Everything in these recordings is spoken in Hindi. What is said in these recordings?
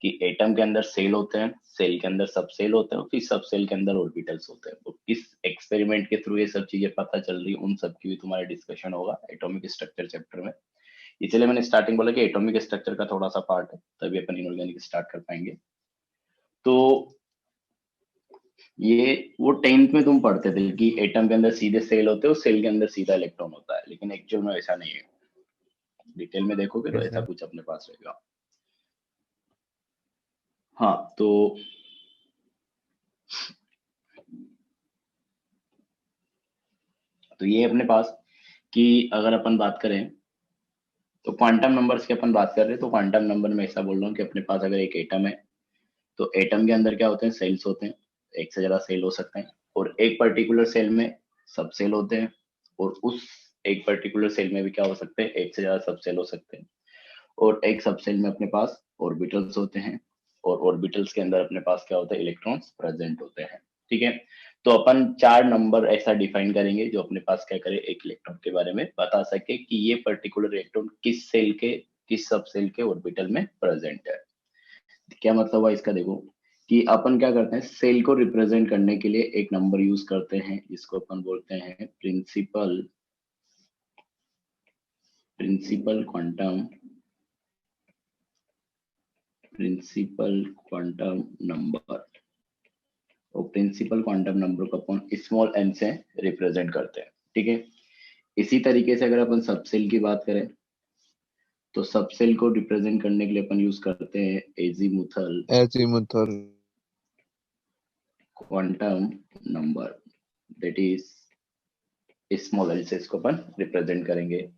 कि एटम के अंदर सेल होते हैं, सेल के अंदर सब सेल होते हैं, फिर सब सेल के अंदर ऑर्बिटल्स होते हैं। तो किस एक्सपेरिमेंट के थ्रू ये सब चीजें पता चल रही है, उन सब की भी तुम्हारा डिस्कशन होगा एटॉमिक स्ट्रक्चर चैप्टर में। इसलिए मैंने स्टार्टिंग बोला कि एटॉमिक स्ट्रक्चर का थोड़ा सा पार्ट है, तभी अपन इनऑर्गेनिक स्टार्ट कर पाएंगे। तो ये वो 10th में तुम पढ़ते थे कि एटम के अंदर सीधे सेल होते हैं और सेल के अंदर सीधा इलेक्ट्रॉन होता है, लेकिन एक्चुअल में ऐसा नहीं है। डिटेल में देखोगे तो ऐसा कुछ अपने पास रहेगा। हाँ, तो ये अपने पास कि अगर अपन बात करें तो क्वांटम नंबर्स की अपन बात कर रहे हैं, तो क्वांटम नंबर में ऐसा बोल रहा हूँ कि अपने पास अगर एक एटम है तो एटम के अंदर क्या होते हैं, सेल्स होते हैं, एक से ज्यादा सेल हो सकते हैं, और एक पर्टिकुलर सेल में सब सेल होते हैं, और उस एक पर्टिकुलर सेल में भी क्या हो सकते हैं, एक से ज्यादा सब सेल हो सकते हैं, और एक सब सेल में अपने पास ऑर्बिटल्स होते हैं, और ऑर्बिटल्स के अंदर अपने पास क्या होता है, इलेक्ट्रॉन्स प्रेजेंट होते हैं। ठीक है, तो अपन 4 नंबर ऐसा डिफाइन करेंगे जो अपने पास क्या करे, एक इलेक्ट्रॉन के बारे में बता सके कि ये पर्टिकुलर इलेक्ट्रॉन किस सेल के, किस सब सेल के ऑर्बिटल में प्रेजेंट है। क्या मतलब हुआ इसका, देखो कि अपन क्या करते हैं, सेल को रिप्रेजेंट करने के लिए एक नंबर यूज करते हैं जिसको अपन बोलते हैं प्रिंसिपल क्वांटम नंबर। और प्रिंसिपल क्वांटम नंबर को अपन स्मॉल n से रिप्रेजेंट करते हैं। ठीक है, इसी तरीके से अगर अपन सबसेल की बात करें तो सबसेल को रिप्रेजेंट करने के लिए अपन यूज करते हैं azimuthal quantum number, that is small L से इसको अपन रिप्रेजेंट करेंगे।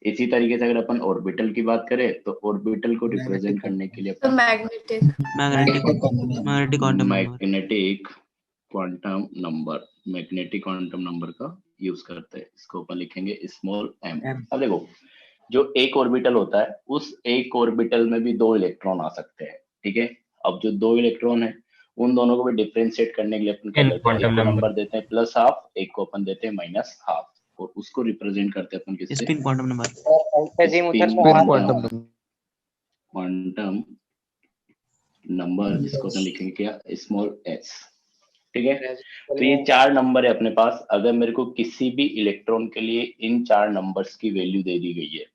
इसी तरीके से अगर अपन ऑर्बिटल की बात करें तो ऑर्बिटल को रिप्रेजेंट करने के लिए अपन मैग्नेटिक क्वांटम नंबर का यूज करते हैं। इसको अपन लिखेंगे स्मॉल m। अब देखो, जो एक ऑर्बिटल होता है उस एक ऑर्बिटल में भी 2 इलेक्ट्रॉन आ सकते हैं। ठीक है, अब जो 2 इलेक्ट्रॉन है उन दोनों को भी डिफरेंशिएट करने के लिए अपन क्या करते हैं, एक को नंबर देते हैं +½ एक को अपन देते हैं -½ और उसको रिप्रेजेंट करते हैं अपन किससे, spin quantum number, quantum number, जिसको अपन लिखेंगे क्या, स्मॉल s। ठीक है, तो ये 4 नंबर है अपने पास। अगर मेरे को किसी भी इलेक्ट्रॉन के लिए इन 4 नंबर्स की वैल्यू दे दी गई है,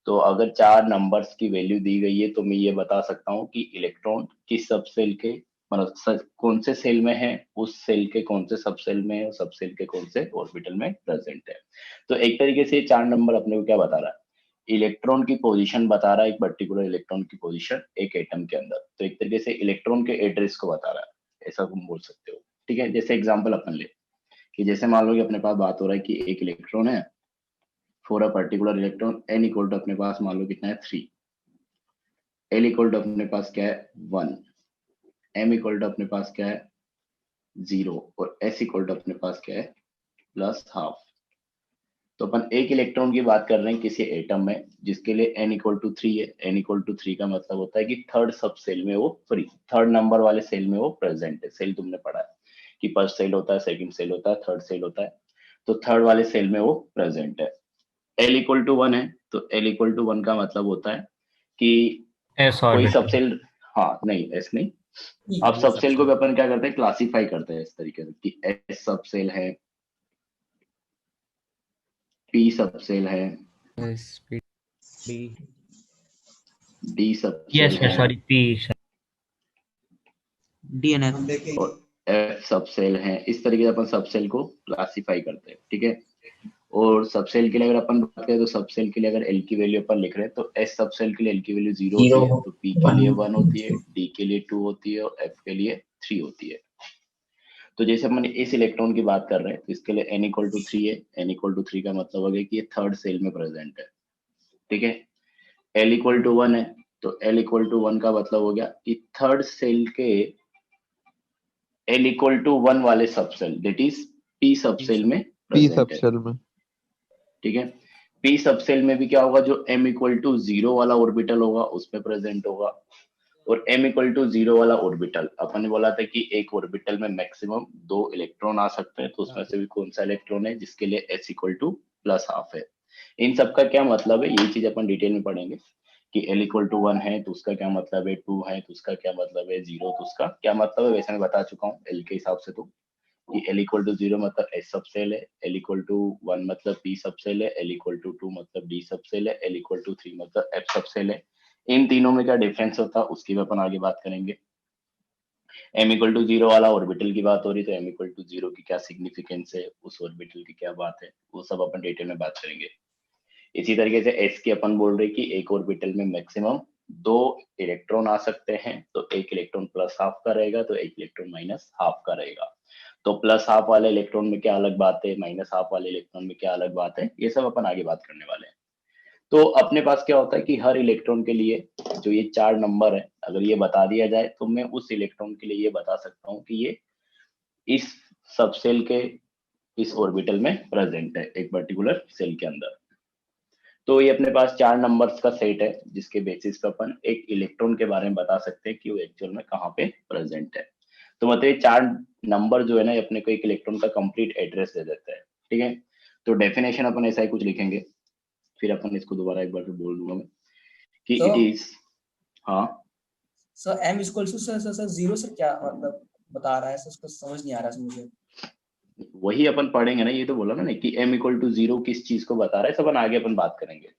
तो अगर 4 नंबर्स की वैल्यू दी गई है तो मैं ये बता सकता हूँ कि इलेक्ट्रॉन किस सब सेल के, मतलब कौन से सेल में है, उस सेल के कौन से सब सेल में है, सब सेल के कौन से ऑर्बिटल में प्रेजेंट है। तो एक तरीके से 4 नंबर अपने को क्या बता रहा है, इलेक्ट्रॉन की पोजीशन बता रहा है, एक पर्टिकुलर इलेक्ट्रॉन की पोजीशन एक एटम के अंदर। तो एक तरीके से इलेक्ट्रॉन के एड्रेस को बता रहा है, ऐसा तुम बोल सकते हो। ठीक है, जैसे एग्जाम्पल अपन ले कि जैसे मान लो कि अपने पास बात हो रहा है कि एक इलेक्ट्रॉन है, for a particular electron n equal to अपने पास मान लो कितना है 3, l इक्वल टू अपने पास क्या है 1, m इक्वल टू अपने पास क्या है 0 और s इक्वल टू अपने पास क्या है +½ तो अपन एक इलेक्ट्रॉन की बात कर रहे हैं किसी एटम में जिसके लिए n इक्वल टू 3 है। n इक्वल टू 3 का मतलब होता है कि थर्ड सब सेल में वो थर्ड नंबर वाले सेल में वो प्रेजेंट है। सेल तुमने पढ़ा है कि फर्स्ट सेल होता है, सेकंड सेल होता है, थर्ड सेल होता है, तो थर्ड वाले सेल में वो प्रेजेंट है। l इक्वल टू 1 है तो l इक्वल टू 1 का मतलब होता है कि कोई सबसेल, हाँ नहीं s नहीं, अब सबसेल को भी अपन क्या करते हैं, क्लासिफाई करते हैं इस तरीके से कि s सबसेल है, p सबसेल है, d सबसेल है DNF, और f सबसेल है। इस तरीके से अपन सबसेल को क्लासिफाई करते हैं। ठीक है, और सबसेल के लिए अगर अपन बात करें तो सबसेल के लिए अगर l की वैल्यू अपन लिख रहे हैं तो s सबसेल के लिए l की वैल्यू 0 होती है, तो p के लिए 1 होती है, d के लिए 2 होती है और f के लिए 3 होती है। तो जैसे अपन इस इलेक्ट्रॉन की बात कर रहे हैं तो इसके लिए n इक्वल टू 3 है, n इक्वल टू 3 का मतलब हो गया कि ये थर्ड सेल में प्रेजेंट है। ठीक है, l इक्वल टू 1 है तो l इक्वल टू 1 का मतलब हो गया कि थर्ड सेल के l इक्वल टू 1 वाले subshell, that is p subshell में प्रेजेंट है। ठीक है, p सबसेल में भी क्या होगा, जो m इक्वल टू 0 वाला ऑर्बिटल होगा उसमें प्रेजेंट होगा, और m इक्वल टू 0 वाला ऑर्बिटल, अपन ने बोला था कि एक ऑर्बिटल में मैक्सिमम 2 इलेक्ट्रॉन आ सकते हैं, तो उसमें से भी कौन सा इलेक्ट्रॉन है जिसके लिए s इक्वल टू +½ है। इन सब का क्या मतलब है, ये चीज अपन डिटेल में पढ़ेंगे कि l इक्वल टू 1 है तो उसका क्या मतलब है, 2 है तो उसका क्या मतलब है, 0 तो उसका क्या मतलब है, वैसे मैं बता चुका हूँ l के हिसाब से। तो कि l इक्वल टू 0 मतलब s सब सेल है, l इक्वल टू 1 मतलब p सब सेल है, l इक्वल टू 2 मतलब d सब सेल है, l इक्वल टू 3 मतलब f सब सेल है। इन तीनों में क्या डिफरेंस होता है उसकी भी अपन आगे बात करेंगे। m इक्वल टू 0 वाला ऑर्बिटल की बात हो रही, तो m इक्वल टू 0 की क्या सिग्निफिकेंस है, उस ऑर्बिटल की क्या बात है, वो सब अपन डिटेल में बात करेंगे। इसी तरीके से s की अपन बोल रहे कि एक ऑर्बिटल में मैक्सिमम 2 इलेक्ट्रॉन आ सकते हैं, तो एक इलेक्ट्रॉन प्लस हाफ का रहेगा तो एक इलेक्ट्रॉन माइनस हाफ का रहेगा। तो प्लस हाफ वाले इलेक्ट्रॉन में क्या अलग बात है, माइनस हाफ वाले इलेक्ट्रॉन में क्या अलग बात है, ये सब अपन आगे बात करने वाले हैं। तो अपने पास क्या होता है कि हर इलेक्ट्रॉन के लिए जो ये 4 नंबर है, अगर ये बता दिया जाए तो मैं उस इलेक्ट्रॉन के लिए ये बता सकता हूँ कि ये इस सब सेल के इस ऑर्बिटल में प्रेजेंट है, एक पर्टिकुलर सेल के अंदर। तो ये अपने पास 4 नंबर्स का सेट है जिसके बेसिस पे अपन एक इलेक्ट्रॉन के बारे में बता सकते हैं कि वो एक्चुअल में कहाँ पे प्रेजेंट है। तो मतलब ये 4 नंबर जो है ना, ये अपने को एक इलेक्ट्रॉन का कंप्लीट एड्रेस दे देते हैं। ठीक है, तो डेफिनेशन अपन ऐसा ही कुछ लिखेंगे, फिर अपन इसको दोबारा एक बार बोल दूंगा मैं कि इट इज, हाँ sir m equal to sir 0 से क्या मतलब बता रहा है सर, उसको समझ नहीं आ रहा है मुझे। वही अपन पढ़ेंगे ना, ये तो बोला ना कि m इक्वल टू 0 किस चीज को बता रहा है, सब अपन आगे अपन बात करेंगे।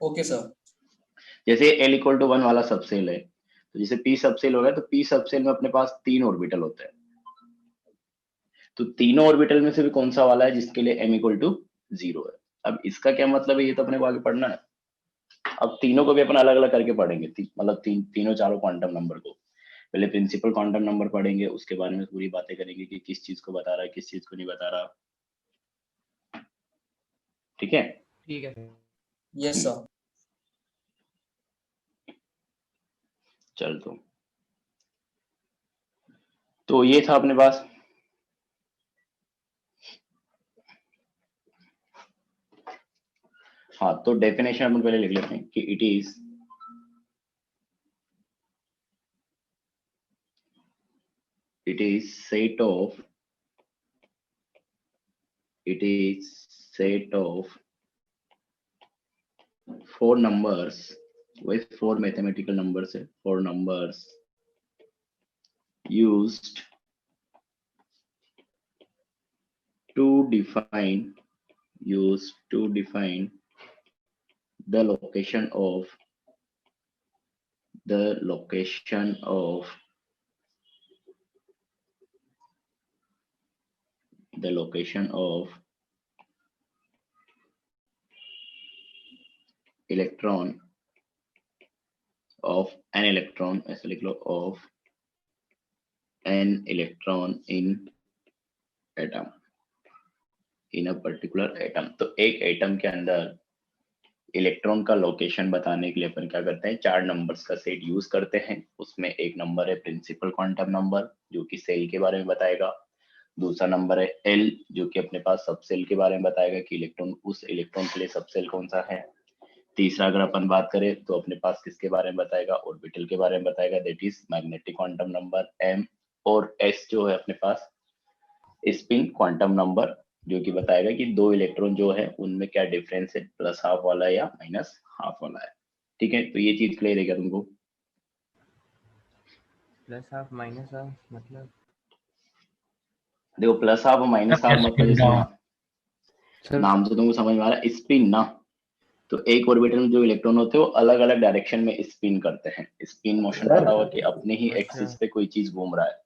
Okay sir. जैसे l इक्वल टू 1 वाला सबसेल है, तो जैसे p सबसेल हो गया, तो p सबसेल में अपने पास 3 ऑर्बिटल होते हैं। तो तीनों ऑर्बिटल में से भी कौन सा वाला है जिसके लिए m इक्वल टू 0 है। अब इसका क्या मतलब है, ये तो अपने को आगे पढ़ना है। अब तीनों को भी अपन अलग अलग करके पढ़ेंगे, मतलब तीनों चारों क्वांटम नंबर को पहले प्रिंसिपल क्वांटम नंबर पढ़ेंगे, उसके बारे में पूरी बातें करेंगे कि किस चीज को बता रहा है, किस चीज को नहीं बता रहा। ठीक है, ठीक है। Yes sir. चल तो ये था अपने पास। हाँ, तो डेफिनेशन अपन पहले लिख लेते हैं कि it is set of four numbers with 4 mathematical numbers है, 4 numbers used to define the location of electron of an electron, ऐसे लिख लो, of an electron in atom, in a particular atom। तो एक एटम के अंदर इलेक्ट्रॉन का लोकेशन बताने के लिए अपन क्या करते हैं, 4 नंबर्स का सेट यूज करते हैं। उसमें एक नंबर है प्रिंसिपल क्वांटम नंबर जो कि सेल के बारे में बताएगा, दूसरा नंबर है एल जो कि अपने पास सब सेल के बारे में बताएगा कि इलेक्ट्रॉन, उस इलेक्ट्रॉन के लिए सब सेल कौन सा है। तीसरा अगर अपन बात करें तो अपने पास किसके बारे में बताएगा, ऑर्बिटल के बारे में बताएगा, that is magnetic quantum number M. और एस जो है अपने पास स्पिन क्वांटम नंबर जो कि बताएगा कि 2 इलेक्ट्रॉन जो है उनमें क्या डिफरेंस है, प्लस हाफ वाला या माइनस हाफ वाला है। ठीक है, तो ये चीज क्लियर है क्या तुमको? प्लस हाफ माइनस हाफ मतलब देखो प्लस हाफ और माइनस हाफ मतलब जैसे नाम से तुमको समझ में आ रहा है, स्पिन ना। तो एक ऑर्बिटल में जो इलेक्ट्रॉन होते हैं वो अलग अलग डायरेक्शन में स्पिन करते हैं। स्पिन मोशन पता होगा कि अपने ही एक्सिस पे कोई चीज घूम रहा है।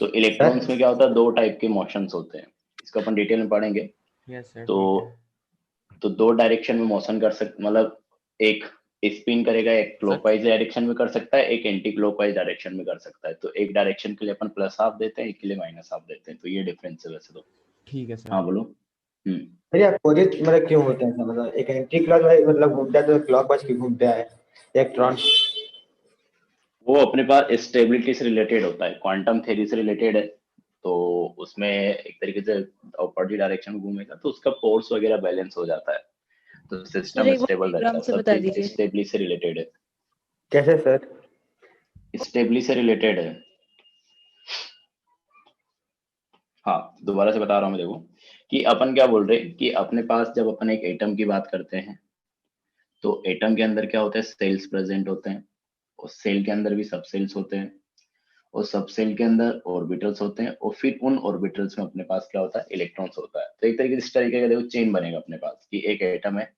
तो इलेक्ट्रॉन्स में क्या होता है, 2 टाइप के मोशंस होते हैं, इसको अपन डिटेल में पढ़ेंगे। Yes sir. तो 2 डायरेक्शन में मोशन कर सकते, मतलब एक स्पिन करेगा, एक क्लॉकवाइज डायरेक्शन में कर सकता है, एक एंटी क्लॉकवाइज डायरेक्शन में कर सकता है। तो एक डायरेक्शन के लिए अपन प्लस हाफ देते हैं, एक के लिए माइनस हाफ देते हैं। तो ये डिफरेंस है वैसे तो। ठीक है सर। हाँ बोलो। सर ये अपोजिट मतलब क्यों होते हैं सर? मतलब एक एंटी क्लॉकवाइज मतलब घूमता है तो क्लॉकवाइज क्यों घूमता है इलेक्ट्रॉन? वो अपने पास स्टेबिलिटी से रिलेटेड होता है, क्वांटम थ्योरी से रिलेटेड है। तो उसमें एक तरीके से अपोजिट डायरेक्शन में घूमेगा तो उसका फोर्स वगैरह बैलेंस हो जाता है, तो सिस्टम स्टेबल रहता है। सब चीज स्टेबिलिटी से रिलेटेड है। कैसे सर? स्टेबिलिटी से रिलेटेड है। हाँ, दोबारा से बता रहा हूँ मैं, देखो कि अपन क्या बोल रहे हैं कि अपने पास जब अपन एक एटम की बात करते हैं तो एटम के अंदर क्या होता है, सेल्स प्रेजेंट होते हैं, और सेल के अंदर भी सब सेल्स होते हैं, और सब सेल के अंदर ऑर्बिटल्स होते हैं, और फिर उन ऑर्बिटल्स में अपने पास क्या होता है, इलेक्ट्रॉन्स होता है। तो एक तरीके से इस तरीके का देखो चेन बनेगा अपने पास कि एक एटम है,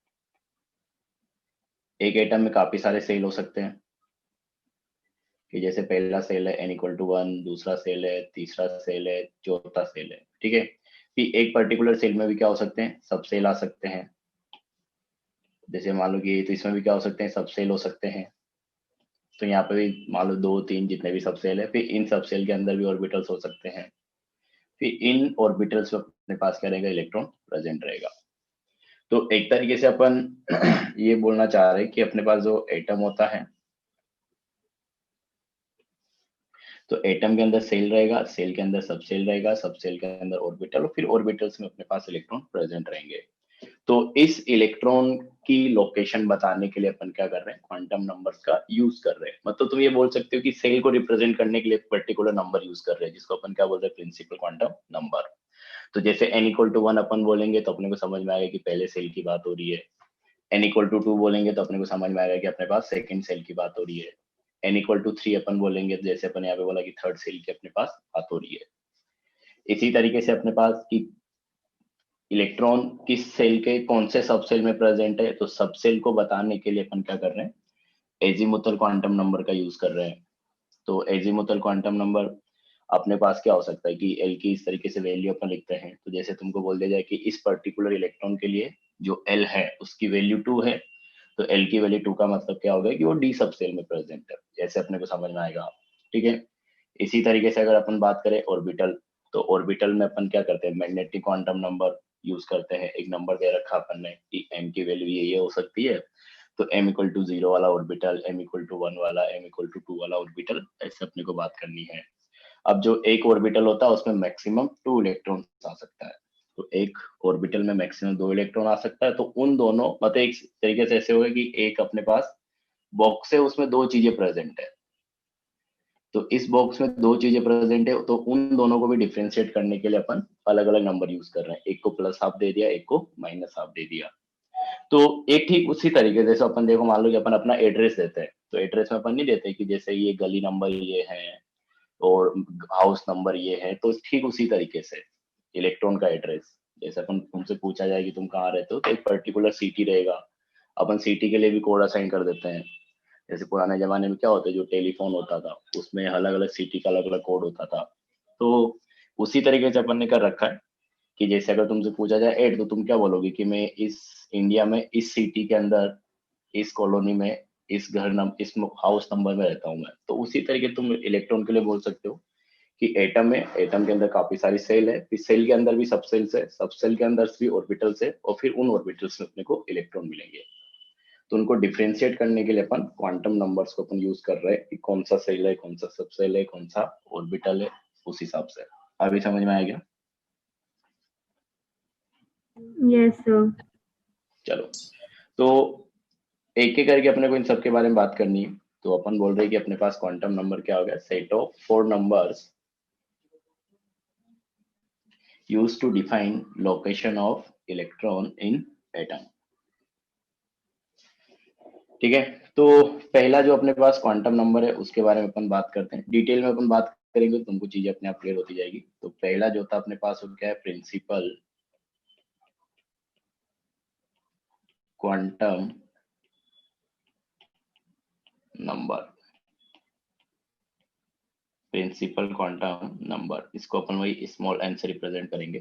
एक एटम में काफी सारे सेल हो सकते हैं, कि जैसे पहला सेल है n=1, दूसरा सेल है, तीसरा सेल है, चौथा सेल है, ठीक है। फिर एक पर्टिकुलर सेल में भी क्या हो सकते हैं, सब सेल आ सकते हैं, जैसे मान लो कि तो इसमें भी क्या हो सकते हैं, सब सेल हो सकते हैं। तो यहाँ पे भी मान लो 2 3 जितने भी सब सेल है, फिर इन सब सेल के अंदर भी ऑर्बिटल्स हो सकते हैं, फिर इन ऑर्बिटल्स में अपने पास क्या रहेगा, इलेक्ट्रॉन प्रेजेंट रहेगा। तो एक तरीके से अपन ये बोलना चाह रहे हैं कि अपने पास जो एटम होता है, तो एटम के अंदर सेल रहेगा, सेल के अंदर सब सेल रहेगा, सब सेल के अंदर ऑर्बिटल, और फिर ऑर्बिटल्स में अपने पास इलेक्ट्रॉन प्रेजेंट रहेंगे। तो इस इलेक्ट्रॉन की लोकेशन बताने के लिए अपन क्या कर रहे हैं, क्वांटम नंबर्स का यूज कर रहे हैं। मतलब तुम ये बोल सकते हो कि सेल को रिप्रेजेंट करने के लिए पर्टिकुलर नंबर यूज कर रहे हैं, जिसको अपन क्या बोल रहे हैं, प्रिंसिपल क्वांटम नंबर। तो जैसे n=1 अपन बोलेंगे तो अपने को समझ में आएगा कि पहले सेल की बात हो रही है, n=2 बोलेंगे तो अपने को समझ में आएगा कि अपने पास सेकंड सेल की बात हो रही है, n=3 अपन बोलेंगे तो जैसे अपन यहाँ पे बोला कि थर्ड सेल की अपने पास बात हो रही है। इसी तरीके से अपने पास कि इलेक्ट्रॉन किस सेल के कौन से सब सेल में प्रेजेंट है, तो सब सेल को बताने के लिए अपन क्या कर रहे हैं, एजीमुथल क्वांटम नंबर का यूज कर रहे हैं। तो एजीमुथल क्वांटम नंबर अपने पास क्या हो सकता है कि एल की इस तरीके से वैल्यू अपन लिखते हैं, तो जैसे तुमको बोल दिया जाए कि इस पर्टिकुलर इलेक्ट्रॉन के लिए जो एल है उसकी वैल्यू 2 है, तो एल की वैल्यू 2 का मतलब क्या होगा कि वो डी सब सेल में प्रेजेंट है, जैसे अपने को समझ में आएगा, ठीक है। इसी तरीके से अगर अपन बात करें ऑर्बिटल, तो ऑर्बिटल में अपन क्या करते हैं, मैग्नेटिक क्वांटम नंबर यूज करते हैं। एक नंबर दे रखा अपन ने कि एम की वैल्यू ये हो सकती है, तो m=0 वाला ऑर्बिटल, m=1 वाला, m=2 वाला ऑर्बिटल, ऐसे अपने को बात करनी है। अब जो एक ऑर्बिटल होता है उसमें मैक्सिमम 2 इलेक्ट्रॉन आ सकता है, तो एक ऑर्बिटल में मैक्सिमम 2 इलेक्ट्रॉन आ सकता है। तो उन दोनों मतलब एक तरीके से ऐसे होगा कि एक अपने पास बॉक्स है, उसमें 2 चीजें प्रेजेंट है, तो इस बॉक्स में 2 चीजें प्रेजेंट है, तो उन दोनों को भी डिफ्रेंशिएट करने के लिए अपन अलग अलग नंबर यूज कर रहे हैं, एक को +½ दे दिया, एक को -½ दे दिया। तो एक ठीक उसी तरीके से जैसे अपन देखो, मान लो कि अपन अपना एड्रेस देते हैं, तो एड्रेस में अपन नहीं देते कि जैसे ये गली नंबर ये है और हाउस नंबर ये है, तो ठीक उसी तरीके से इलेक्ट्रॉन का एड्रेस, जैसे अपन तुमसे पूछा जाए कि तुम कहाँ रहते हो, तो एक पर्टिकुलर सिटी रहेगा, अपन सिटी के लिए भी कोड असाइन कर देते हैं। जैसे पुराने जमाने में क्या होता है, जो टेलीफोन होता था उसमें अलग अलग सिटी का अलग अलग कोड होता था, तो उसी तरीके से अपन ने कर रखा है कि जैसे अगर तुमसे पूछा जाए एड, तो तुम क्या बोलोगे कि मैं इस इंडिया में इस सिटी के अंदर इस कॉलोनी में इस इस हाउस नंबर में रहता हूँ मैं। तो उसी तरीके तुम इलेक्ट्रॉन के लिए बोल सकते हो कि एटम है, एटम के अंदर काफी सारी सेल है, फिर सेल के अंदर भी सब सेल्स है, सब सेल के अंदर भी ऑर्बिटल्स है, और फिर उन ऑर्बिटल्स में अपने को इलेक्ट्रॉन मिलेंगे। तो उनको डिफ्रेंशिएट करने के लिए अपन क्वांटम नंबर्स को अपन यूज कर रहे हैं कि कौन सा सेल है, कौन सा सब सेल है, कौन सा ऑर्बिटल है, उस हिसाब से। अभी समझ में आ गया? Yes, sir. चलो, तो एक एक करके अपने को इन सब के बारे में बात करनी है। तो अपन बोल रहे हैं कि अपने पास क्वांटम नंबर क्या हो गया, set of 4 numbers used to define location of electron in atom। ठीक है, तो पहला जो अपने पास क्वांटम नंबर है उसके बारे में अपन बात करते हैं, डिटेल में अपन बात करेंगे तो तुमको चीजें अपने आप क्लियर होती जाएगी। तो पहला जो था अपने पास वो क्या है, principal quantum number, principal quantum number, इसको अपन वही स्मॉल n से रिप्रेजेंट करेंगे।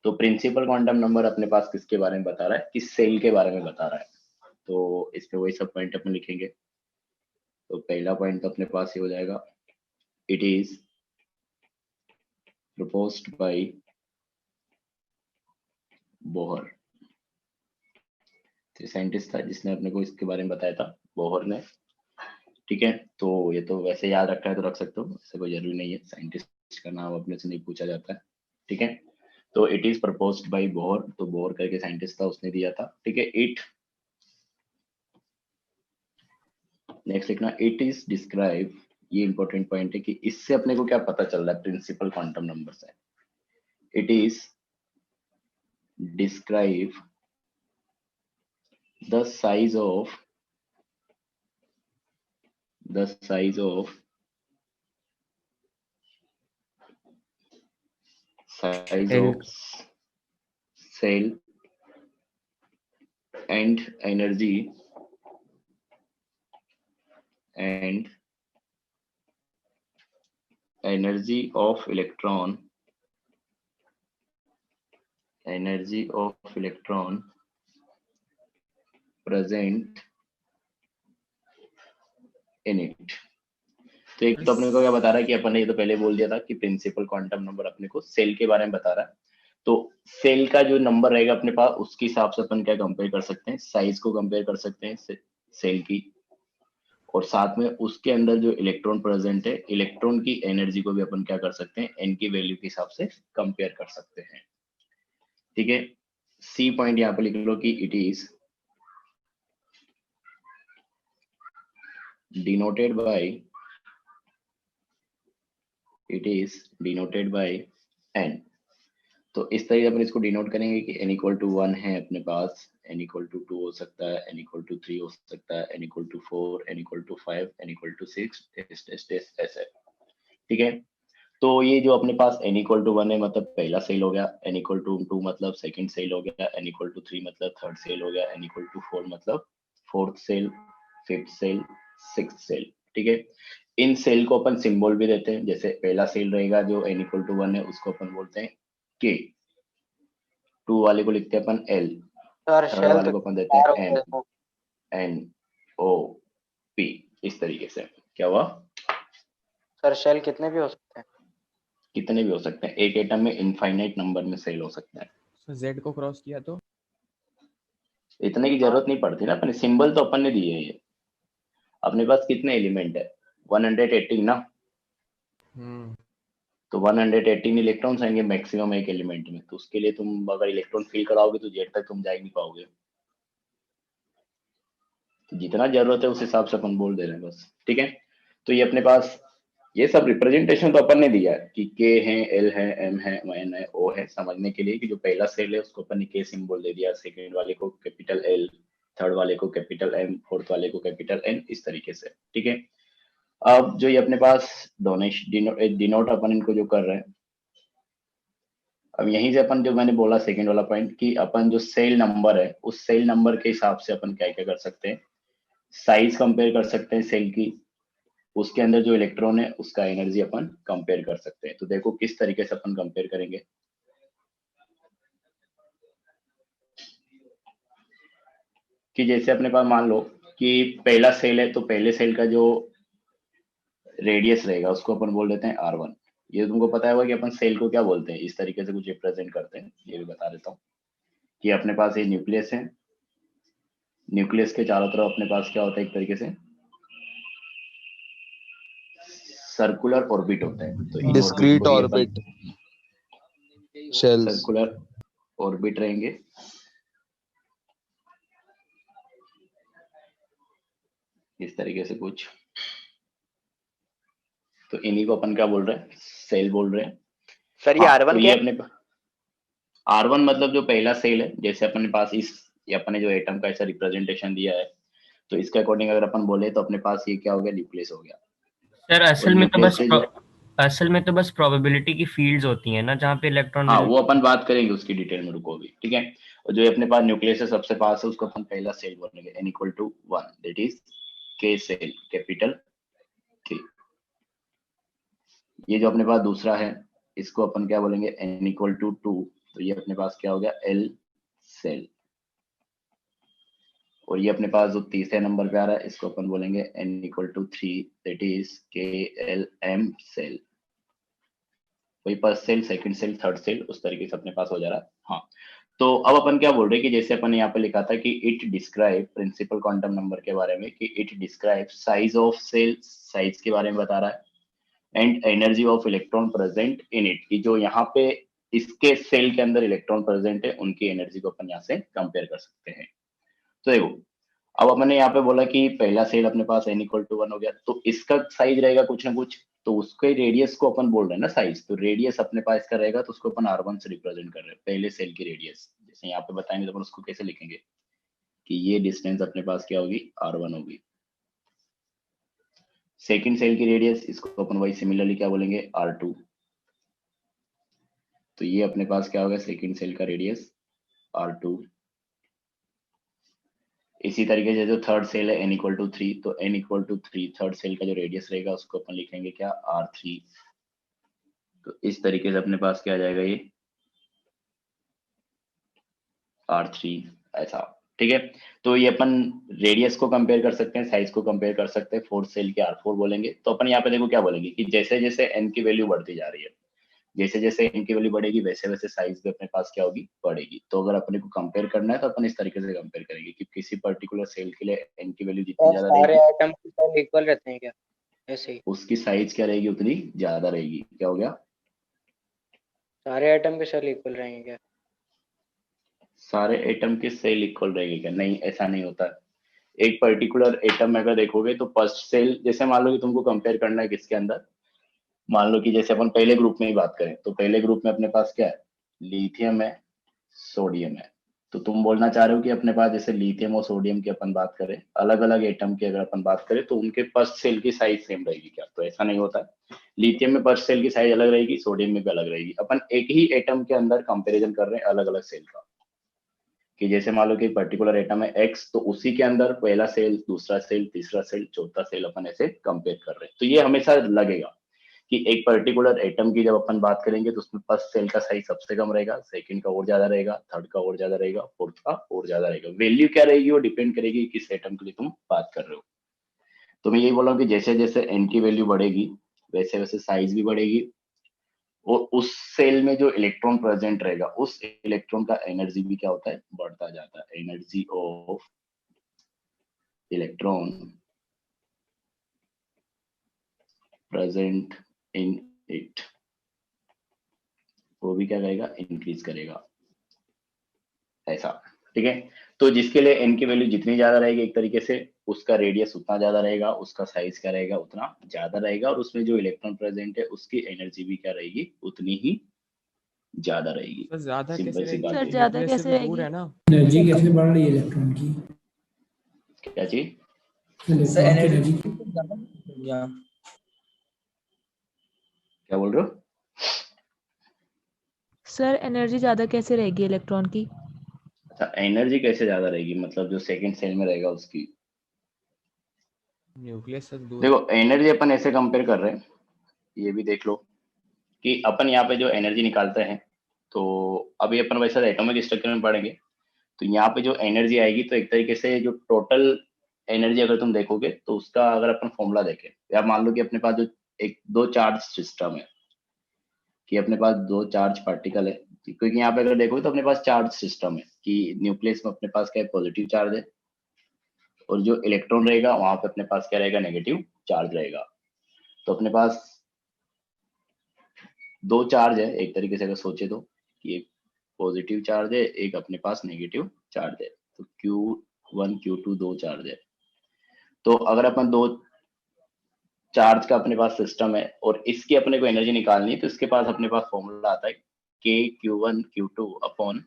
तो प्रिंसिपल क्वांटम नंबर अपने पास किसके बारे में बता रहा है, किस सेल के बारे में बता रहा है, तो इसमें वही सब पॉइंट अपन लिखेंगे। तो पहला पॉइंट तो अपने पास ये हो जाएगा, it is proposed by Bohr. Scientist था जिसने अपने को इसके बारे में बताया था, बोहर ने। ठीक है, तो ये तो वैसे याद रखना है तो रख सकते हो, ऐसे कोई जरूरी नहीं है, साइंटिस्ट का नाम अपने से नहीं पूछा जाता है। ठीक है, तो it is proposed by Bohr, तो बोहर करके साइंटिस्ट था, उसने दिया था। ठीक है, इट नेक्स्ट लिखना, इट इज डिस्क्राइब, ये इंपॉर्टेंट पॉइंट है कि इससे अपने को क्या पता चल रहा है, प्रिंसिपल क्वांटम नंबर से। It is describe the size of cell and energy of electron present in it। तो एक तो अपने को क्या बता रहा है कि अपन ने ये तो पहले बोल दिया था कि प्रिंसिपल क्वांटम नंबर अपने को सेल के बारे में बता रहा है। तो सेल का जो नंबर रहेगा अपने पास उसके हिसाब से अपन क्या कंपेयर कर सकते हैं, साइज को कंपेयर कर सकते हैं सेल की, और साथ में उसके अंदर जो इलेक्ट्रॉन प्रेजेंट है, इलेक्ट्रॉन की एनर्जी को भी अपन क्या कर सकते हैं, एन की वैल्यू के हिसाब से कंपेयर कर सकते हैं। ठीक है, सी पॉइंट यहाँ पे लिख लो कि it is denoted by n। तो इस तरीके अपन इसको डिनोट करेंगे कि n इक्वल टू 1 है अपने पास, n इक्वल टू 2 हो सकता है, n इक्वल टू 3 हो सकता है, n equal to 4, n equal to 5, n equal to 6, ऐसे। ठीक है, तो ये जो अपने पास n इक्वल टू 1 है मतलब पहला सेल हो गया, n इक्वल टू 2 मतलब सेकंड सेल हो गया, n इक्वल टू 3 मतलब थर्ड सेल हो गया, n इक्वल टू 4 मतलब fourth shell, fifth shell, sixth shell. ठीक है, इन सेल को अपन सिंबल भी देते हैं, जैसे पहला सेल रहेगा जो n इक्वल टू 1 है उसको अपन बोलते हैं K, 2 वाले को लिखते हैं अपन L, थर्ड वाले को अपन देते हैं M, N, O, P। इस तरीके से क्या हुआ सर? शेल कितने भी हो सकते हैं? कितने भी हो सकते हैं, एक एटम में इनफाइनाइट नंबर में सेल हो सकता है। तो Z को क्रॉस किया तो इतने की जरूरत नहीं पड़ती ना, अपने सिंबल तो अपन ने दिए हैं। अपने पास कितने एलिमेंट है, 118 ना, तो 118 इलेक्ट्रॉन्स आएंगे मैक्सिमम एक एलिमेंट में, तो उसके लिए तुम अगर इलेक्ट्रॉन फिल कराओगे तो जेड तक तुम जा ही नहीं पाओगे। तो जितना जरूरत है उस हिसाब से अपन बोल दे रहे हैं बस। ठीक है, तो ये अपने पास ये सब रिप्रेजेंटेशन तो अपन ने दिया है कि के है, एल है, एम है, एन है, ओ है, समझने के लिए कि जो पहला सेल है उसको अपन ने के सिंबल दे दिया, सेकंड वाले को कैपिटल एल, थर्ड वाले को कैपिटल एम, फोर्थ वाले को कैपिटल एन, इस तरीके से। ठीक है, अब जो ये अपने पास डिनोट अपन इनको जो कर रहे हैं, अब यहीं से अपन जो मैंने बोला सेकंड वाला पॉइंट कि अपन जो सेल नंबर है उस सेल नंबर के हिसाब से अपन क्या क्या कर सकते हैं, साइज कंपेयर कर सकते हैं सेल की, उसके अंदर जो इलेक्ट्रॉन है उसका एनर्जी अपन कंपेयर कर सकते हैं। तो देखो किस तरीके से अपन कंपेयर करेंगे। कि जैसे अपने पास मान लो कि पहला सेल है, तो पहले सेल का जो रेडियस रहेगा उसको अपन बोल देते हैं R1। ये तुमको पता है कि अपन सेल को क्या बोलते हैं, इस तरीके से कुछ रिप्रेजेंट करते हैं, ये भी बता देता हूँ कि अपने पास ये न्यूक्लियस है, न्यूक्लियस के चारों तरफ अपने पास क्या होता है, एक तरीके से सर्कुलर ऑर्बिट होता है। तो इन discrete orbit shells, circular orbit रहेंगे, इस तरीके से कुछ। तो इन्हीं को अपन क्या बोल रहे हैं, सेल बोल रहे हैं। सर ये R1 तो क्या ये अपने R1 मतलब जो पहला सेल है, जैसे अपने पास इस ये अपने जो एटम का ऐसा रिप्रेजेंटेशन दिया है, तो इसके अकॉर्डिंग अगर अपन बोले तो अपने पास ये क्या हो गया, न्यूक्लियस हो गया। सर असल में तो बस प्रोबेबिलिटी की फील्ड्स होती हैं ना जहाँ पे इलेक्ट्रॉन हाँ, वो अपन बात करेंगे उसकी डिटेल में, रुको अभी। ठीक है, और जो अपने पास न्यूक्लियस है सबसे पास है उसको अपन पहला सेल बोलेंगे, n equal to 1, that is K shell, capital K। ये जो अपने पास दूसरा है इसको अपन क्या बोलेंगे, n इक्वल टू 2, तो ये अपने पास क्या हो गया, L सेल। और ये अपने पास जो तीसरे नंबर पे आ रहा है इसको अपन बोलेंगे n equal to 3, that is KLM shell. वही first shell, second shell, third shell, उस तरीके से अपने पास हो जा रहा है। हाँ, तो अब अपन क्या बोल रहे हैं कि जैसे अपन यहाँ पे लिखा था कि it describe principal quantum number के बारे में, कि it describe size of shell, size के बारे में बता रहा है, and energy of electron present in it, कि जो यहाँ पे इसके सेल के अंदर इलेक्ट्रॉन प्रेजेंट है उनकी एनर्जी को अपन यहाँ से कंपेयर कर सकते हैं। तो देखो अब अपने यहाँ पे बोला कि पहला सेल अपने पास n इक्वल टू 1 हो गया, तो इसका साइज रहेगा कुछ ना कुछ, तो उसके रेडियस को अपन बोल रहे हैं ना साइज, तो रेडियस अपने पास इसका रहेगा, तो उसको अपन R1 से रिप्रेजेंट कर रहे हैं, पहले सेल की रेडियस। जैसे यहाँ पे बताएंगे तो अपन उसको कैसे लिखेंगे कि ये डिस्टेंस अपने पास क्या होगी, R1 होगी। सेकंड सेल की रेडियस, इसको अपन वही सिमिलरली क्या बोलेंगे, R2। तो ये अपने पास क्या होगा, सेकंड सेल का रेडियस R2। इसी तरीके से जो थर्ड सेल है n इक्वल टू 3, तो n equal to 3 third shell का जो रेडियस रहेगा उसको अपन लिखेंगे क्या, R3। तो इस तरीके से अपने पास क्या आ जाएगा, ये R3 ऐसा, ठीक है। तो ये अपन रेडियस को कंपेयर कर सकते हैं, साइज को कंपेयर कर सकते हैं, फोर्थ सेल के R4 बोलेंगे। तो अपन यहाँ पे देखो क्या बोलेंगे कि जैसे जैसे n की वैल्यू बढ़ती जा रही है, जैसे जैसे n की वैल्यू बढ़ेगी वैसे वैसे साइज भी अपने पास क्या होगी, बढ़ेगी। तो अगर अपने को कंपेयर करना है तो अपन इस तरीके से कंपेयर करेंगे कि किसी पर्टिकुलर सेल के लिए n की वैल्यू जितनी और ज्यादा सारे रहेगी, आइटम की साइज इक्वल रहते हैं क्या, ऐसे ही उसकी साइज क्या रहेगी, उतनी ज्यादा रहेगी। क्या हो गया, सारे आइटम के सेल इक्वल रहेंगे क्या? सारे एटम के सेल इक्वल रहेंगे क्या, नहीं ऐसा नहीं होता है। एक पर्टिकुलर एटम में अगर देखोगे तो फर्स्ट सेल, जैसे मान लो कि तुमको कंपेयर करना है किसके अंदर, मान लो कि जैसे अपन पहले ग्रुप में ही बात करें, तो पहले ग्रुप में अपने पास क्या है, लिथियम है, सोडियम है। तो तुम बोलना चाह रहे हो कि अपने पास जैसे लिथियम और सोडियम की अपन बात करें, अलग अलग एटम की अगर अपन बात करें तो उनके फर्स्ट सेल की साइज सेम रहेगी क्या, तो ऐसा नहीं होता है। लिथियम में फर्स्ट सेल की साइज अलग रहेगी, सोडियम में भी अलग रहेगी। अपन एक ही एटम के अंदर कंपेरिजन कर रहे हैं अलग अलग सेल का, कि जैसे मान लो कि पर्टिकुलर एटम है एक्स, तो उसी के अंदर पहला सेल, दूसरा सेल, तीसरा सेल, चौथा सेल अपन ऐसे कंपेयर कर रहे हैं। तो ये हमेशा लगेगा कि एक पर्टिकुलर एटम की जब अपन बात करेंगे तो उसमें फर्स्ट सेल का साइज सबसे कम रहेगा, सेकंड का और ज्यादा रहेगा, थर्ड का और ज्यादा रहेगा, फोर्थ का और ज्यादा रहेगा। वैल्यू क्या रहेगी वो डिपेंड करेगी किस एटम के लिए तुम बात कर रहे हो। तो मैं यही बोल रहा हूँ कि जैसे जैसे एन की वैल्यू बढ़ेगी वैसे वैसे साइज भी बढ़ेगी, और उस सेल में जो इलेक्ट्रॉन प्रेजेंट रहेगा उस इलेक्ट्रॉन का एनर्जी भी क्या होता है, बढ़ता जाता है। Energy of electron present in it, वो भी क्या करेगा, इंक्रीज करेगा, ऐसा, ठीक है। तो जिसके लिए एन की वैल्यू जितनी ज्यादा रहेगी एक तरीके से उसका रेडियस उतना ज्यादा रहेगा, उसका साइज क्या रहेगा, उतना ज्यादा रहेगा, और उसमें जो इलेक्ट्रॉन प्रेजेंट है उसकी एनर्जी भी क्या रहेगी, उतनी ही ज्यादा रहेगी। सर ज्यादा कैसे सिंपल सी रहेगी, बात सर है। ज्यादा न्यूक्लियस से कैसे तो रहेगी? दूर है ना। एनर्जी कैसे बढ़ रही है इलेक्ट्रॉन की? क्या चीज, सर इलेक्ट्रॉन की एनर्जी एनर्जी क्या बोल रहे हो? सर एनर्जी ज्यादा कैसे रहेगी इलेक्ट्रॉन की? अच्छा, एनर्जी कैसे ज्यादा रहेगी, मतलब जो सेकंड सेल में रहेगा उसकी। न्यूक्लियस से तो दूर देखो एनर्जी अपन ऐसे कंपेयर कर रहे हैं, ये भी देख लो कि अपन यहाँ पे जो एनर्जी निकालते हैं, तो अभी अपन वैसे एटॉमिक स्ट्रक्चर में पढ़ेंगे, तो यहाँ पे जो एनर्जी आएगी तो एक तरीके से जो टोटल एनर्जी अगर तुम देखोगे तो उसका अगर अपन फॉर्मूला देखें, या मान लो कि अपने पास जो एक दो चार्ज सिस्टम है, कि अपने पास दो चार्ज पार्टिकल है, क्योंकि यहाँ पे अगर देखोगे तो अपने पास चार्ज सिस्टम है कि न्यूक्लियस में अपने पास क्या है, पॉजिटिव चार्ज है, और जो इलेक्ट्रॉन रहेगा वहां पे अपने पास क्या रहेगा, नेगेटिव चार्ज रहेगा। तो अपने पास दो चार्ज है एक तरीके से अगर सोचे तो, कि एक पॉजिटिव चार्ज है, एक अपने पास नेगेटिव चार्ज है। तो Q1 Q2 दो चार्ज है। तो अगर अपन दो चार्ज का अपने पास सिस्टम है और इसकी अपने को एनर्जी निकालनी है, तो इसके पास अपने पास फॉर्मूला आता है KQ1 Q2 upon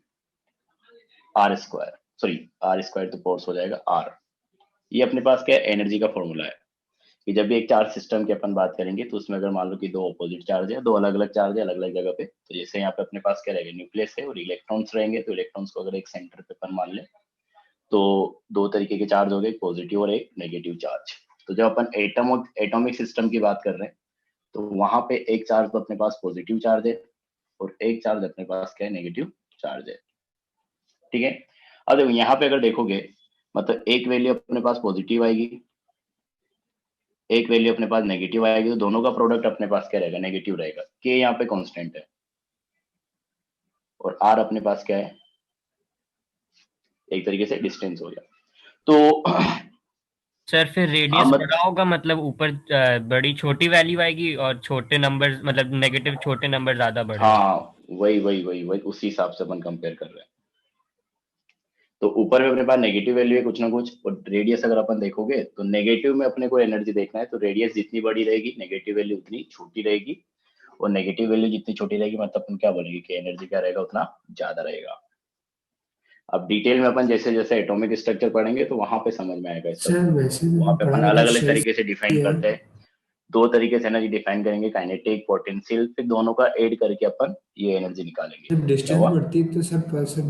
R square, sorry R square तो फोर्स हो जाएगा R। ये अपने पास क्या एनर्जी का फॉर्मूला है कि जब भी एक चार्ज सिस्टम की अपन बात करेंगे तो उसमें अगर मान लो कि दो अपोजिट चार्ज है, दो अलग अलग चार्ज है अलग अलग जगह पे, तो जैसे यहाँ पे अपने पास क्या रहेगा, न्यूक्लियस है और इलेक्ट्रॉन्स रहेंगे, तो इलेक्ट्रॉन्स को अगर एक सेंटर पे अपन मान ले तो दो तरीके के चार्ज हो गए, पॉजिटिव और एक नेगेटिव चार्ज। तो जब अपन एटॉमिक सिस्टम की बात कर रहे हैं तो वहां पे एक चार्ज तो अपने पास पॉजिटिव चार्ज है और एक चार्ज अपने पास क्या है, नेगेटिव चार्ज है, ठीक है। अब देखो यहाँ पे अगर देखोगे, मतलब एक वैल्यू अपने पास पॉजिटिव आएगी, एक वैल्यू अपने पास नेगेटिव आएगी, तो दोनों का प्रोडक्ट अपने पास क्या रहेगा, नेगेटिव रहेगा। के यहाँ पे कांस्टेंट है और आर अपने पास क्या है, एक तरीके से डिस्टेंस हो गया। तो सर फिर रेडियस बड़ा होगा, मतलब ऊपर बड़ी छोटी वैल्यू आएगी और छोटे नंबर, मतलब नेगेटिव छोटे नंबर ज्यादा बड़े होंगे। हाँ वही उसी हिसाब से अपन कंपेयर कर रहे हैं। तो ऊपर में अपने पास नेगेटिव वैल्यू है कुछ ना कुछ, और रेडियस अगर अपन देखोगे तो नेगेटिव में अपने को एनर्जी देखना है, तो रेडियस जितनी बड़ी रहेगी नेगेटिव वैल्यू उतनी छोटी रहेगी, और नेगेटिव वैल्यू जितनी छोटी रहेगी मतलब अपन क्या बोलेंगे कि एनर्जी क्या रहेगा उतना ज्यादा रहेगा। अब डिटेल में अपन जैसे जैसे एटॉमिक स्ट्रक्चर पढ़ेंगे तो वहां पे समझ में आएगा सब। सर वैसे भी वहां मैं पे पढ़ा अपन था अलग कि अलग शेल तरीके से डिफाइन करते हैं, दो तरीके से एनर्जी डिफाइन करेंगे, काइनेटिक पोटेंशियल, फिर दोनों का ऐड करके अपन ये एनर्जी निकालेंगे। जब क्या डिस्टेंस हुआ? बढ़ती है तो सर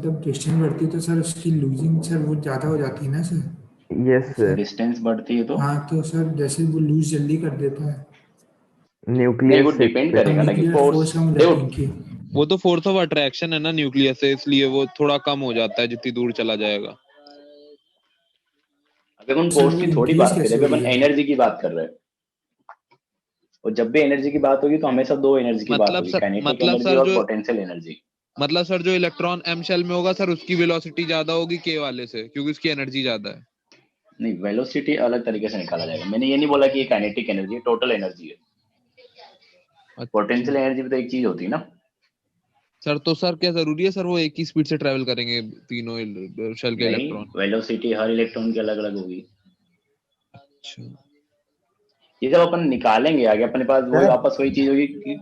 जब डिस्टेंस बढ़ती है तो सर उसकी लूजिंग सर वो ज्यादा हो जाती है ना सर। Yes sir. डिस्टेंस बढ़ती है तो हाँ तो सर जैसे वो लूज जल्दी कर देता है, देखो न्यूक्लियस डिपेंड करेगा ना कि न्यूक्लियर फोर्स, फोर्स कम हो देखो जाती है इनकी। वो तो फोर्स ऑफ अट्रैक्शन है ना न्यूक्लियस से, इसलिए वो थोड़ा कम हो जाता है जितनी दूर चला जाएगा। अभी अपन सर फोर्स वो की थोड़ी इंक्रीज बात कर कैसे रहे हैं, हो अभी रही अपन है? एनर्जी की बात कर रहे हैं, और जब भी एनर्जी की बात होगी तो हमेशा दो एनर्जी की बात होगी, काइनेटिक एनर्जी और पोटेंशियल एनर्जी। मतलब सर जो इलेक्ट्रॉन एम शेल में होगा सर उसकी वेलोसिटी ज्यादा होगी के वाले से, क्योंकि उसकी एनर्जी ज्यादा है। नहीं, वेलोसिटी अलग तरीके से निकाला जाएगा, मैंने ये नहीं बोला कि ये काइनेटिक एनर्जी टोटल एनर्जी है। पोटेंशियल एनर्जी भी तो एक चीज होती है ना सर। तो सर क्या जरूरी है सर वो एक ही स्पीड से ट्रेवल करेंगे तीनों शेल के नहीं, इलेक्ट्रॉन? वेलोसिटी हर इलेक्ट्रॉन की अलग अलग होगी। अच्छा, ये जब अपन निकालेंगे आगे अपने पास वही वापस वही चीज होगी कि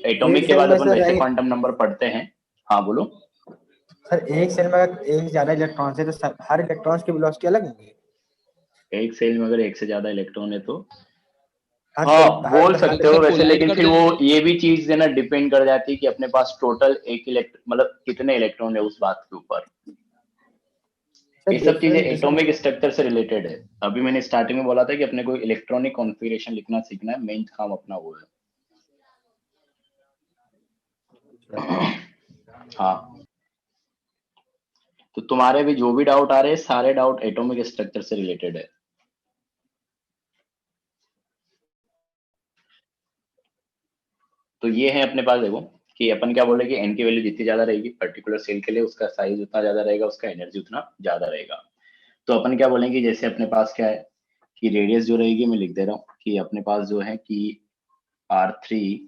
एटॉमिक एक के सेल बाद में अपन सर वैसे क्वांटम नंबर पढ़ते हैं। हाँ बोलो। सर एक सेल में अगर एक ज्यादा इलेक्ट्रॉन है तो हर इलेक्ट्रॉन की वेलोसिटी अलग होगी। एक सेल में अगर एक से ज्यादा इलेक्ट्रॉन है तो हर हाँ सेल बोल हर सकते हो वैसे, कोलाइड लेकिन कर फिर वो जाएंगे। ये भी चीज है ना डिपेंड कर जाती है कि अपने पास टोटल एक मतलब कितने इलेक्ट्रॉन है उस बात के ऊपर। ये सब चीजें एटॉमिक स्ट्रक्चर से रिलेटेड है। अभी मैंने स्टार्टिंग में बोला था कि अपने को इलेक्ट्रॉनिक कॉन्फ़िगरेशन लिखना सीखना है, मेन काम अपना वो है। हाँ, तो तुम्हारे भी जो भी डाउट आ रहे हैं सारे डाउट एटॉमिक स्ट्रक्चर से रिलेटेड है। तो ये है अपने पास, देखो कि अपन क्या बोले कि एन की वैल्यू जितनी ज्यादा रहेगी पर्टिकुलर सेल के लिए उसका साइज उतना ज्यादा रहेगा, उसका एनर्जी उतना ज्यादा रहेगा। तो अपन क्या बोलेंगे जैसे अपने पास क्या है कि रेडियस जो रहेगी, मैं लिख दे रहा हूँ कि अपने पास जो है कि R3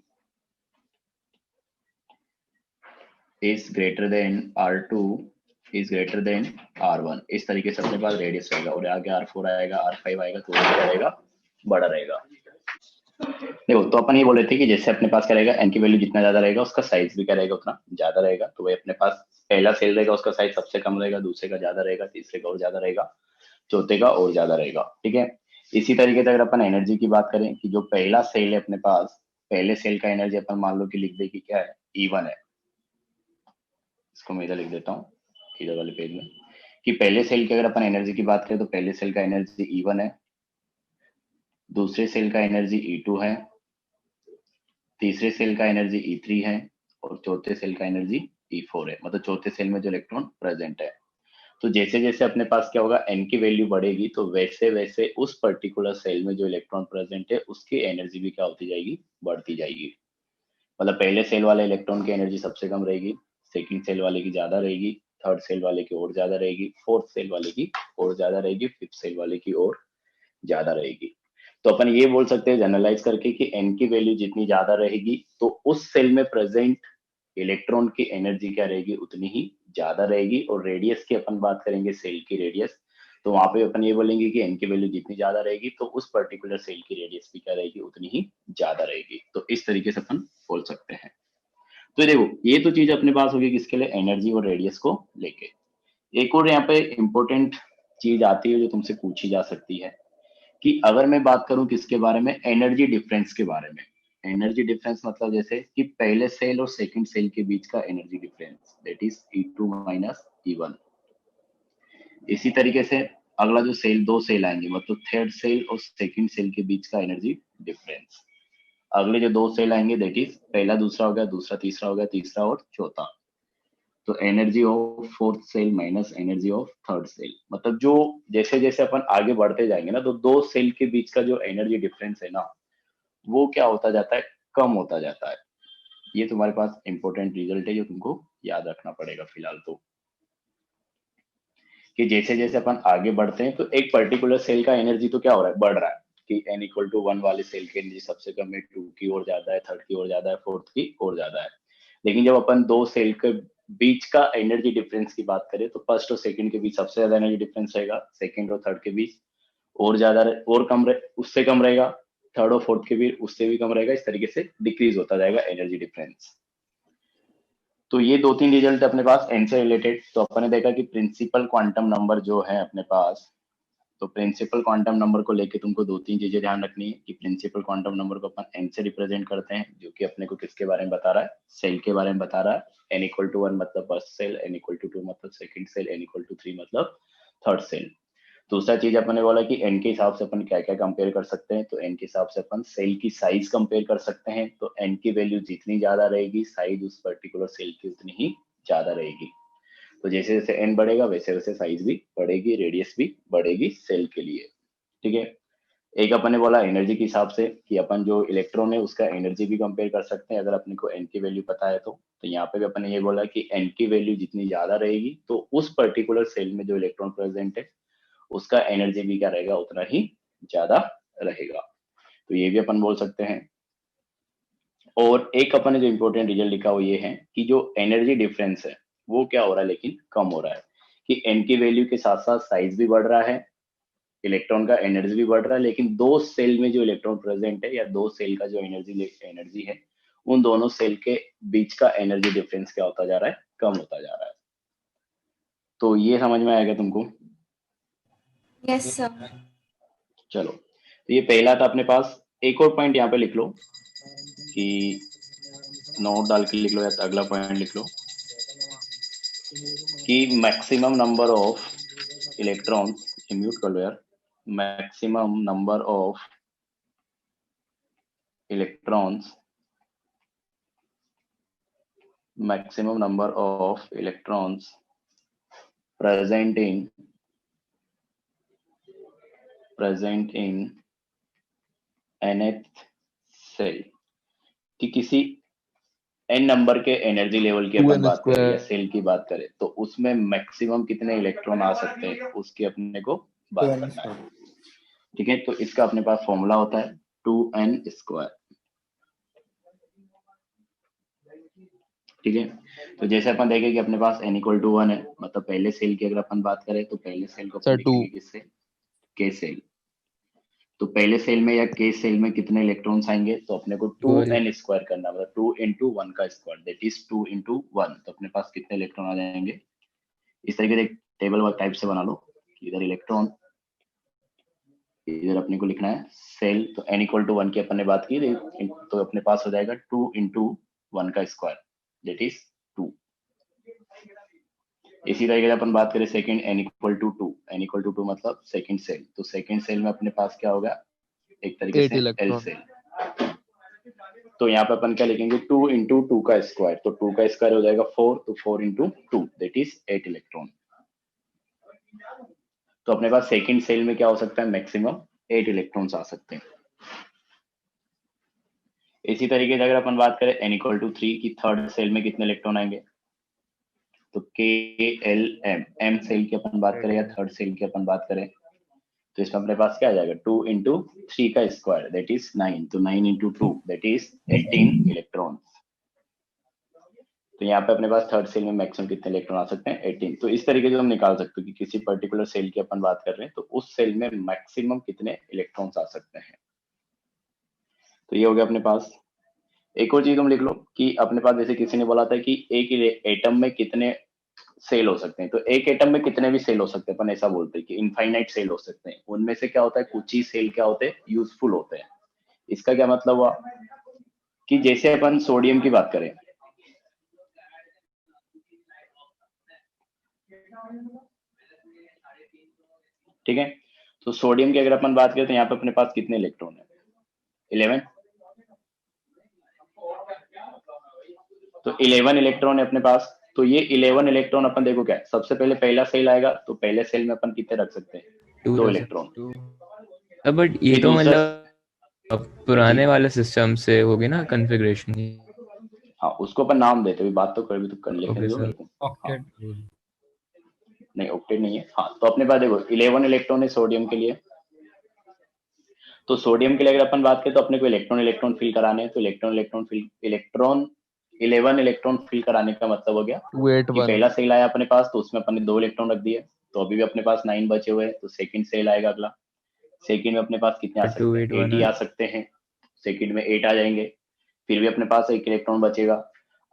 is greater than R2 is greater than R1, इस तरीके से अपने पास रेडियस रहेगा, और आगे R4 आएगा, R5 आएगा, तो क्या रहेगा, बड़ा रहेगा। देखो तो अपन ये बोले थे कि जैसे अपने पास क्या रहेगा, एन की वैल्यू जितना ज्यादा रहेगा उसका साइज भी क्या रहेगा उतना ज्यादा रहेगा। तो वही अपने पास पहला सेल रहेगा उसका साइज सबसे कम रहेगा, दूसरे का ज्यादा रहेगा, तीसरे का और ज्यादा रहेगा, चौथे का और ज्यादा रहेगा। ठीक है, इसी तरीके से अगर अपन एनर्जी की बात करें कि जो पहला सेल है अपने पास, पहले सेल का एनर्जी अपन मान लो कि लिख दे कि क्या है, E1 है। इसको मैं इधर लिख देता हूँ इधर वाले पेज में कि पहले सेल की अगर अपन एनर्जी की बात करें तो पहले सेल का एनर्जी E1 है, दूसरे सेल का एनर्जी E2 है, तीसरे सेल का एनर्जी E3 है, और चौथे सेल का एनर्जी E4 है। मतलब चौथे सेल में जो इलेक्ट्रॉन प्रेजेंट है। तो जैसे जैसे अपने पास क्या होगा, एन की वैल्यू बढ़ेगी तो वैसे वैसे उस पर्टिकुलर सेल में जो इलेक्ट्रॉन प्रेजेंट है उसकी एनर्जी भी क्या होती जाएगी, बढ़ती जाएगी। मतलब पहले सेल वाले इलेक्ट्रॉन की एनर्जी सबसे कम रहेगी, सेकंड सेल वाले की ज्यादा रहेगी, थर्ड सेल वाले की और ज्यादा रहेगी, फोर्थ सेल वाले की और ज्यादा रहेगी, फिफ्थ सेल वाले की और ज्यादा रहेगी। तो अपन ये बोल सकते हैं जनरलाइज करके कि एन की वैल्यू जितनी ज्यादा रहेगी तो उस सेल में प्रेजेंट इलेक्ट्रॉन की एनर्जी क्या रहेगी, उतनी ही ज्यादा रहेगी। और रेडियस की अपन बात करेंगे, सेल की रेडियस, तो वहां पे अपन ये बोलेंगे कि एन की वैल्यू जितनी ज्यादा रहेगी तो उस पर्टिकुलर सेल की रेडियस भी क्या रहेगी, उतनी ही ज्यादा रहेगी। तो इस तरीके से अपन बोल सकते हैं। तो देखो ये तो चीज अपने पास होगी किसके लिए, एनर्जी और रेडियस को लेके। एक और यहाँ पे इंपॉर्टेंट चीज आती है जो तुमसे पूछी जा सकती है कि अगर मैं बात करूं किसके बारे में, एनर्जी डिफरेंस के बारे में। एनर्जी डिफरेंस मतलब जैसे कि पहले सेल और सेकंड सेल के बीच का energy difference, that is E2 minus E1। इसी तरीके से अगला जो सेल, दो सेल आएंगे मतलब थर्ड सेल और सेकंड सेल के बीच का एनर्जी डिफरेंस। अगले जो दो सेल आएंगे दैट इज पहला दूसरा हो गया, दूसरा तीसरा हो गया, तीसरा और चौथा। तो energy of fourth shell minus energy of third shell. मतलब जो जैसे जैसे अपन आगे बढ़ते जाएंगे ना तो दो सेल के बीच का जो एनर्जी डिफरेंस है ना वो क्या होता जाता है, कम होता जाता है। ये तुम्हारे पास इंपॉर्टेंट रिजल्ट है जो तुमको याद रखना पड़ेगा फिलहाल तो, कि जैसे जैसे अपन आगे बढ़ते हैं तो एक पर्टिकुलर सेल का एनर्जी तो क्या हो रहा है, बढ़ रहा है कि n=1 वाले सेल की एनर्जी सबसे कम है, 2 की ओर ज्यादा है, थर्ड की ओर ज्यादा है, फोर्थ की ओर ज्यादा है। लेकिन जब अपन दो सेल के बीच का एनर्जी डिफरेंस की बात करें तो फर्स्ट और सेकंड के बीच सबसे ज्यादा एनर्जी डिफरेंस रहेगा, सेकंड और थर्ड के बीच और ज्यादा और कम उससे कम रहेगा, थर्ड और फोर्थ के बीच उससे भी कम रहेगा। इस तरीके से डिक्रीज होता जाएगा एनर्जी डिफरेंस। तो ये 2-3 रिजल्ट अपने पास एन से रिलेटेड। तो अपन ने देखा कि प्रिंसिपल क्वांटम नंबर जो है अपने पास, तो प्रिंसिपल क्वांटम नंबर को लेके तुमको 2-3 चीजें ध्यान रखनी है कि प्रिंसिपल क्वांटम नंबर को अपन एन से रिप्रेजेंट करते हैं, जो कि अपने को किसके बारे में बता रहा है, सेल के बारे में बता रहा है। n = 1 मतलब फर्स्ट सेल, n = 2 मतलब सेकंड सेल, n = 3 मतलब थर्ड सेल। दूसरा चीज अपन ने बोला कि n के हिसाब से अपन क्या क्या कंपेयर कर सकते हैं, तो n के हिसाब से अपन सेल की साइज कंपेयर कर सकते हैं। तो n की वैल्यू जितनी ज्यादा रहेगी, साइज उस पर्टिकुलर सेल की उतनी ही ज्यादा रहेगी। तो जैसे जैसे n बढ़ेगा वैसे वैसे साइज भी बढ़ेगी, रेडियस भी बढ़ेगी सेल के लिए। ठीक है। एक अपन ने बोला एनर्जी के हिसाब से कि अपन जो इलेक्ट्रॉन है उसका एनर्जी भी कंपेयर कर सकते हैं अगर अपने को n की वैल्यू पता है तो यहाँ पे भी अपन ने ये बोला कि n की वैल्यू जितनी ज्यादा रहेगी तो उस पर्टिकुलर सेल में जो इलेक्ट्रॉन प्रेजेंट है उसका एनर्जी भी क्या रहेगा, उतना ही ज्यादा रहेगा। तो ये भी अपन बोल सकते हैं। और एक अपन ने जो इंपॉर्टेंट रिजल्ट लिखा वो ये है कि जो एनर्जी डिफरेंस है वो क्या हो रहा है, लेकिन कम हो रहा है। कि n की वैल्यू के साथ साथ साइज भी बढ़ रहा है, इलेक्ट्रॉन का एनर्जी भी बढ़ रहा है, लेकिन दो सेल में जो इलेक्ट्रॉन प्रेजेंट है या दो सेल का जो एनर्जी है उन दोनों सेल के बीच का एनर्जी डिफरेंस क्या होता जा रहा है, कम होता जा रहा है। तो ये समझ में आएगा तुमको? Yes sir. चलो, तो ये पहला था अपने पास। एक और पॉइंट यहाँ पे लिख लो कि नोट डाल के लिख लो या अगला पॉइंट लिख लो कि maximum number of electrons, mute कर लो यार, maximum number of electrons present in nth shell, कि किसी n नंबर के एनर्जी लेवल की अपन बात करें या सेल की बात करें तो उसमें मैक्सिमम कितने इलेक्ट्रॉन आ सकते हैं उसकी अपने को बात करना है। ठीक है। तो इसका अपने पास फॉर्मूला होता है 2n²। ठीक है। तो जैसे अपन देखें कि अपने पास n = 1 है, मतलब पहले सेल की अगर अपन बात करें तो पहले सेल को अपन लिखेंगे किससे, k सेल। तो पहले सेल में या k सेल में कितने इलेक्ट्रॉन्स आएंगे, तो अपने को 2n² करना, मतलब 2 × 1 का स्क्वायर, दैट इज 2 × 1। तो अपने पास कितने इलेक्ट्रॉन आ जाएंगे, इस तरीके से टेबल वर्क टाइप से बना लो। इधर इलेक्ट्रॉन, इधर अपने को लिखना है सेल। तो n = 1 की अपन ने बात की तो अपने पास हो जाएगा 2 × 1 का स्क्वायर, दैट इज 2। इसी तरीके से अपन बात करें सेकंड, n = 2, n = 2 मतलब सेकंड सेल। तो सेकंड सेल में अपने पास क्या होगा, एक तरीके से एल सेल। तो यहाँ पे अपन क्या लिखेंगे, 2 × 2 का स्क्वायर, तो 2 का स्क्वायर हो जाएगा 4, तो 4 × 2 दैट इज 8 इलेक्ट्रॉन। तो अपने पास सेकंड सेल में क्या हो सकता है, मैक्सिमम 8 इलेक्ट्रॉन्स आ सकते हैं। इसी तरीके से अगर अपन बात करें n = 3 की थर्ड सेल में कितने इलेक्ट्रॉन आएंगे, तो KLM, m सेल की अपन बात करें या थर्ड सेल की अपन बात करें तो इसमें अपने पास क्या आ जाएगा, 2 × 3 का स्क्वायर दैट इज 9, तो 9 × 2 दैट इज 18 इलेक्ट्रॉन्स। तो यहाँ पे अपने पास थर्ड सेल में मैक्सिमम कितने इलेक्ट्रॉन आ सकते हैं, 18। तो इस तरीके से हम निकाल सकते हो कि किसी पर्टिकुलर सेल की अपन बात कर रहे हैं तो उस सेल में मैक्सिमम कितने इलेक्ट्रॉन्स आ सकते हैं। तो ये हो गया अपने पास। एक और चीज हम लिख लो कि अपने पास जैसे किसी ने बोला था कि एक एटम में कितने सेल हो सकते हैं, तो एक एटम में कितने भी सेल हो सकते हैं, अपन ऐसा बोलते हैं कि इनफाइनाइट सेल हो सकते हैं। उनमें से क्या होता है, कुछ ही सेल क्या होते हैं, यूजफुल होते हैं। इसका क्या मतलब हुआ कि जैसे अपन सोडियम की बात करें, ठीक है, तो सोडियम की अगर अपन बात करें तो यहाँ पे अपने पास कितने इलेक्ट्रॉन है, 11। तो 11 इलेक्ट्रॉन है अपने पास। तो ये 11 इलेक्ट्रॉन अपन देखो क्या है, सबसे पहले पहला सेल आएगा तो पहले सेल में अपन कितने रख सकते हैं, 2 इलेक्ट्रॉन। बट ये तो मतलब पुराने वाले सिस्टम से होगी ना कॉन्फ़िगरेशन। हाँ, उसको अपन नाम देते हैं, बात तो कर भी तो कर लिख Okay, sir. ऑक्टेट नहीं, ऑक्टेट नहीं है। हाँ, तो अपने पास देखो 11 इलेक्ट्रॉन है सोडियम के लिए। तो सोडियम के लिए अगर अपन बात करें तो अपने को इलेक्ट्रॉन फिल कराने हैं, तो इलेक्ट्रॉन 11 इलेक्ट्रॉन फिल कराने का मतलब हो गया कि 281 पहला सेल आया अपने पास तो उसमें अपन ने 2 इलेक्ट्रॉन रख दिए, तो अभी भी अपने पास 9 बचे हुए हैं। तो सेकंड सेल आएगा अगला, सेकंड में अपने पास कितने आ सकते हैं? 8 ही आ सकते हैं। सेकंड में 8 आ जाएंगे, फिर भी अपने पास 1 इलेक्ट्रॉन बचेगा।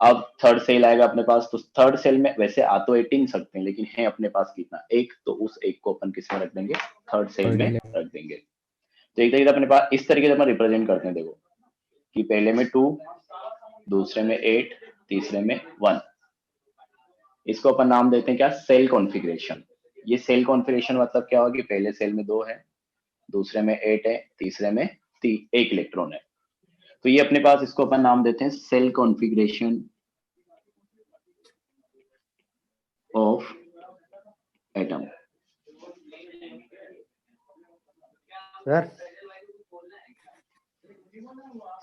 अब थर्ड सेल आएगा अपने पास, तो थर्ड सेल में वैसे आ तो 18 सकते हैं, लेकिन है अपने पास कितना? 1, तो उस 1 को अपन किस में रख देंगे? थर्ड सेल में रख देंगे। तो एक तरीके से अपने पास इस तरीके से अपन रिप्रेजेंट करते हैं, देखो कि पहले में 2, दूसरे में 8, तीसरे में 1। इसको अपन नाम देते हैं क्या? Shell configuration. ये सेल कॉन्फ़िगरेशन मतलब क्या होगा कि पहले सेल में 2 है, दूसरे में 8 है, तीसरे में 1 इलेक्ट्रॉन है। तो ये अपने पास, इसको अपन नाम देते हैं shell configuration of atom. Sir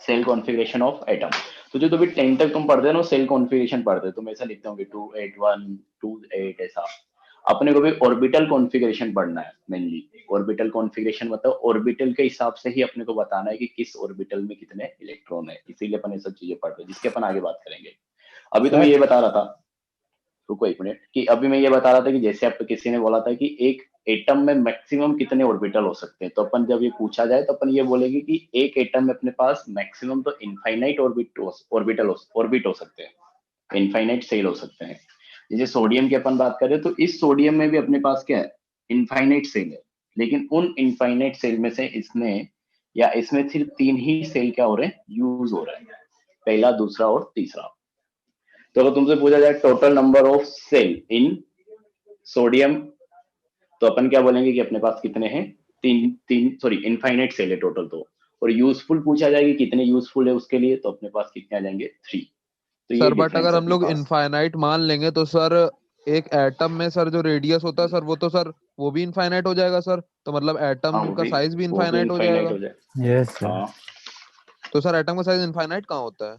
shell configuration of atom. तो जो भी 10 तक तुम पढ़ते हो ना, सेल कॉन्फ़िगरेशन पढ़ते हो, तुम ऐसा लिखते होंगे 2 8 1 2 8 ऐसा। अपने को भी ऑर्बिटल कॉन्फ़िगरेशन पढ़ना है मेनली। ऑर्बिटल कॉन्फ़िगरेशन मतलब ऑर्बिटल के हिसाब से ही अपने को बताना है कि किस ऑर्बिटल में कितने इलेक्ट्रॉन है, इसीलिए अपन ये सब चीजें पढ़ रहे हैं, जिसके अपन आगे बात करेंगे। अभी तो मैं ये बता रहा था, रुको एक मिनट, कि अभी मैं ये बता रहा था कि जैसे आप किसी ने बोला था कि एक एटम में मैक्सिमम कितने ऑर्बिटल हो सकते हैं, तो अपन जब ये पूछा जाए तो अपन ये बोलेंगे कि एक एटम में अपने पास मैक्सिमम तो इनफाइनाइट ऑर्बिट हो सकते हैं, इनफाइनाइट सेल हो सकते हैं। जैसे सोडियम की अपन बात करें तो इस सोडियम में भी अपने पास क्या है? इनफाइनाइट सेल है, लेकिन उन इनफाइनाइट सेल में से इसमें सिर्फ 3 ही सेल क्या हो रहे हैं? यूज हो रहे हैं, पहला, दूसरा और तीसरा। तो अगर तुमसे पूछा जाए total number of shell in sodium, तो अपन क्या बोलेंगे कि अपने पास कितने हैं? इनफाइनाइट सेल है टोटल। तो और यूजफुल पूछा जाए कि कितने यूजफुल है उसके लिए, तो अपने पास कितने आ जाएंगे? 3। तो ये सर बट डिफरेंस अगर हम अपने लोग पास। इनफाइनाइट मान लेंगे तो सर एक एटम में सर जो रेडियस होता है सर वो तो सर वो भी इनफाइनाइट हो जाएगा सर, तो मतलब हाँ, एटम का साइज भी वो भी इनफाइनाइट हो इनफाइनाइट जाएगा। हो जाए। Yes sir. हाँ, तो सर एटम का साइज इनफाइनाइट कहाँ होता है?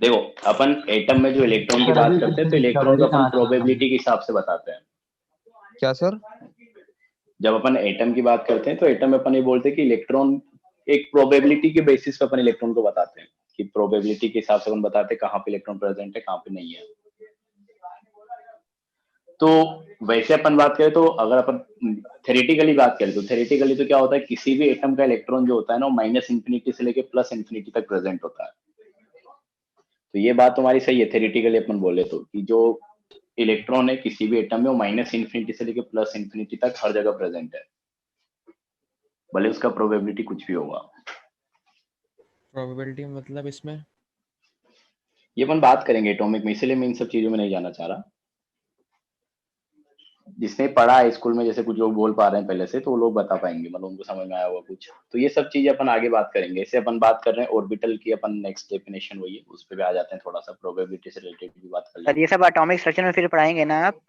देखो अपन एटम में जो इलेक्ट्रॉन की बात करते हैं, तो इलेक्ट्रॉन को अपन प्रोबेबिलिटी के हिसाब से बताते हैं। क्या सर? जब अपन एटम की बात करते हैं तो एटम में अपन ये बोलते हैं कि इलेक्ट्रॉन एक प्रोबेबिलिटी के बेसिस पे अपन इलेक्ट्रॉन को बताते हैं, कि प्रोबेबिलिटी के हिसाब से अपन बताते हैं कहाँ पे इलेक्ट्रॉन प्रेजेंट है, कहाँ पे नहीं है। तो वैसे अपन बात करें तो अगर अपन थेरेटिकली बात करें, तो थेरेटिकली तो क्या होता है, किसी भी एटम का इलेक्ट्रॉन जो होता है ना, माइनस इंफिनिटी से लेके प्लस इंफिनिटी तक प्रेजेंट होता है। तो ये बात तुम्हारी सही है, थेरेटिकली अपन बोले तो, कि जो इलेक्ट्रॉन है किसी भी एटम में, वो माइनस इंफिनिटी से लेके प्लस इंफिनिटी तक हर जगह प्रेजेंट है, भले उसका प्रोबेबिलिटी कुछ भी होगा। प्रोबेबिलिटी मतलब इसमें ये अपन बात करेंगे एटॉमिक में, इसीलिए मैं इन सब चीजों में नहीं जाना चाह रहा। जिसने पढ़ा है स्कूल में, जैसे कुछ लोग बोल पा रहे हैं पहले से, तो वो लोग बता पाएंगे, मतलब उनको समझ में आया होगा कुछ। तो ये सब चीजें अपन आगे बात करेंगे। ऐसे अपन बात कर रहे हैं ऑर्बिटल की, अपन नेक्स्ट डेफिनेशन वही है, उस पे भी आ जाते हैं, थोड़ा सा प्रोबेबिलिटी से रिलेटेड भी बात कर सर लेंगे। ये सब एटॉमिक स्ट्रक्चर में फिर पढ़ाएंगे ना आप?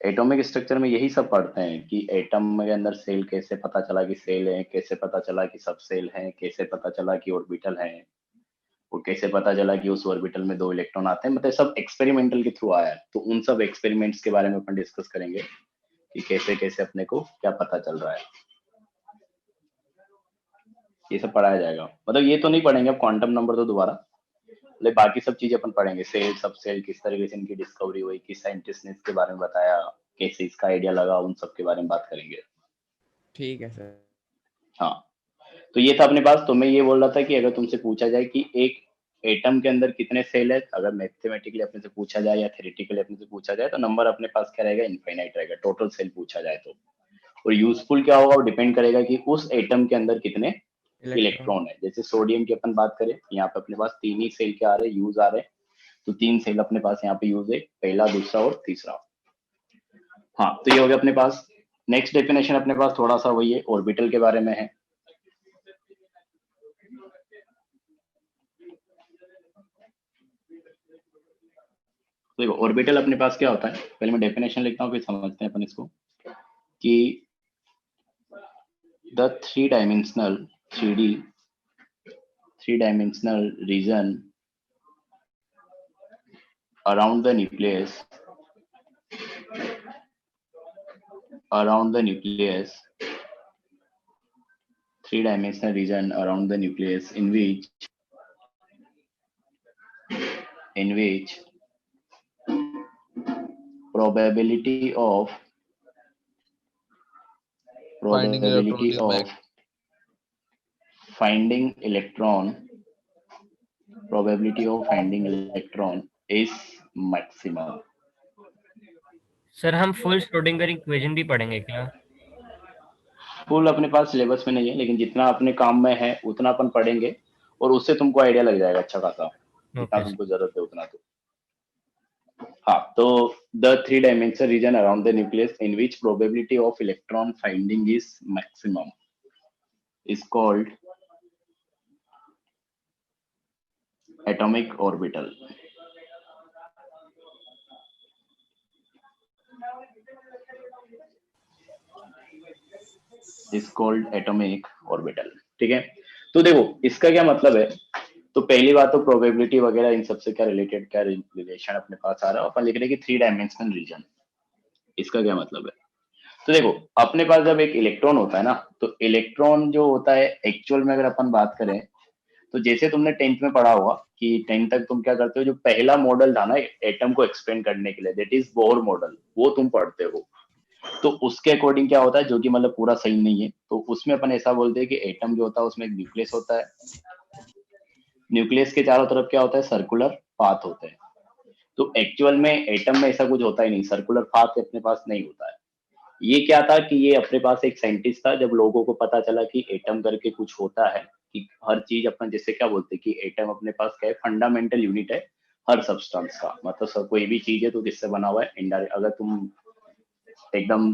एटॉमिक स्ट्रक्चर में यही सब पढ़ते हैं कि एटम के अंदर सेल कैसे पता चला कि सेल है, कैसे पता चला कि सब सेल है, कैसे पता चला कि ऑर्बिटल है, और कैसे पता चला कि उस ऑर्बिटल में 2 इलेक्ट्रॉन आते हैं, मतलब सब एक्सपेरिमेंटल के थ्रू आया है। तो उन सब एक्सपेरिमेंट्स के बारे में अपन डिस्कस करेंगे कि कैसे कैसे अपने को क्या पता चल रहा है, ये सब पढ़ाया जाएगा। मतलब ये तो नहीं पढ़ेंगे अब क्वांटम नंबर, तो दोबारा, मतलब बाकी सब चीजें अपन पढ़ेंगे, सेल, सब सेल, किस तरीके से इनकी डिस्कवरी हुई, किस साइंटिस्ट ने इसके बारे में बताया, कैसे इसका आइडिया लगा, उन सब के बारे में बात करेंगे। ठीक है सर। हाँ, तो ये था अपने पास। तो मैं ये बोल रहा था कि अगर तुमसे पूछा जाए कि एक एटम के अंदर कितने सेल है, अगर मैथमेटिकली अपने से पूछा जाए या थ्योरेटिकली अपने से पूछा जाए, तो नंबर अपने पास क्या रहेगा? इनफाइनाइट रहेगा, टोटल सेल पूछा जाए तो। और यूजफुल क्या होगा, वो डिपेंड करेगा कि उस एटम के अंदर कितने इलेक्ट्रॉन है। जैसे सोडियम की अपन बात करें, यहाँ पे अपने पास 3 ही सेल क्या आ रहे हैं? यूज आ रहे हैं। तो 3 सेल अपने पास यहाँ पे यूज है, पहला, दूसरा और तीसरा। हाँ, तो ये हो गया अपने पास। नेक्स्ट डेफिनेशन अपने पास थोड़ा सा वही है, ऑर्बिटल के बारे में है। देखो ऑर्बिटल अपने पास क्या होता है, पहले मैं डेफिनेशन लिखता हूँ, फिर समझते हैं अपन इसको, कि the 3-dimensional region around the nucleus in which in which probability of Finding electron is max. finding electron probability of finding electron is maximum. Sir हम फुल श्रोडिंगर इक्वेशन भी पढ़ेंगे क्या? फुल अपने पास सिलेबस में नहीं है, लेकिन जितना अपने काम में है उतना अपन पढ़ेंगे और उससे तुमको आइडिया लग जाएगा अच्छा खासा, जितना तुमको जरूरत है उतना। तो हाँ, तो the 3 dimensional region around the nucleus in which probability of electron finding is maximum is called atomic orbital. Is called atomic orbital. ठीक है, तो देखो इसका क्या मतलब है। तो पहली बात तो प्रोबेबिलिटी वगैरह इन सबसे क्या रिलेटेड, क्या रिलेशन अपने पास आ रहा है, अपन लिख रहे हैं कि 3 डायमेंशनल रीजन। इसका क्या मतलब है, तो देखो अपने पास जब एक इलेक्ट्रॉन होता है ना, तो इलेक्ट्रॉन जो होता है एक्चुअल में अगर अपन बात करें तो जैसे तुमने 10th में पढ़ा होगा कि 10th तक तुम क्या करते हो, जो पहला मॉडल था ना एटम को एक्सप्लेन करने के लिए, दैट इज बोर मॉडल, वो तुम पढ़ते हो। तो उसके अकॉर्डिंग क्या होता है, जो कि मतलब पूरा सही नहीं है, तो उसमें अपन ऐसा बोलते हैं कि एटम जो होता है उसमें एक न्यूक्लियस होता है, न्यूक्लियस के चारों तरफ क्या होता है, सर्कुलर पाथ होते हैं। तो एक्चुअल में एटम में ऐसा कुछ होता ही नहीं, सर्कुलर पाथ अपने पास नहीं होता है। ये क्या था कि ये अपने पास एक साइंटिस्ट था, जब लोगों को पता चला कि एटम करके कुछ होता है, कि हर चीज अपन जैसे क्या बोलते हैं कि एटम अपने पास क्या है, फंडामेंटल यूनिट है हर सब्सटेंस का। मतलब सब कोई भी चीज है तो किससे बना हुआ है, इनडायरेक्ट अगर तुम एकदम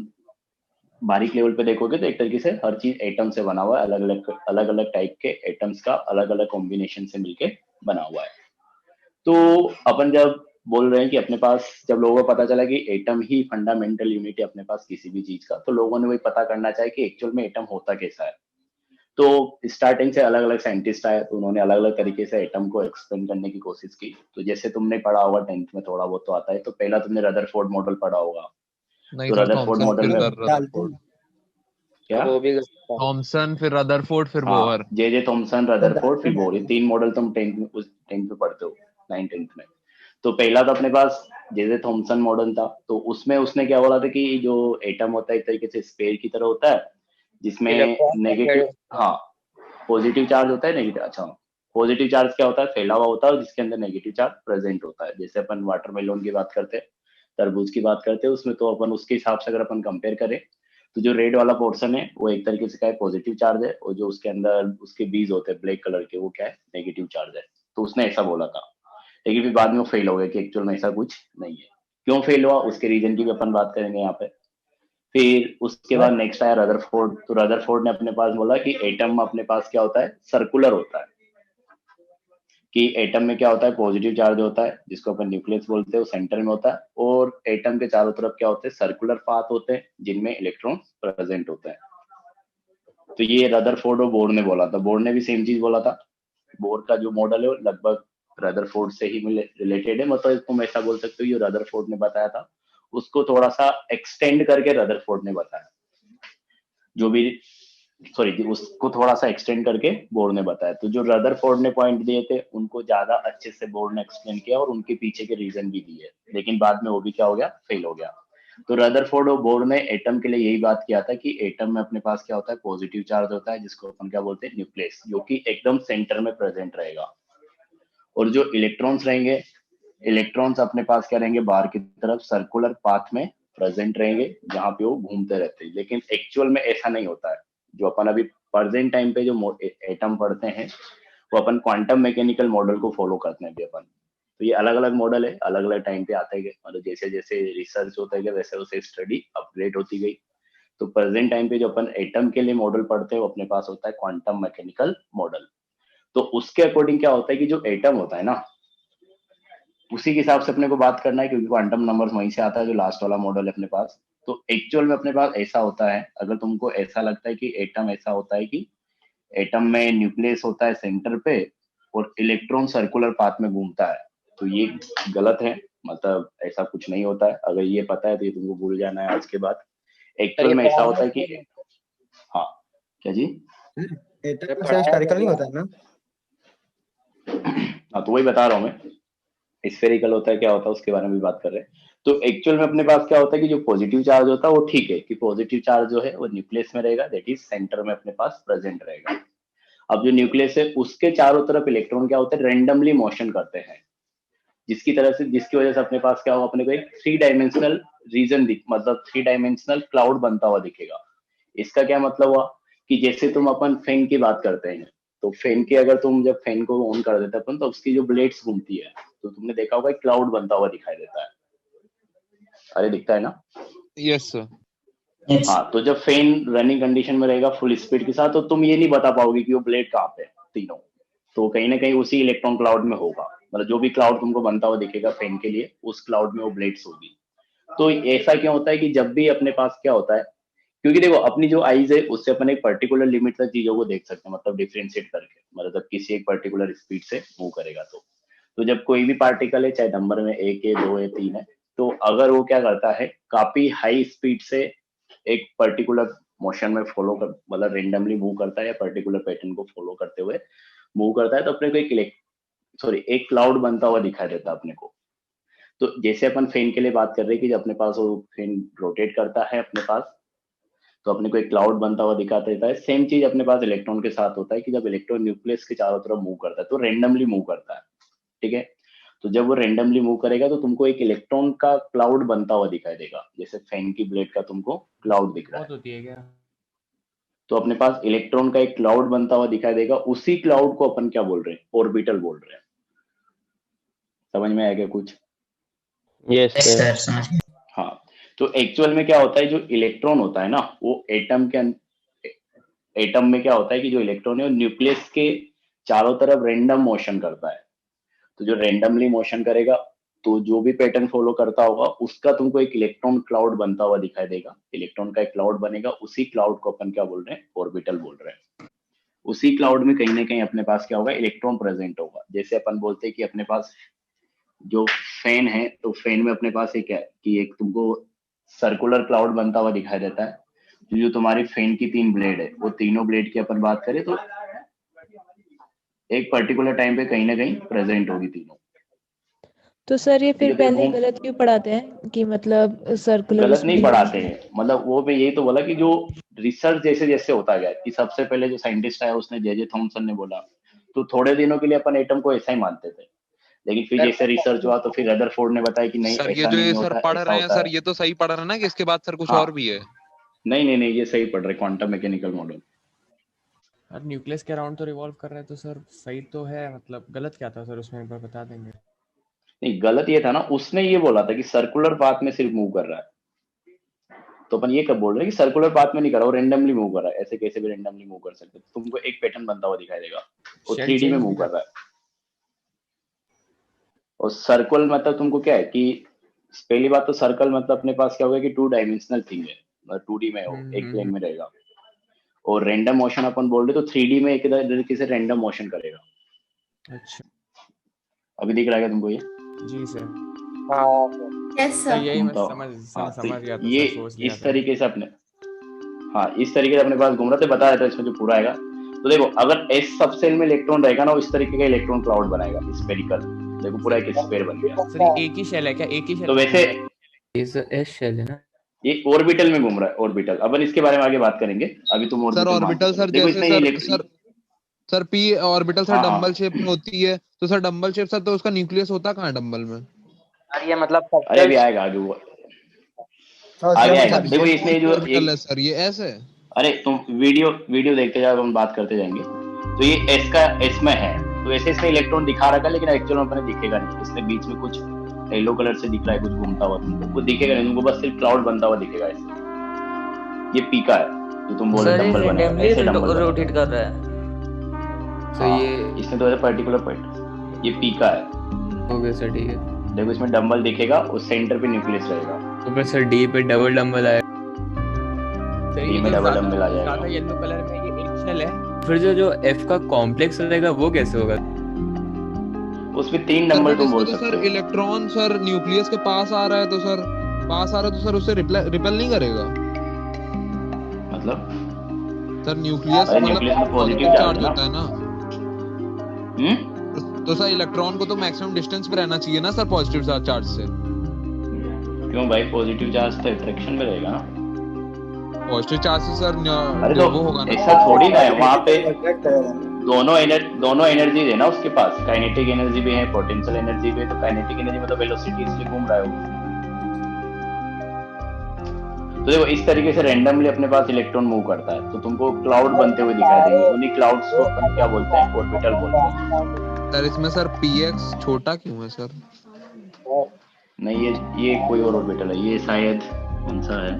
बारीक लेवल पे देखोगे तो एक तरीके से हर चीज एटम से बना हुआ है, अलग अलग टाइप के एटम्स का अलग अलग कॉम्बिनेशन से मिलके बना हुआ है। तो अपन जब बोल रहे हैं कि अपने पास जब लोगों को पता चला कि एटम ही फंडामेंटल यूनिट है अपने पास किसी भी चीज का, तो लोगों ने वही पता करना चाहे कि एक्चुअल में एटम होता कैसा है। तो स्टार्टिंग से अलग अलग साइंटिस्ट आए, तो उन्होंने अलग अलग तरीके से एटम को एक्सप्लेन करने की कोशिश की। तो जैसे तुमने पढ़ा होगा 10th में, थोड़ा बहुत तो आता है, तो पहला तुमने रदरफोर्ड मॉडल पढ़ा होगा। नहीं तो सर, रदरफोर्ड थॉमसन मॉडल फिर में रदरफोर्ड, क्या, वो भी थॉमसन फिर रदरफोर्ड फिर हाँ, बोहर। जे थॉमसन, रदरफोर्ड, फिर बोर, ये 3 मॉडल तुम 10th में पढ़ते हो, 9th 10th में। तो पहला तो अपने पास जे थॉमसन मॉडल था, तो उसमें उसने क्या बोला था कि जो एटम होता है एक तरीके से स्पेयर की तरह होता है, जिसमें नेगेटिव, हाँ, पॉजिटिव चार्ज होता है, नेगेटिव, अच्छा, पॉजिटिव चार्ज क्या होता है, फैला हुआ होता है, और जिसके अंदर नेगेटिव चार्ज प्रेजेंट होता है। जैसे अपन वाटरमेलन की बात करते हैं, तरबूज की बात करते हैं, उसमें तो अपन उसके हिसाब से अगर अपन कंपेयर करें तो जो रेड वाला पोर्शन है वो एक तरीके से क्या है, पॉजिटिव चार्ज है, और जो उसके अंदर उसके बीज होते हैं ब्लैक कलर के, वो क्या है, नेगेटिव चार्ज है। तो उसने ऐसा बोला था, लेकिन फिर बाद में वो फेल हो गया कि एक्चुअल में ऐसा कुछ नहीं है। क्यों फेल हुआ, उसके रीजन की भी अपन बात करेंगे यहाँ पे। फिर उसके बाद नेक्स्ट आया रदरफोर्ड। तो रदरफोर्ड ने अपने पास बोला कि एटम अपने पास क्या होता है, सर्कुलर होता है, कि एटम में क्या होता है, पॉजिटिव चार्ज होता है जिसको अपन न्यूक्लियस बोलते हैं, वो सेंटर में होता है, और एटम के चारों तरफ क्या होते हैं, सर्कुलर पाथ होते हैं जिनमें इलेक्ट्रॉन प्रेजेंट होते हैं। तो ये रदरफोर्ड और बोर ने बोला था, बोर ने भी सेम चीज बोला था। बोर का जो मॉडल है वो लगभग रदरफोर्ड से ही रिलेटेड है, मतलब तुम ऐसा बोल सकते हो, ये रदरफोर्ड ने बताया था, उसको थोड़ा सा एक्सटेंड करके रदरफोर्ड ने बताया, जो भी, सॉरी, उसको थोड़ा सा एक्सटेंड करके बोर ने बताया। तो जो रदरफोर्ड ने पॉइंट दिए थे उनको ज्यादा अच्छे से बोर ने एक्सप्लेन किया, और उनके पीछे के रीजन भी दिए, लेकिन बाद में वो भी क्या हो गया, फेल हो गया। तो रदरफोर्ड और बोर ने एटम के लिए यही बात किया था कि एटम में अपने पास क्या होता है, पॉजिटिव चार्ज होता है, जिसको अपन क्या बोलते हैं, न्यूक्लियस, जो कि एकदम सेंटर में प्रेजेंट रहेगा, और जो इलेक्ट्रॉन्स रहेंगे, इलेक्ट्रॉन्स अपने पास क्या रहेंगे, बाहर की तरफ सर्कुलर पाथ में प्रेजेंट रहेंगे, जहां पे वो घूमते रहते हैं। लेकिन एक्चुअल में ऐसा नहीं होता है। जो अपन अभी प्रेजेंट टाइम पे जो एटम पढ़ते हैं, वो अपन क्वांटम मैकेनिकल मॉडल को फॉलो करते हैं अभी अपन। तो ये अलग अलग मॉडल है, अलग अलग टाइम पे आते गए, मतलब जैसे जैसे रिसर्च होता गया वैसे वैसे स्टडी अपग्रेड होती गई। तो प्रेजेंट टाइम पे जो अपन एटम के लिए मॉडल पढ़ते हैं वो अपने पास होता है क्वांटम मैकेनिकल मॉडल। तो उसके अकॉर्डिंग क्या होता है कि जो एटम होता है ना, उसी के हिसाब से अपने को बात करना है, क्योंकि क्वांटम नंबर्स वहीं से आता है, जो लास्ट वाला मॉडल है अपने पास। तो एक्चुअल में अपने पास ऐसा होता है, अगर तुमको ऐसा लगता है कि एटम ऐसा होता है कि एटम में न्यूक्लियस होता है सेंटर पे और इलेक्ट्रॉन सर्कुलर पाथ में घूमता है, तो ये गलत है। मतलब ऐसा कुछ नहीं होता है। अगर ये पता है तो ये तुमको भूल जाना है आज के बाद। एक्चुअल में ऐसा होता है कि, हाँ, क्या जी, एटम हिस्टोरिकल नहीं होता है ना? हाँ, तो वही बता रहा हूँ मैं। स्फेरिकल होता है क्या होता है उसके बारे में भी बात कर रहे हैं। तो एक्चुअल में अपने पास क्या होता है कि जो पॉजिटिव चार्ज होता है वो ठीक है कि पॉजिटिव चार्ज जो है वो न्यूक्लियस में रहेगा, दैट इज सेंटर में अपने पास प्रेजेंट रहेगा। अब जो न्यूक्लियस है उसके चारों तरफ इलेक्ट्रॉन क्या होते हैं, रेंडमली मोशन करते हैं, जिसकी वजह से अपने पास क्या होगा, अपने को एक 3 डायमेंशनल रीजन मतलब 3 डायमेंशनल क्लाउड बनता हुआ दिखेगा। इसका क्या मतलब हुआ कि जैसे तुम अपन फैन की बात करते हैं, तो फैन की अगर तुम जब फैन को ऑन कर देते अपन तो उसकी जो ब्लेड्स घूमती है तो तुमने देखा होगा एक क्लाउड बनता हुआ दिखाई देता है। अरे दिखता है ना? Yes sir. हाँ, तो जब फैन रनिंग कंडीशन में रहेगा फुल स्पीड के साथ तो तुम ये नहीं बता पाओगे कि वो ब्लेड कहाँ पे है तीनों, तो कहीं ना कहीं उसी इलेक्ट्रॉन क्लाउड में होगा। मतलब जो भी क्लाउड तुमको बनता हुआ दिखेगा फैन के लिए उस क्लाउड में वो ब्लेड्स होगी। तो ऐसा क्यों होता है कि जब भी अपने पास क्या होता है, क्योंकि देखो अपनी जो आईज है उससे अपन एक पर्टिकुलर लिमिट तक चीजों को देख सकते हैं, मतलब डिफरेंशिएट करके, मतलब किसी एक पर्टिकुलर स्पीड से मूव करेगा तो जब कोई भी पार्टिकल है चाहे नंबर में 1 है 2 है 3 है, तो अगर वो क्या करता है काफी हाई स्पीड से एक पर्टिकुलर मोशन में फॉलो कर, मतलब रेंडमली मूव करता है या पर्टिकुलर पैटर्न को फॉलो करते हुए मूव करता है, तो अपने को एक क्लाउड बनता हुआ दिखाई देता है अपने को। तो जैसे अपन फैन के लिए बात कर रहे हैं कि जब अपने पास वो फैन रोटेट करता है अपने पास तो अपने को एक क्लाउड बनता हुआ दिखाता देता है। सेम चीज अपने पास इलेक्ट्रॉन के साथ होता है कि जब इलेक्ट्रॉन न्यूक्लियस के चारों तरफ मूव करता है तो रेंडमली मूव करता है, ठीक है। तो जब वो रेंडमली मूव करेगा तो तुमको एक इलेक्ट्रॉन का क्लाउड बनता हुआ दिखाई देगा, जैसे फैन की ब्लेड का तुमको क्लाउड दिख रहा है। होती है क्या? तो अपने पास इलेक्ट्रॉन का एक क्लाउड बनता हुआ दिखाई देगा, उसी क्लाउड को अपन क्या बोल रहे हैं, ऑर्बिटल बोल रहे हैं। समझ में आया क्या कुछ? Yes sir. समझ गए। हाँ, तो एक्चुअल में क्या होता है, जो इलेक्ट्रॉन होता है ना वो एटम में क्या होता है कि जो इलेक्ट्रॉन है वो न्यूक्लियस के चारों तरफ रेंडम मोशन करता है। तो जो रेंडमली मोशन करेगा तो जो भी पैटर्न फॉलो करता होगा उसका तुमको एक इलेक्ट्रॉन क्लाउड बनता हुआ दिखाई देगा। इलेक्ट्रॉन का एक क्लाउड बनेगा, उसी क्लाउड को अपन क्या बोल रहे हैं, ऑर्बिटल बोल रहे हैं। उसी क्लाउड में कहीं ना कहीं अपने पास क्या होगा, इलेक्ट्रॉन प्रेजेंट होगा। जैसे अपन बोलते हैं कि अपने पास जो फैन है तो फैन में अपने पास एक है कि एक तुमको सर्कुलर क्लाउड बनता हुआ दिखाई देता है। जो तुम्हारी फैन की 3 ब्लेड है वो तीनों ब्लेड की अपन बात करें तो एक पर्टिकुलर टाइम पे कहीं ना कहीं प्रेजेंट होगी तीनों। तो सर ये फिर ठीक है, पहले देखो, गलत क्यों पढ़ाते हैं कि मतलब सर्कुलर गलत नहीं पढ़ाते हैं, मतलब वो पे यही तो बोला कि जो रिसर्च जैसे जैसे होता गया कि सबसे पहले जो साइंटिस्ट आया उसने जे थॉमसन ने बोला तो थोड़े दिनों के लिए अपन एटम को ऐसा ही मानते थे, लेकिन फिर जैसे रिसर्च हुआ तो फिर रदरफोर्ड ने बताया कि नहीं सर ये ऐसा जो नहीं ये सर होता, पढ़ ऐसा रहे हैं होता सर है। ये तो सही पढ़ रहे हैं ना कि इसके बाद सर कुछ हाँ, और भी है? नहीं ये सही पढ़ रहे, quantum mechanical model. Sir nucleus के अराउंड तो रिवॉल्व कर रहा है, तो सर सही तो है, मतलब गलत क्या था सर उसमें, एक बार बता देंगे? नहीं, गलत ये था ना, उसने ये बोला था कि सर्कुलर पाथ में सिर्फ मूव कर रहा है, तो अपन ये कब बोल रहे हैं कि सर्कुलर पाथ में नहीं कर रहा, वो रेंडमली मूव कर रहा है। ऐसे कैसे भी रेंडमली मूव कर सकते, तुमको एक पैटर्न बनता हुआ दिखाई देगा, वो 3D में मूव कर रहा है। और सर्कल मतलब तुमको क्या है कि पहली बात तो सर्कल मतलब अपने पास क्या होगा कि 2 डायमेंशनल थिंग है, मतलब 2D में हो, एक प्लेन में रहेगा। और रैंडम मोशन अपन बोल रहे तो 3D में एक तरीके से रैंडम मोशन करेगा। अच्छा, अभी दिख रहा है क्या तुमको ये? जी सर। Yes sir sir. यही मैं तो समझ गया था ये सर, सोच लिया इस था। तरीके से अपने इस तरीके से अपने पास घूम रहा था, बता रहा था इसमें जो पूरा आएगा। तो देखो अगर एस सब सेल में इलेक्ट्रॉन रहेगा ना, इस तरीके का इलेक्ट्रॉन क्लाउड बनाएगा स्फेरिकल। देखो पूरा एक स्फीयर बन गया। सर ये एक ही शेल है क्या? एक ही शेल? तो वैसे एस शेल है ना? ये ऑर्बिटल में घूम रहा है, ऑर्बिटल। अपन इसके बारे में आगे बात करेंगे, अभी तुम सर ऑर्बिटल सर जैसे sir P orbital sir dumbbell shape में होती है, तो सर डंबल शेप सर तो उसका न्यूक्लियस होता कहाँ है डंबल में? ये मतलब अरे अभी आएगा आगे, वो आगे आएगा। देखो इसमें जो ऑर्बिटल है सर ये ऐसे। अरे तुम वीडियो देखते जाओ, हम बात करते जाएंगे। तो ये एस का एस में है, तो ऐसे इसमें इलेक्ट्रॉन दिखा रखा है, लेकिन एक्चुअल में अपने दिखेगा नहीं। इसमें बीच में कुछ येलो कलर से दिख रहा है, कुछ घूमता हुआ तुमको वो दिखेगा नहीं, तुमको बस सिर्फ क्लाउड बनता हुआ दिखेगा ऐसे। ये पीका है जो तुम बोल रहे डंबल बनाएगा, ऐसे डंबल रोटेट कर रहा है। तो ये इसमें तो पर्टिकुलर पॉइंट ये पीका है। हो गया सर, ठीक है। देखो इसमें डंबल दिखेगा, उस सेंटर पे न्यूक्लियस रहेगा। तो फिर सर डी पे डबल डंबल आएगा। डी में डबल डंबल आ जाएगा। ज्यादा येलो कलर में ये एक शेल है। फिर जो एफ का कॉम्प्लेक्स रहेगा वो कैसे होगा? उसमें 3 नंबर तुम बोल सकते हो। सर इलेक्ट्रॉन सर न्यूक्लियस के पास आ रहा है तो सर उससे रिपेल नहीं करेगा? मतलब सर न्यूक्लियस में पॉजिटिव चार्ज होता है ना। तो सर इलेक्ट्रॉन को तो मैक्सिमम डिस्टेंस पे रहना चाहिए ना सर पॉजिटिव चार्ज से। क्यों भाई, पॉजिटिव चार्ज तो अट्रैक्शन में रहेगा ना। पॉजिटिव चार्ज से सर अरे तो वो होगा ना। ऐसा थोड़ी ना है, वहां पे अट्रैक्ट करेगा। दोनों एनर्जी है ना उसके पास, काइनेटिक एनर्जी भी है, पोटेंशियल एनर्जी भी है। तो काइनेटिक एनर्जी मतलब वेलोसिटी, इसलिए घूम रहा है वो। तो देखो इस तरीके से रैंडमली अपने पास इलेक्ट्रॉन मूव करता है, तो तुमको क्लाउड बनते हुए दिखाई देंगे। उन्हीं क्लाउड्स को अपन क्या बोलते हैं, ऑर्बिटल बोलते हैं। सर इसमें सर px छोटा क्यों है सर? नहीं, ये कोई और ऑर्बिटल है, ये शायद कौन सा है,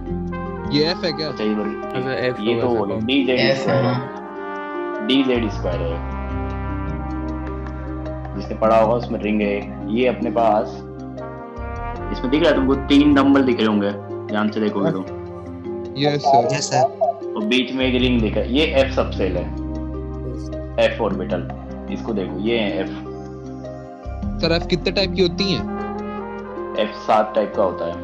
ये f है क्या? अच्छा अच्छा, F ये तो होगा वो सर, dz स्क्वायर है, dz स्क्वायर है। जिसने पढ़ा होगा उसमें रिंग है। ये अपने पास इसमें दिख रहा है तुमको, 3 डंबल दिख रहे होंगे, ध्यान से देखोगे तो। Yes sir. Yes sir. और बीच में एक रिंग दिख रहा है, ये f सबसेल है, f ऑर्बिटल। इसको देखो, ये है f। सर f कितने टाइप की होती हैं? f 7 टाइप का होता है।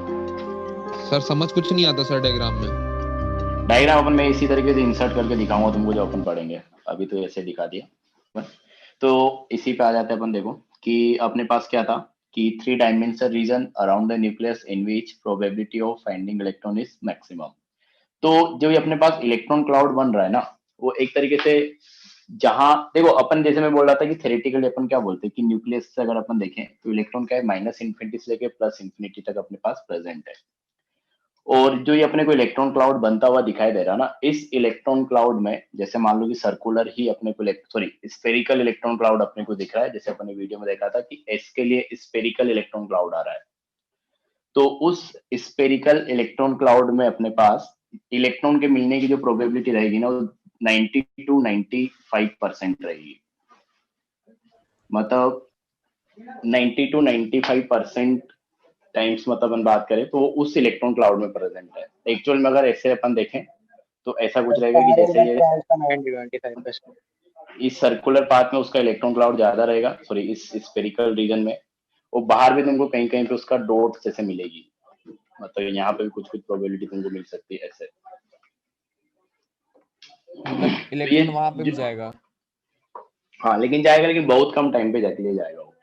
सर समझ कुछ नहीं आता सर डायग्राम में। डायग्राम अपन मैं इसी तरीके से इंसर्ट करके दिखाऊंगा तुमको, जो अपन पढ़ेंगे। अभी तो ऐसे दिखा दिया। तो इसी पे आ जाते हैं अपन। देखो कि अपने पास क्या था कि 3 dimensional region around the nucleus in which probability of finding electron is maximum. तो जो ये अपने पास इलेक्ट्रॉन क्लाउड बन रहा है ना, वो एक तरीके से, जहां देखो अपन, जैसे मैं बोल रहा था कि थ्योरेटिकली अपन क्या बोलते हैं कि न्यूक्लियस से अगर अपन देखें तो इलेक्ट्रॉन क्या है, -इन्फिनिटी से लेके +इन्फिनिटी तक अपने पास प्रेजेंट है। और जो ये अपने को इलेक्ट्रॉन क्लाउड बनता हुआ दिखाई दे रहा है ना, इस इलेक्ट्रॉन क्लाउड में जैसे मान लो कि सर्कुलर ही अपने को, सॉरी स्फेरिकल इलेक्ट्रॉन क्लाउड अपने को दिख रहा है। जैसे अपने वीडियो में देखा था कि एस के लिए स्फेरिकल इलेक्ट्रॉन क्लाउड आ रहा है। तो उस स्फेरिकल इलेक्ट्रॉन क्लाउड में अपने पास इलेक्ट्रॉन के मिलने की जो प्रोबेबिलिटी रहेगी ना, वो 90 to 95% रहेगी। मतलब 90 to 95% टाइम्स मतलब अपन बात करें तो उस इलेक्ट्रॉन क्लाउड में प्रेजेंट है। एक्चुअल में अगर ऐसे अपन देखें तो ऐसा कुछ रहेगा कि जैसे ये 90-95%। इस सर्कुलर पाथ में उसका इलेक्ट्रॉन क्लाउड ज्यादा रहेगा, सॉरी इस स्फेरिकल रीजन में। और बाहर भी तुमको कहीं कहीं पे उसका डॉट जैसे मिलेगी, मतलब यहाँ पे भी कुछ प्रोबेबिलिटी तुमको मिल सकती है ऐसे। मतलब इलेक्ट्रॉन वहां पे भी जाएगा। हाँ लेकिन जाएगा, लेकिन बहुत कम टाइम पे जाके ले जाएगा वो।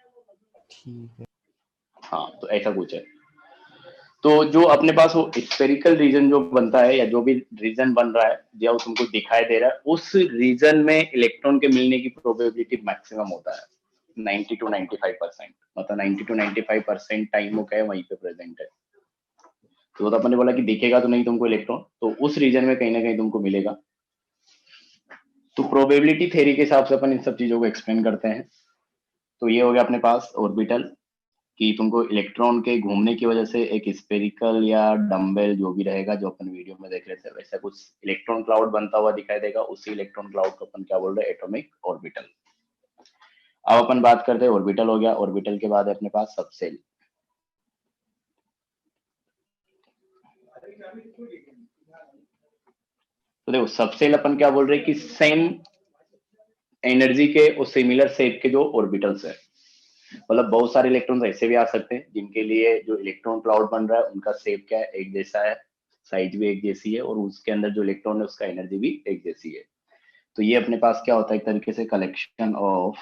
ठीक है। हाँ तो ऐसा कुछ है। तो जो अपने पास वो स्फेरिकल रीजन जो बनता है, या जो भी रीजन बन रहा है या तुमको दिखाई दे रहा है, उस रीजन में इलेक्ट्रॉन के मिलने की प्रोबेबिलिटी मैक्सिमम होता है 90 to 95%। मतलब 90 to 95% टाइम वो क्या है, वहीं पे प्रेजेंट है। तो अपन ने बोला कि दिखेगा तो नहीं तुमको इलेक्ट्रॉन, तो उस रीजन में कहीं ना कहीं तुमको मिलेगा। तो प्रोबेबिलिटी थ्योरी के हिसाब से अपन इन सब चीजों को एक्सप्लेन करते हैं। तो ये हो गया अपने पास ऑर्बिटल, कि तुमको इलेक्ट्रॉन के घूमने की वजह से एक स्फेरिकल या डम्बेल जो भी रहेगा, जो अपन वीडियो में देख रहे थे, वैसा कुछ इलेक्ट्रॉन क्लाउड बनता हुआ दिखाई देगा। उसी इलेक्ट्रॉन क्लाउड को अपन क्या बोल रहे हैं, एटॉमिक ऑर्बिटल। अब अपन बात करते हैं, ऑर्बिटल हो गया, ऑर्बिटल के बाद अपने पास सबसेल। तो देखो सबसेल अपन क्या बोल रहे हैं कि सेम एनर्जी के और सिमिलर शेप के जो ऑर्बिटल्स है। मतलब बहुत सारे इलेक्ट्रॉन ऐसे भी आ सकते हैं जिनके लिए जो इलेक्ट्रॉन क्लाउड बन रहा है उनका शेप क्या है, एक जैसा है, साइज भी एक जैसी है, और उसके अंदर जो इलेक्ट्रॉन है उसका एनर्जी भी एक जैसी है। तो ये अपने पास क्या होता है, एक तरीके से collection of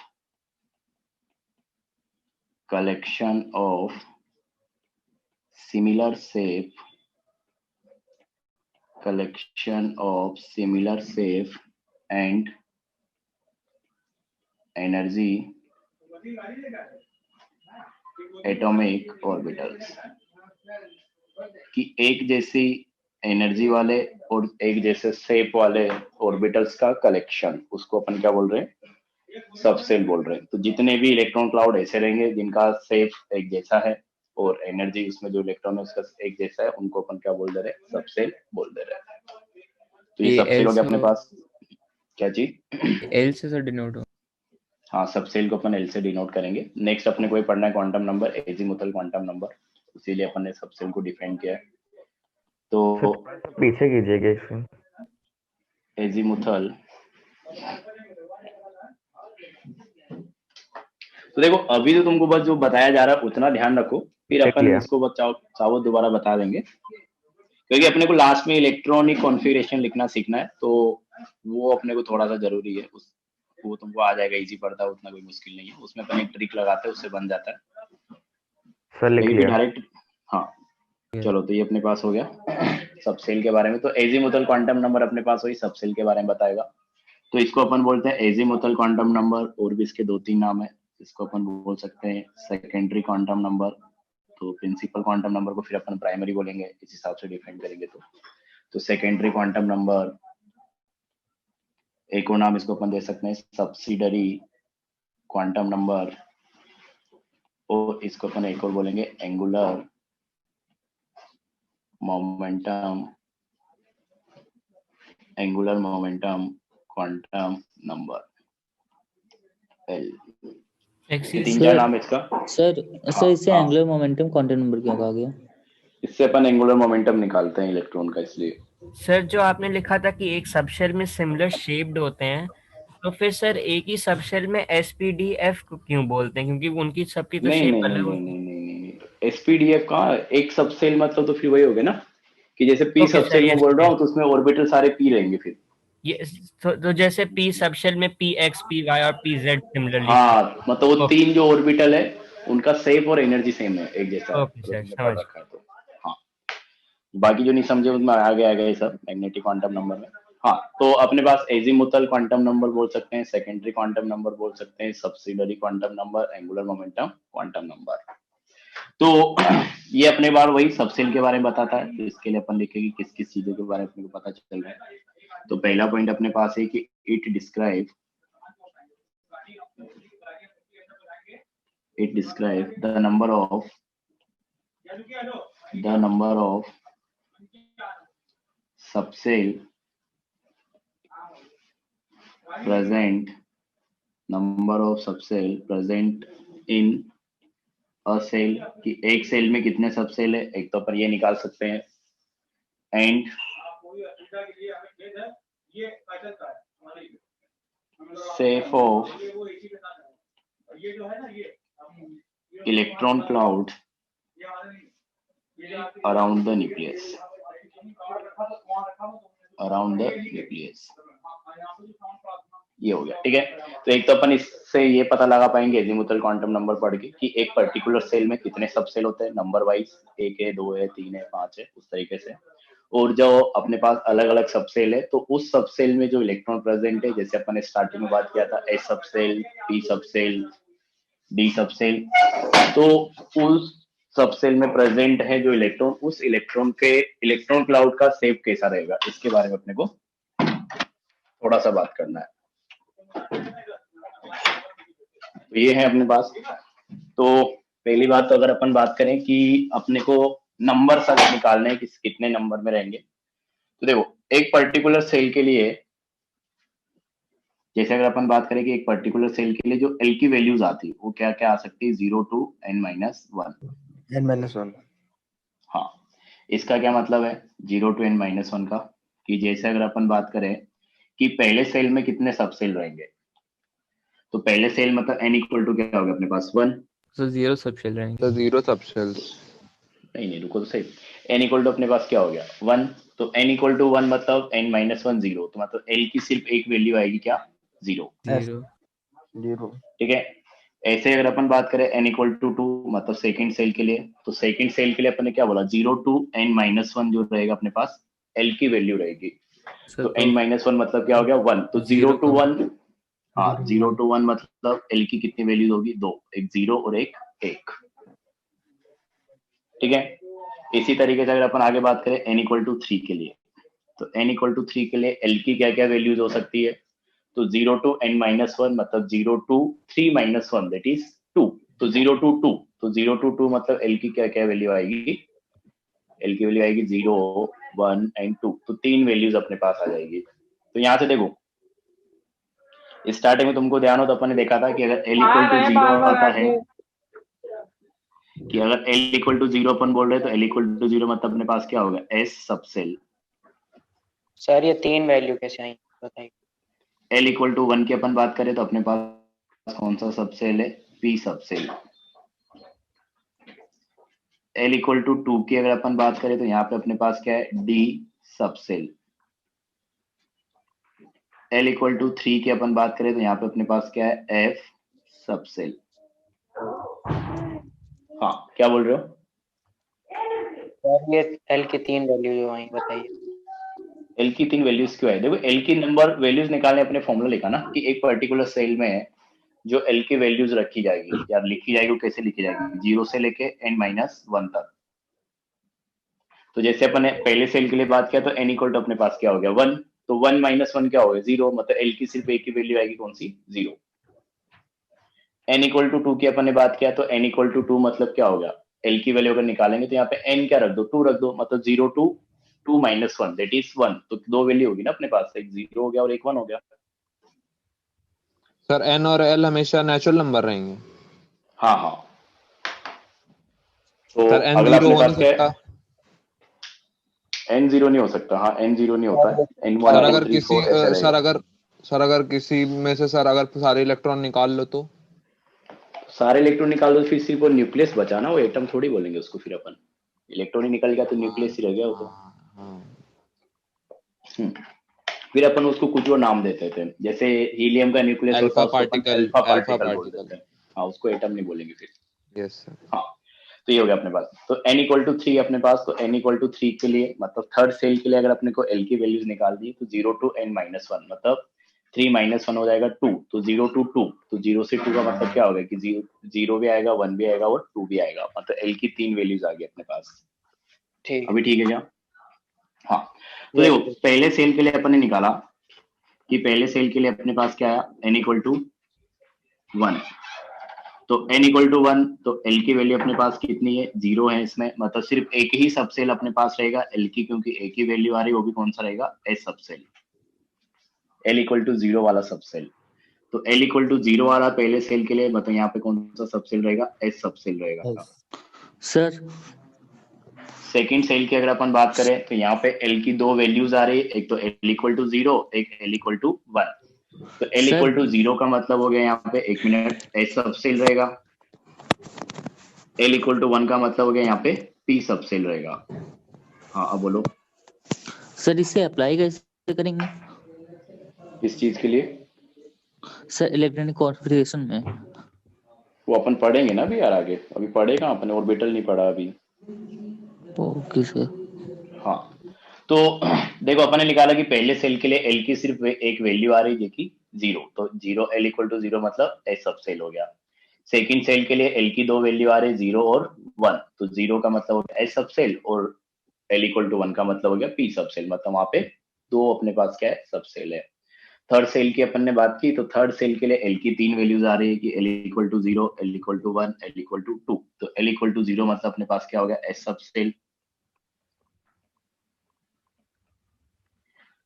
similar shape and energy atomic orbitals, कि एक जैसी एनर्जी वाले और एक जैसे शेप वाले ऑर्बिटल्स का कलेक्शन, उसको अपन क्या बोल रहे हैं, सबसेल बोल रहे हैं। तो जितने भी इलेक्ट्रॉन क्लाउड ऐसे रहेंगे जिनका शेप एक जैसा है और एनर्जी उसमें जो इलेक्ट्रॉन है उसका एक जैसा है, उनको अपन क्या बोल दे रहे हैं, सबसेल बोल दे रहे हैं। तो ये सबसेल हो गया अपने पास। क्या चीज? एल से सर डिनोट हो। हाँ, सबसेल को अपन एल से डिनोट करेंगे। नेक्स्ट अपने को ही पढ़ना है quantum number, azimuthal quantum number, इसीलिए अपन ने सबसेल को डिफाइन किया है। तो पीछे कीजिएगा स्क्रीन। एजीमुथल, तो देखो अभी तो तुमको बस जो बताया जा रहा है उतना ध्यान रखो, फिर अपन इसको चाहो दोबारा बता देंगे, क्योंकि अपने को लास्ट में इलेक्ट्रॉनिक कॉन्फ़िगरेशन लिखना सीखना है, तो वो अपने को थोड़ा सा जरूरी है। वो तुमको आ जाएगा, इजी पड़ता है, उतना कोई मुश्किल नहीं है, उसमें अपन एक ट्रिक लगाते हैं, उससे बन जाता है। सर लिख लेकिन लिया। डायरेक्ट हाँ चलो, तो ये अपने पास हो गया सबसेल के बारे में। तो एजीमुथल क्वांटम नंबर अपने पास हुई, सबसेल के बारे में बताएगा। तो इसको अपन बोलते हैं एजीमुथल क्वांटम नंबर, और भी इसके 2-3 नाम है। इसको अपन बोल सकते हैं सेकेंडरी क्वांटम नंबर, तो प्रिंसिपल क्वांटम नंबर को फिर अपन प्राइमरी बोलेंगे, इस हिसाब से डिफाइन करेंगे। तो सेकेंडरी क्वांटम नंबर, एक और नाम इसको अपन दे सकते हैं सब्सिडरी क्वांटम नंबर, और इसको अपन एक और बोलेंगे angular momentum quantum number L. ये 3-4 नाम है इसका। सर इससे एंगुलर मोमेंटम क्वांटम नंबर क्यों कहा गया? इससे अपन एंगुलर मोमेंटम निकालते हैं इलेक्ट्रॉन का, इसलिए। सर जो आपने लिखा था कि एक सबशेल में सिमिलर शेप्ड होते हैं, तो फिर सर एक ही सबशेल में एसपीडीएफ क्यों बोलते हैं? क्योंकि उनकी सबकी तो शेप अलग होती है। नहीं, एसपीडीएफ कहाँ, एक सबसेल मतलब तो फिर वही हो गया ना, कि जैसे पी Okay, सबसेल सर, में yes, बोल रहा yes. हूँ, तो उसमें ऑर्बिटल सारे पी रहेंगे फिर। ये तो जैसे पी सबशेल में पी एक्स, पी वाई और पी जेड सिमिलरली। हाँ, मतलब वो 3 जो ऑर्बिटल है उनका शेप और एनर्जी सेम है, एक जैसा। ओके सर, समझ रखा है तो हाँ, बाकी जो नहीं समझे उसमें आगे आएगा ये सब मैग्नेटिक क्वांटम नंबर में। हाँ, तो अपने पास एजीमुथल क्वांटम नंबर बोल सकते हैं, सेकेंडरी क्वांटम नंबर बोल सकते हैं, subsidiary quantum number, angular momentum quantum number. तो ये अपने बार वही सबसेल के बारे में बताता है। तो इसके लिए अपन लिखेंगे किस किस चीजों के बारे में अपने को पता चल रहा है। तो पहला पॉइंट अपने पास है कि it describe the number of subcell present in a cell, कि एक सेल में कितने सबसेल है, एक तो अपन ये निकाल सकते हैं, and safe of electron cloud around the nucleus, ये हो गया। ठीक है, तो एक तो अपन इससे ये पता लगा पाएंगे एजीमुथल क्वांटम नंबर पढ़ के कि एक पर्टिकुलर सेल में कितने सबसेल होते हैं, नंबर वाइज, 1 है, 2 है, 3 है, 5 है, उस तरीके से। और जो अपने पास अलग अलग सबसेल है, तो उस सबसेल में जो इलेक्ट्रॉन प्रेजेंट है, जैसे अपन ने स्टार्टिंग में बात किया था, S subshell, P subshell, D subshell, तो उस सबसेल में प्रेजेंट है जो इलेक्ट्रॉन, उस इलेक्ट्रॉन के इलेक्ट्रॉन क्लाउड का शेप कैसा रहेगा, इसके बारे में अपने को थोड़ा सा बात करना है। तो ये है अपने पास। तो पहली बात तो अगर अपन बात करें कि अपने को नंबर सब निकालने हैं कि कितने नंबर में रहेंगे, तो देखो एक पर्टिकुलर सेल के लिए, जैसे अगर अपन बात करें कि एक पर्टिकुलर सेल के लिए जो एल की वैल्यूज आती है वो क्या क्या आ सकती है, 0 to n-1। हाँ, इसका क्या मतलब है 0 to n-1 का, कि जैसे अगर अपन बात करें कि पहले सेल में कितने सबसेल रहेंगे, तो पहले सेल मतलब n इक्वल टू क्या होगा अपने पास 1, तो 0 सबसेल रहेंगे। तो 0 सबसेल्स नहीं रुको, तो सही, n इक्वल टू अपने पास क्या हो गया 1, तो n इक्वल टू 1 मतलब n-1 0, तो मतलब l की सिर्फ एक वैल्यू आएगी क्या, 0। ठीक है, ऐसे अगर अपन बात करें n इक्वल टू 2 मतलब सेकंड सेल के लिए, तो सेकंड सेल के लिए अपन ने क्या बोला 0 to n-1 जो रहेगा अपने पास l की वैल्यू रहेगी, तो n-1 मतलब क्या हो गया 1, तो 0 to 1, हाँ 0 to 1 मतलब l की कितनी वैल्यूज होगी, 2, एक 0 और एक 1। ठीक है, इसी तरीके से अगर अपन आगे बात करें n इक्वल टू 3 के लिए, तो n इक्वल टू 3 के लिए l की क्या क्या वैल्यूज हो सकती है, तो 0 to n-1 मतलब 0 to 3-1 दैट इज 2, तो 0 to 2, तो 0 to 2 मतलब l की क्या क्या वैल्यू आएगी, l की वैल्यू आएगी 0, 1 एंड 2, तो 3 वैल्यूज अपने पास आ जाएगी। तो यहाँ से देखो स्टार्टिंग में तुमको ध्यान हो तो अपन ने देखा था कि अगर l इक्वल टू 0 आता है, कि अगर l इक्वल टू 0 अपन बोल रहे हैं, तो l इक्वल टू 0 मतलब अपने पास क्या होगा s सबसेल। सर ये 3 वैल्यू कैसे आई बताइए। l इक्वल टू 1 की अपन बात करें तो अपने पास कौन सा सबसेल है, p subshell. l equal to 2 की अगर अपन बात करें तो यहाँ पे अपने पास क्या है, d subshell. L equal to 3 की अपन बात करें तो यहाँ पे अपने पास क्या है, F सब सेल। हाँ क्या बोल रहे हो? सर ये एल की 3 वैल्यू जो आई बताइए। एल की 3 वैल्यूज क्यों है? देखो एल की नंबर वैल्यूज निकालने अपने फॉर्मूला लिखा ना कि एक पर्टिकुलर सेल में जो एल की वैल्यूज रखी जाएगी या लिखी जाएगी, वो कैसे लिखी जाएगी, 0 से लेके n-1 तक। तो जैसे अपन ने पहले सेल के लिए बात किया तो n इक्वल टू अपने पास क्या हो गया, 1, तो 1-1 क्या हो गया, 0, मतलब एल की सिर्फ एक ही वैल्यू आएगी, कौन सी, 0। n इक्वल टू 2 की अपन ने बात किया तो n इक्वल टू 2 मतलब क्या हो गया, l की वैल्यू अगर निकालेंगे तो यहाँ पे n क्या रख दो, 2 रख दो, मतलब 0 to 2-1 दैट इज 1। तो दो वैल्यू होगी ना अपने पास, एक 0 हो गया और एक 1 हो गया। सर n और l हमेशा नेचुरल नंबर रहेंगे। हाँ हाँ, तो सर n अगला 0 अपने हो पास नहीं क्या सकता। है, n 0 नहीं हो सकता। हाँ n 0 नहीं होता है, n 1 सर 2 अगर 3 किसी 4 ऐसा रहेगा। सर अगर किसी में से सर अगर सारे इलेक्ट्रॉन निकाल लो तो सारे इलेक्ट्रॉन निकाल दो, फिर सिर्फ वो न्यूक्लियस बचा ना, वो एटम थोड़ी बोलेंगे उसको, फिर अपन इलेक्ट्रॉन ही निकल गया तो न्यूक्लियस ही रह गया वो तो। फिर अपन उसको कुछ और नाम देते थे, जैसे हीलियम का न्यूक्लियस होता अल्फा है उसको अपन पार्टिकल अल्फा पार्टिकल बोल देते हैं। हाँ उसको एटम नहीं बोलेंगे फिर। Yes sir. हाँ तो ये हो गया अपने पास। तो n इक्वल टू 3 अपने पास, तो n इक्वल टू 3 के लिए मतलब थर्ड सेल के लिए अगर अपने को l की वैल्यूज निकाल दी तो 0 to n-1 मतलब 3-1 हो जाएगा 2, तो 0 to 2, तो 0 से 2 का मतलब क्या होगा कि 0 भी आएगा, 1 भी आएगा और 2 भी आएगा, मतलब l की 3 वैल्यूज आ गई अपने पास। ठीक अभी ठीक है क्या? हाँ तो देखो पहले सेल के लिए अपन ने निकाला कि पहले सेल के लिए अपने पास क्या आया, n इक्वल टू 1, तो n इक्वल टू 1, तो l की वैल्यू अपने पास कितनी है, 0 है इसमें, मतलब सिर्फ एक ही सबसेल अपने पास रहेगा l की, क्योंकि एक ही वैल्यू आ रही है, वो भी कौन सा रहेगा, s subshell, l equal to 0 वाला सबसेल। तो l इक्वल टू 0 वाला पहले सेल के लिए मतलब यहाँ पे कौन सा सबसेल रहेगा, s सबसेल रहेगा। सर सेकंड सेल की अगर अपन बात करें तो यहाँ पे l की दो वैल्यूज आ रही है, एक तो l इक्वल टू 0, एक l इक्वल टू 1। तो l इक्वल टू 0 का मतलब हो गया यहाँ पे, एक मिनट, s सबसेल रहेगा, l इक्वल टू 1 का मतलब हो गया यहाँ पे p सबसेल रहेगा। हाँ अब बोलो सर इसे अप्लाई कैसे करेंगे? किस चीज के लिए? सर इलेक्ट्रॉनिक कॉन्फ़िगरेशन में। वो अपन पढ़ेंगे ना अभी यार आगे, अभी पढ़ेगा अपन, ऑर्बिटल नहीं पढ़ा अभी। Okay sir. हाँ तो देखो अपन ने निकाला कि पहले सेल के लिए l की सिर्फ एक वैल्यू आ रही है जो कि 0, तो 0 l इक्वल टू 0 मतलब s सबसेल हो गया। सेकंड सेल के लिए l की दो वैल्यू आ रही है 0 और 1, तो 0 का मतलब हो गया s सबसेल और l इक्वल टू 1 का मतलब हो गया p सबसेल, मतलब वहां पे दो अपने पास क्या है, सबसेल है। थर्ड सेल की अपन ने बात की तो थर्ड सेल के लिए l की 3 वैल्यूज आ रही है कि l equal to 0, l equal to 1, l equal to 2, तो l इक्वल टू 0 मतलब अपने पास क्या हो गया, s subshell.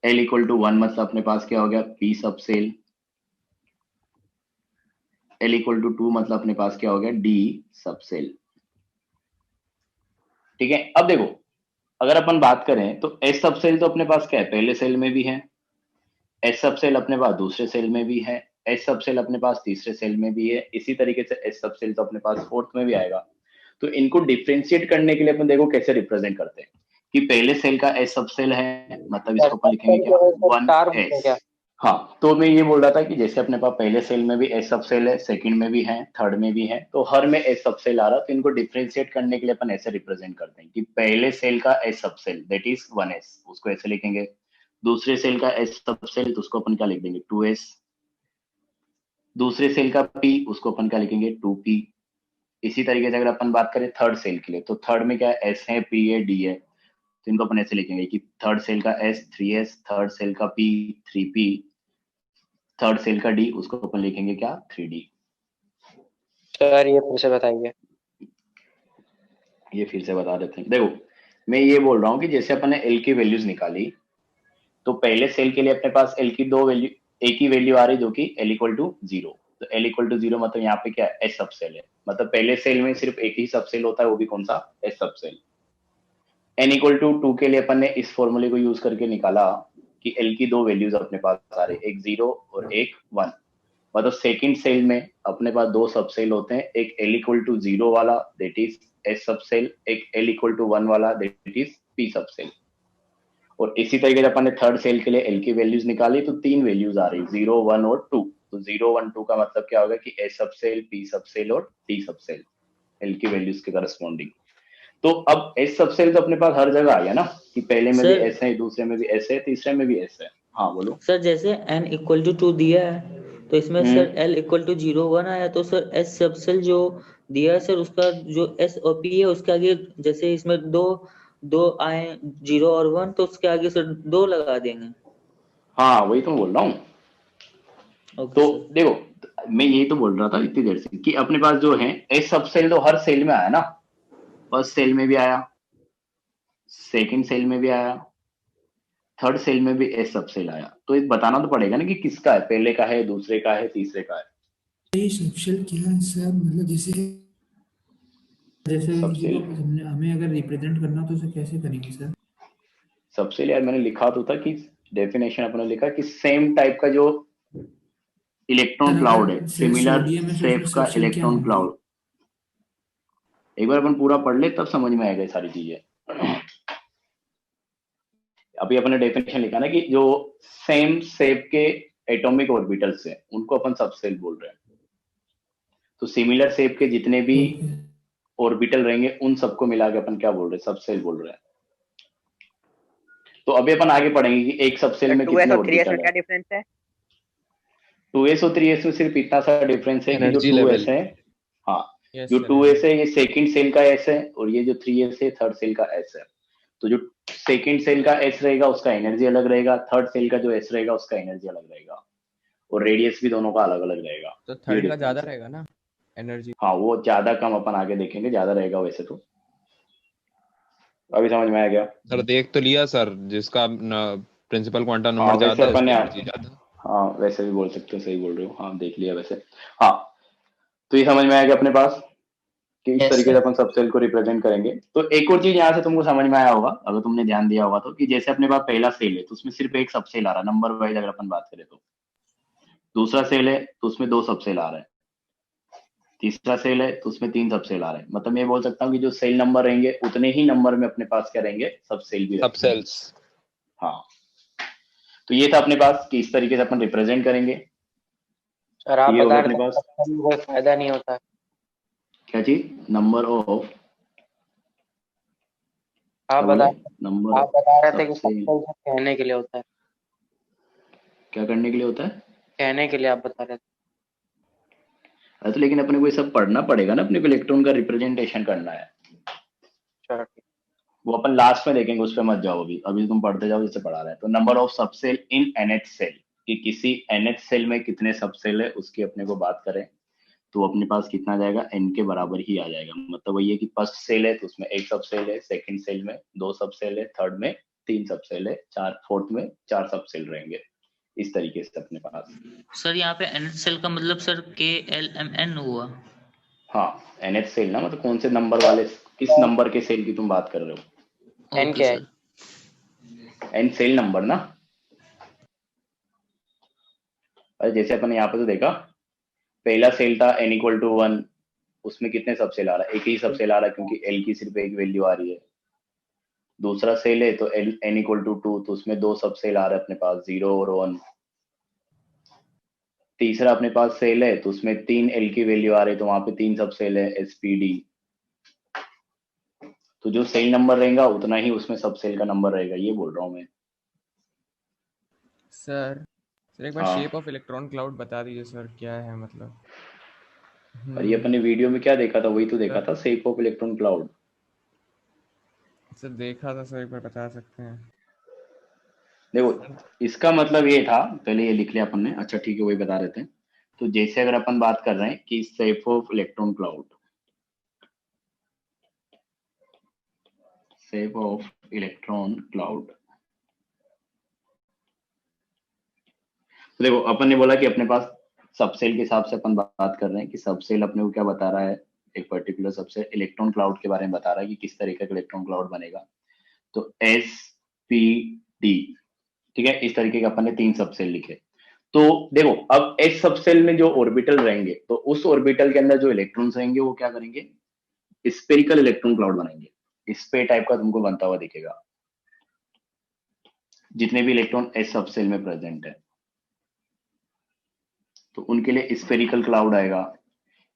l equal to 1 मतलब अपने पास क्या हो गया, p subshell. l equal to 2 मतलब अपने पास क्या हो गया, d सबसेल। ठीक है, अब देखो अगर अपन बात करें तो s सबसेल तो अपने पास क्या है, पहले सेल में भी है, s सबसेल अपने पास दूसरे सेल में भी है, s सबसेल अपने पास तीसरे सेल में भी है, इसी तरीके से s सबसेल तो अपने पास फोर्थ में भी आएगा। तो इनको डिफरेंशिएट करने के लिए अपन देखो कैसे रिप्रेजेंट करते हैं कि पहले सेल का s सबसेल है, मतलब इसको अपन लिखेंगे क्या, 1s। हाँ तो मैं ये बोल रहा था कि जैसे अपने पास पहले सेल में भी s सबसेल है, सेकंड में भी है, थर्ड में भी है, तो हर में s सबसेल आ रहा, तो इनको डिफरेंशिएट करने के लिए अपन ऐसे रिप्रेजेंट करते हैं कि पहले सेल का s subshell that is 1s, उसको ऐसे लिखेंगे। दूसरे सेल का s सबसेल तो उसको अपन क्या लिख देंगे, 2s। दूसरे सेल का p उसको अपन क्या लिखेंगे, 2p। इसी तरीके से अगर अपन बात करें थर्ड सेल के लिए, तो थर्ड में क्या है, s है, p है, d है, तो इनको अपन ऐसे लिखेंगे कि थर्ड सेल का s 3s, थर्ड सेल का p 3p, थर्ड सेल का d उसको अपन लिखेंगे क्या, 3d। सर ये फिर से बताइए। ये फिर से बता देते हैं, देखो मैं ये बोल रहा हूँ कि जैसे अपन ने l की वैल्यूज निकाली तो पहले सेल के लिए अपने पास l की दो वैल्यू, एक ही वैल्यू आ रही जो कि l इक्वल टू 0, तो l इक्वल टू 0 मतलब यहाँ पे क्या है, s सबसेल है, मतलब पहले सेल में सिर्फ एक ही सबसेल होता है, वो भी कौन सा, s subshell. n equal to 2 के लिए अपन ने इस फॉर्मूले को यूज करके निकाला कि l की दो वैल्यूज अपने पास आ रही, एक 0 और एक 1, मतलब सेकंड सेल में अपने पास दो सबसेल होते हैं, एक l इक्वल टू 0 वाला दैट इज s सबसेल, एक l इक्वल टू 1 वाला दैट इज p सबसेल। और इसी तरीके से अपन ने थर्ड सेल के लिए एल की वैल्यूज निकाली तो 3 वैल्यूज आ रही 0 1 और 2। तो 0 1 2 का मतलब क्या होगा कि एस सब सेल, पी सब सेल और टी सब सेल एल की वैल्यूज के करस्पॉन्डिंग। तो अब एस सब सेल तो अपने पास हर जगह आ गया ना कि पहले में भी सर, एस है, दूसरे में भी एस है, तीसरे में भी एस है। हाँ बोलो सर जैसे n इक्वल टू 2 दिया है तो इसमें सर l इक्वल टू 0 1 आया, तो सर s सब सेल जो दिया है सर उसका जो s और p है उसके आगे जैसे इसमें दो आए 0 और 1 तो उसके आगे सर 2 लगा देंगे। हाँ वही तो बोल रहा हूँ। तो देखो मैं यही तो बोल रहा था इतनी देर से कि अपने पास जो है एस सब सेल तो हर सेल में आया ना, फर्स्ट सेल में भी आया, सेकंड सेल में भी आया, थर्ड सेल में भी एस सब सेल आया। तो एक बताना तो पड़ेगा ना कि किसका है, पहले का है, दूसरे का है, तीसरे का है। ये सबसेल क्या है सर? मतलब जैसे सबसेल हमें अगर रिप्रेजेंट करना तो उसे कैसे करेंगे सर? सबसेल यार मैंने लिखा तो था कि डेफिनेशन अपने लिखा कि सेम टाइप का जो इलेक्ट्रॉन क्लाउड है, सिमिलर शेप का इलेक्ट्रॉन क्लाउड। एक बार अपन पूरा पढ़ ले तब समझ में आएगा ये सारी चीजें। अभी अपने डेफिनेशन लिखा ना कि जो सेम शेप के एटॉमिक ऑर्बिटल्स हैं उनको अपन सबसेल बोल रहे हैं। तो सिमिलर शेप के जितने भी ऑर्बिटल रहेंगे उन सबको मिला के अपन क्या बोल रहे हैं, सबसेल बोल रहे हैं। तो अभी अपन आगे पढ़ेंगे कि एक सबसेल में कितने ऑर्बिटल है। क्या डिफरेंस है? 2s और 3s में सिर्फ इतना सा डिफरेंस है कि जो एनर्जी 2s लेवल। है, हाँ Yes, जो sir, 2s है ये सेकंड सेल का s है और ये जो 3s है थर्ड सेल का s है। तो जो सेकंड सेल का s रहेगा उसका एनर्जी अलग रहेगा, थर्ड सेल का जो s रहेगा उसका एनर्जी अलग रहेगा और रेडियस भी दोनों का अलग अलग रहेगा। तो ये थर्ड का difference ज्यादा है। रहेगा ना एनर्जी? हाँ वो ज्यादा कम अपन आगे देखेंगे, ज्यादा रहेगा वैसे तो। अभी समझ में आ गया? सर देख तो लिया सर, जिसका प्रिंसिपल क्वांटम हाँ नंबर वैसे ज्यादा है अपन उसकी ने, एनर्जी ज्यादा। हाँ वैसे भी बोल सकते हो, सही बोल रहे हो, हाँ देख लिया वैसे। हाँ तो ये समझ में आया कि अपने पास कि इस Yes, तरीके sir. से अपन सबसेल को रिप्रेजेंट करेंगे। तो एक और चीज यहाँ से तुमको समझ में आया होगा अगर तुमने ध्यान दिया होगा तो, कि जैसे अपने पास पहला सेल है तो उसमें सिर्फ एक सबसेल आ रहा है नंबर वाइज अगर अपन बात करें तो। दूसरा सेल है तो उसमें 2 सबसेल आ रहे हैं, तीसरा सेल है तो उसमें 3 सबसेल आ रहे हैं। मतलब मैं बोल सकता हूँ कि जो सेल नंबर रहेंगे उतने ही नंबर में अपने पास क्या रहेंगे, सबसेल भी रहेंगे। सबसेल्स। हाँ तो ये था अपने पास कि इस तरीके से अपन रिप्रेजेंट करेंगे। सर आप ये बता होगा रहे अपने थे पास कोई फायदा नहीं होता। क्या चीज, नंबर ऑफ, आप बोले बता नंबर आप बता रहे थे कि सबसेल सबसेल कहने के लिए होता है, क्या करने के लिए होता है? कहने के लिए आप बता रहे थे। अरे तो लेकिन अपने को ये सब पढ़ना पड़ेगा ना, अपने को इलेक्ट्रॉन का रिप्रेजेंटेशन करना है। चलो ठीक। वो अपन लास्ट में देखेंगे, उस पर मत जाओ अभी, अभी तुम पढ़ते जाओ जैसे पढ़ा रहे हैं। तो number of subshell in nth shell, कि किसी एनएच सेल में कितने सबसेल है उसकी अपने को बात करें तो अपने पास कितना जाएगा, एन के बराबर ही आ जाएगा। मतलब वही है कि फर्स्ट सेल है तो उसमें एक सबसेल है, सेकंड सेल में 2 सबसेल है, थर्ड में 3 सबसेल है, फोर्थ में 4 सबसेल रहेंगे। इस तरीके से अपने पास। सर यहाँ पे एन सेल का मतलब सर KLMN हुआ। हाँ एनएच सेल ना, मतलब कौन से नंबर वाले, किस नंबर के सेल की तुम बात कर रहे हो? एन क्या है? एन सेल नंबर ना। अरे जैसे अपन यहाँ पे तो देखा, पहला सेल था n इक्वल टू 1, उसमें कितने सबसेल आ रहा है, एक ही सबसेल आ रहा है क्योंकि l की सिर्फ एक वैल्यू आ रही है। दूसरा सेल है तो n इक्वल टू 2, तो उसमें 2 सबसेल आ रहा है अपने पास, 0 और 1। तीसरा अपने पास सेल है तो उसमें 3 l की वैल्यू आ रही है तो वहां पे 3 सबसेल है, SPD। तो जो सेल नंबर रहेगा उतना ही उसमें सबसेल का नंबर रहेगा, ये बोल रहा हूँ मैं। सर एक बार हाँ शेप ऑफ इलेक्ट्रॉन क्लाउड बता दीजिए सर, क्या है मतलब? और ये अपने वीडियो में क्या देखा था, वही तो देखा सर था, shape of electron cloud. Sir देखा था सर, एक बार बता सकते हैं? देखो इसका मतलब ये था, पहले ये लिख लिया अपन ने, अच्छा ठीक है वही बता रहे थे। तो जैसे अगर अपन बात कर रहे हैं कि shape of electron cloud, shape of electron cloud, तो देखो अपन ने बोला कि अपने पास सबसेल के हिसाब से अपन बात कर रहे हैं कि सबसेल अपने को क्या बता रहा है, एक पर्टिकुलर सबसेल इलेक्ट्रॉन क्लाउड के बारे में बता रहा है कि किस तरीके का इलेक्ट्रॉन क्लाउड बनेगा। तो SPD, ठीक है, इस तरीके के अपन ने 3 सबसेल लिखे। तो देखो अब एस सबसेल में जो ऑर्बिटल रहेंगे तो उस ऑर्बिटल के अंदर जो इलेक्ट्रॉन्स रहेंगे वो क्या करेंगे, स्पेरिकल इलेक्ट्रॉन क्लाउड बनाएंगे। स्पे टाइप का तुमको बनता हुआ दिखेगा। जितने भी इलेक्ट्रॉन एस सब सेल में प्रेजेंट है, तो उनके लिए स्फेरिकल क्लाउड आएगा।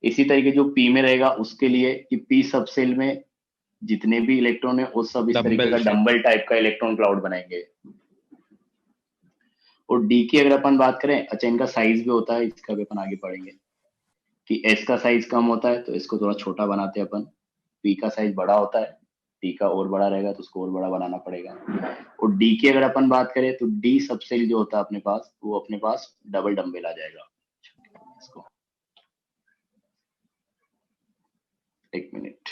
इसी तरीके जो पी में रहेगा उसके लिए कि पी सब सेल में जितने भी इलेक्ट्रॉन है वो सब इस तरीके का डंबल टाइप का इलेक्ट्रॉन क्लाउड बनाएंगे। और डी की अगर अपन बात करें, अच्छा इनका साइज भी होता है, इसका भी अपन आगे पढ़ेंगे कि एस का साइज कम होता है तो इसको थोड़ा छोटा बनाते हैं अपन, पी का साइज बड़ा होता है, डी का और बड़ा रहेगा तो उसको और बड़ा बनाना पड़ेगा। और डी की अगर अपन बात करें तो डी सब सेल जो होता है अपने पास, वो अपने पास डबल डंबल आ जाएगा। इसको एक मिनट,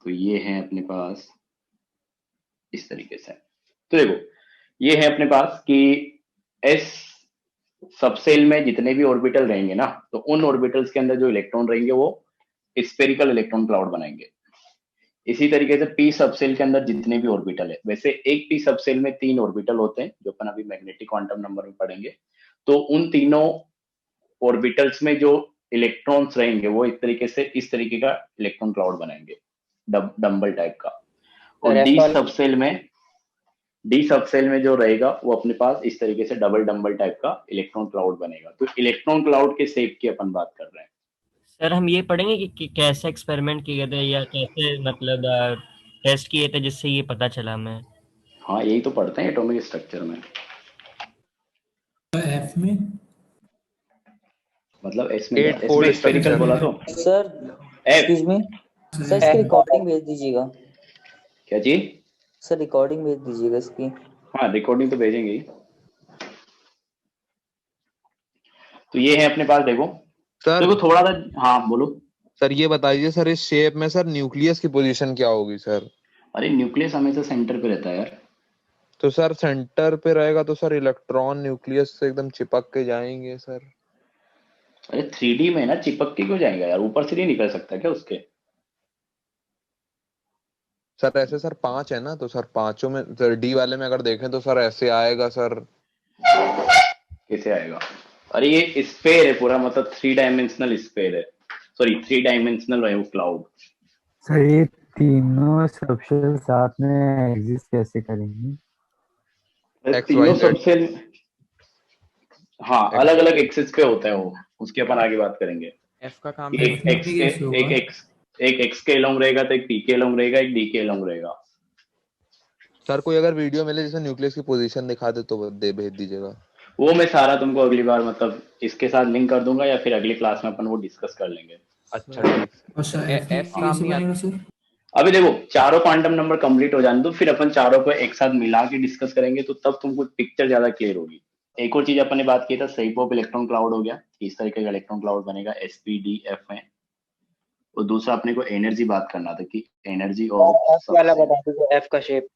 तो ये है अपने पास इस तरीके से। तो देखो ये है अपने पास कि एस सबसेल में जितने भी ऑर्बिटल रहेंगे ना, तो उन ऑर्बिटल्स के अंदर जो इलेक्ट्रॉन रहेंगे वो स्फेरिकल इलेक्ट्रॉन क्लाउड बनाएंगे। इसी तरीके से पी सबसेल के अंदर जितने भी ऑर्बिटल है, वैसे एक पी सबसेल में 3 ऑर्बिटल होते हैं जो अपन अभी मैग्नेटिक क्वांटम नंबर में पढ़ेंगे। तो उन तीनों ऑर्बिटल्स में जो इलेक्ट्रॉन्स रहेंगे वो इस तरीके का इलेक्ट्रॉन क्लाउड बनाएंगे, डंबल टाइप का। और डी सबसेल में जो रहेगा वो अपने पास इस तरीके से डबल डंबल टाइप का इलेक्ट्रॉन क्लाउड बनेगा। तो इलेक्ट्रॉन क्लाउड के शेप की अपन बात कर रहे हैं। सर हम ये पढ़ेंगे कि कैसे एक्सपेरिमेंट किए थे या कैसे मतलब टेस्ट किए थे जिससे ये पता चला हमें। हाँ यही तो पढ़ते हैं एटॉमिक स्ट्रक्चर में। एफ में मतलब एस में स्फेरिकल बोला तो सर एक्सक्यूज मी सर, इसकी रिकॉर्डिंग भेज दीजिएगा। क्या चीज? सर रिकॉर्डिंग भेज दीजिएगा इसकी। हाँ रिकॉर्डिंग तो भेजेंगे ही। तो ये है अपने पास, देखो सर देखो थोड़ा सा, हाँ बोलो सर। ये बताइए सर, इस शेप में सर न्यूक्लियस की पोजीशन क्या होगी सर? अरे न्यूक्लियस हमेशा सेंटर पे रहता है यार। तो सर सेंटर पे रहेगा तो सर इलेक्ट्रॉन न्यूक्लियस से एकदम चिपक के जाएंगे सर। अरे 3D में ना, चिपक के क्यों जाएगा यार? ऊपर से नहीं निकल सकता क्या उसके? सर ऐसे सर 5 है ना, तो सर पांचों में सर डी वाले में अगर देखें तो सर ऐसे आएगा सर। कैसे आएगा? अरे ये स्फेयर है पूरा, मतलब 3 डायमेंशनल स्फेयर है, सॉरी 3 डायमेंशनल है वो क्लाउड। सर ये तीनों सबशेल साथ में एग्जिस्ट कैसे करेंगे? तीनों सबसेल हाँ अलग अलग एक्सिस पे होते हैं वो, उसकी अपन आगे बात करेंगे। एफ का काम एक एक्स के अलोंग रहेगा तो एक पी के अलोंग रहेगा, एक डी के अलोंग रहेगा। सर कोई अगर वीडियो मिले जिसमें न्यूक्लियस की पोजीशन दिखा दे तो भेज दीजिएगा। वो मैं सारा तुमको अगली बार मतलब इसके साथ लिंक कर दूंगा या फिर अगली क्लास में अपन वो डिस्कस कर लेंगे। अच्छा ठीक। एफ काम नहीं आता। अभी देखो चारों क्वांटम नंबर कंप्लीट हो जाने दो, फिर अपन चारों को एक साथ मिला के डिस्कस करेंगे, तो तब तुमको पिक्चर ज्यादा क्लियर होगी। एक और चीज अपन ने बात की था, शेप ऑफ इलेक्ट्रॉन क्लाउड हो गया, इस तरीके का इलेक्ट्रॉन क्लाउड बनेगा SPDF में। और दूसरा अपने को एनर्जी बात करना था कि एनर्जी ऑफ वाला बता दो एफ का शेप।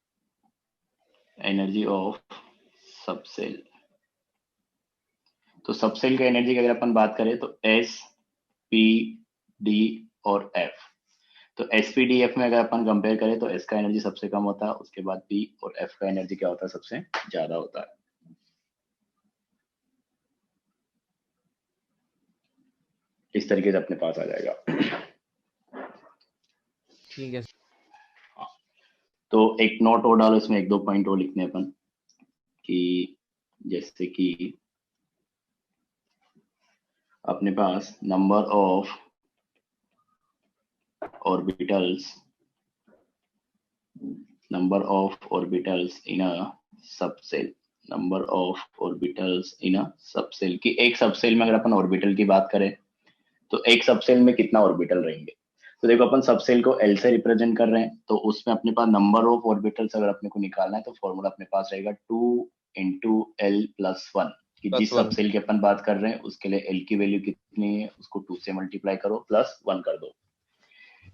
एनर्जी ऑफ सबसेल, तो सबसेल का एनर्जी की अगर अपन बात करें तो S, P, D और F। तो SPDF में अगर अपन कंपेयर करें तो S का एनर्जी सबसे कम होता है, उसके बाद P और F का एनर्जी क्या होता है? सबसे ज्यादा होता है। इस तरीके से अपने पास आ जाएगा। ठीक है। तो एक नोट और डालो इसमें, 1-2 पॉइंट और लिखने अपन कि जैसे कि अपने पास number of orbitals in a subshell, number of orbitals in a subshell की एक सबसेल में अगर अपन ऑर्बिटल की बात करें तो एक सबसेल में कितना ऑर्बिटल रहेंगे? तो देखो अपन सबसेल को L से रिप्रेजेंट कर रहे हैं, तो उसमें अपने पास नंबर ऑफ ऑर्बिटल्स अगर अपने को निकालना है तो फॉर्मूला अपने पास रहेगा 2 × L+1 कि जिस सबसेल की अपन बात कर रहे हैं उसके लिए L की वैल्यू कितनी है उसको 2 से मल्टीप्लाई करो +1 कर दो।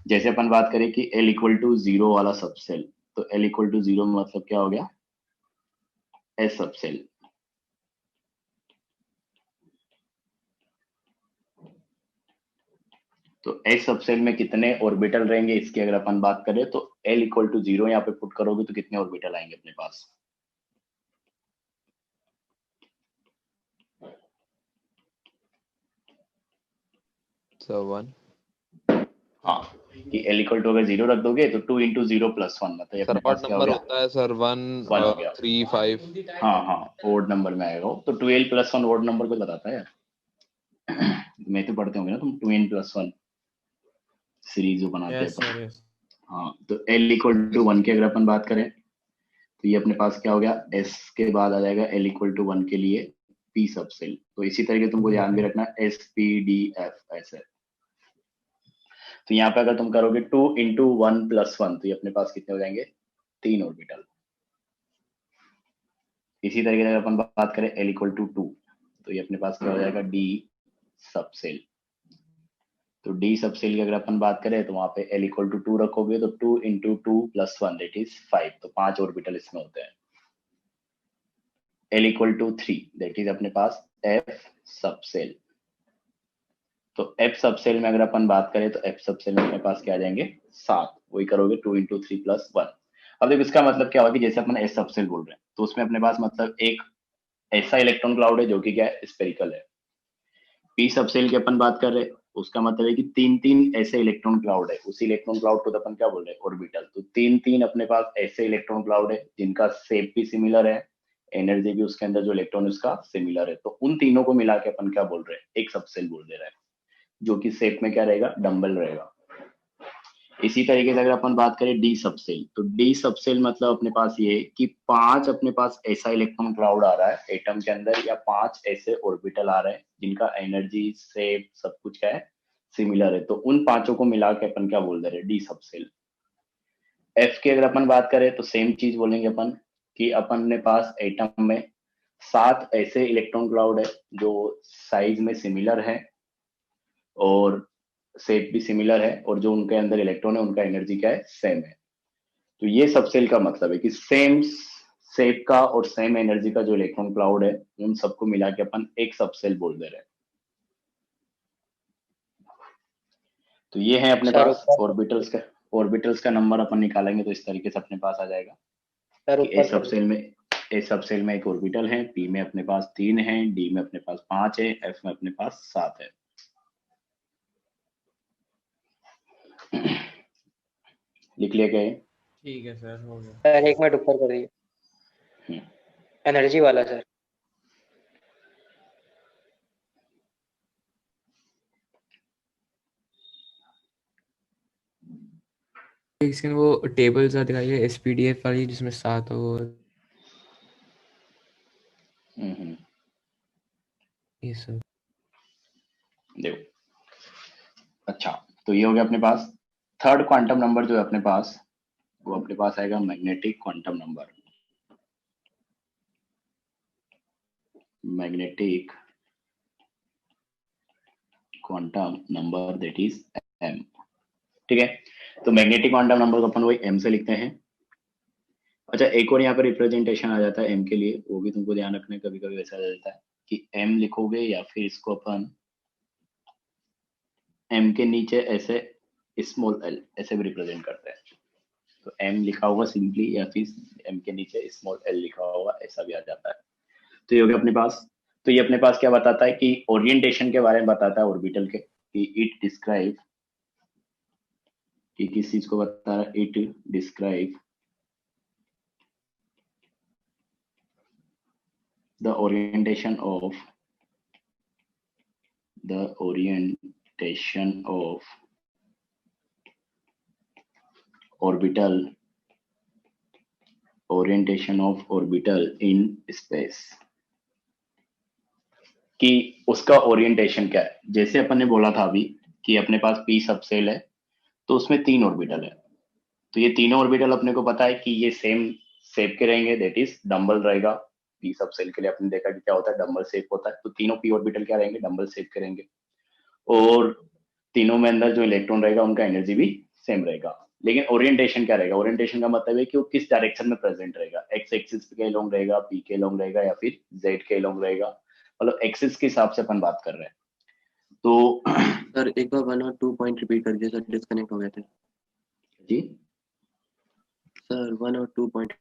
जैसे अपन बात करें कि L = 0 वाला सबसेल, तो L = 0 मतलब क्या हो गया? S subshell. तो S सबसेल में कितने ऑर्बिटल रहेंगे इसकी अगर अपन बात करें तो L = 0 यहाँ पे पुट करोगे तो कितने ऑर्बिटल आएंगे अपने पास? So 1। हाँ कि L इक्वल टू अगर 0 रख दोगे तो 2 इंटू 0 प्लस 1 मतलब ये सर अपने ऑड पास क्या हो नंबर गया, होता है सर 1 1 हो गया। 3 5। हाँ ओड नंबर में आएगा वो, तो 2L प्लस 1 ओड नंबर को बताता है यार। मैं तो पढ़ते होंगे ना तुम 2N प्लस 1 सीरीज जो बनाते हैं यस सर यस। हाँ, तो L इक्वल टू 1 की अगर अपन बात करें तो ये अपने पास क्या हो गया, S के बाद आ जाएगा L इक्वल टू 1 के लिए P सब सेल। तो इसी तरीके तुमको ध्यान भी रखना S P D F ऐसे। तो यहाँ पे अगर तुम करोगे 2 इंटू 1 प्लस 1 तो ये अपने पास कितने हो जाएंगे, 3 ऑर्बिटल। इसी तरीके से अगर अपन बात करें L इक्वल टू 2 तो ये अपने पास क्या हो जाएगा, D सब सेल। तो D सब सेल की अगर अपन बात करें तो वहां पे L इक्वल टू 2 रखोगे तो 2 इंटू 2 प्लस 1 दैट इज 5, तो 5 ऑर्बिटल इसमें होते हैं। L equal to 3 that is अपने पास F सब सेल। तो F सब सेल में अगर अपन बात करें तो F सब सेल में अपने पास क्या आ जाएंगे, 7, वही करोगे 2 इंटू 3 प्लस 1। अब देखो इसका मतलब क्या होगा कि जैसे अपन S सब सेल बोल रहे हैं तो उसमें अपने पास मतलब एक ऐसा इलेक्ट्रॉन क्लाउड है जो कि क्या है, स्पेरिकल है। P सब सेल की अपन बात कर रहे हैं उसका मतलब है कि 3 ऐसे इलेक्ट्रॉन क्लाउड है, उसी इलेक्ट्रॉन क्लाउड को तो अपन क्या बोल रहे हैं, ऑर्बिटल। तो 3 अपने पास ऐसे इलेक्ट्रॉन क्लाउड है जिनका शेप भी सिमिलर है, एनर्जी भी उसके अंदर जो इलेक्ट्रॉन उसका सिमिलर है। तो उन तीनों को मिला के अपन क्या बोल रहे हैं, एक सब सेल बोल दे रहे हैं, जो कि शेप में क्या रहेगा, डम्बल रहेगा। इसी तरीके से अगर अपन बात करें डी सब सेल, तो डी सब सेल मतलब अपने पास ये कि 5 अपने पास ऐसा इलेक्ट्रॉन क्लाउड आ रहा है एटम के अंदर, या 5 ऐसे ऑर्बिटल आ रहे हैं जिनका एनर्जी शेप सब कुछ क्या है, सिमिलर है। तो उन 5 को मिला के अपन क्या बोल दे रहे हैं, डी सब सेल। एफ की अगर अपन बात करें तो सेम चीज बोलेंगे अपन कि अपन ने पास एटम में 7 ऐसे इलेक्ट्रॉन क्लाउड है जो साइज में सिमिलर है और शेप भी सिमिलर है, और जो उनके अंदर इलेक्ट्रॉन है उनका एनर्जी क्या है, सेम है। तो ये सब सेल का मतलब है कि सेम शेप का और सेम एनर्जी का जो इलेक्ट्रॉन क्लाउड है उन सबको मिला के अपन एक सब सेल बोल दे रहे हैं। तो ये है अपने पास ऑर्बिटल्स का नंबर अपन निकालेंगे तो इस तरीके से अपने पास आ जाएगा कि ए सब सेल में एक ऑर्बिटल है, पी में अपने पास 3 है, डी में अपने पास 5 है, एफ में अपने पास 7 है। लिख लिया क्या है? ठीक है सर, हो गया सर। 1 मिनट ऊपर कर दिए, एनर्जी वाला सर। लेकिन वो टेबल सा दिखाइए एसपीडीएफ वाली जिसमें 7 हो। ये सब देखो अच्छा, तो ये हो गया अपने पास थर्ड क्वांटम नंबर जो है अपने पास, वो अपने पास आएगा magnetic quantum number. Magnetic quantum number that is m। ठीक है, तो मैग्नेटिक क्वांटम नंबर को अपन वही m से लिखते हैं। अच्छा, एक और यहाँ पर रिप्रेजेंटेशन आ जाता है m के लिए, वो भी तुमको ध्यान रखना है, कभी कभी वैसा आ जाता है कि m लिखोगे या फिर इसको अपन m के नीचे ऐसे स्मॉल l ऐसे भी रिप्रेजेंट करते हैं। तो m लिखा होगा सिंपली या फिर m के नीचे स्मॉल l लिखा होगा, ऐसा भी आ जाता है। तो ये हो गया अपने पास। तो ये अपने पास क्या बताता है कि ओरिएंटेशन के बारे में बताता है ऑर्बिटल के, कि इट डिस्क्राइब, कि किस चीज को बता रहा है, it describe the orientation of orbital in space, कि उसका ओरिएंटेशन क्या है। जैसे अपन ने बोला था अभी कि अपने पास पी सब सेल है तो उसमें 3 ऑर्बिटल है, तो ये तीनों ऑर्बिटल अपने को पता है कि ये सेम शेप के रहेंगे, दैट इज डम्बल रहेगा। पी सब सेल के लिए आपने देखा कि क्या होता है, डम्बल शेप होता है। तो तीनों पी ऑर्बिटल क्या रहेंगे, डम्बल शेप के रहेंगे, और तीनों में अंदर जो इलेक्ट्रॉन रहेगा उनका एनर्जी भी सेम रहेगा। लेकिन ओरिएंटेशन क्या रहेगा, ओरिएंटेशन का मतलब है कि वो किस डायरेक्शन में प्रेजेंट रहेगा, एक्स एक्सिस के लॉन्ग रहेगा, पी के लॉन्ग रहेगा, या फिर जेड के लॉन्ग रहेगा। मतलब एक्सिस के हिसाब से अपन बात कर रहे हैं। तो सर एक बार 1 और 2 पॉइंट रिपीट कर दिया सर, डिस्कनेक्ट हो गए थे जी सर। 1 और 2 पॉइंट।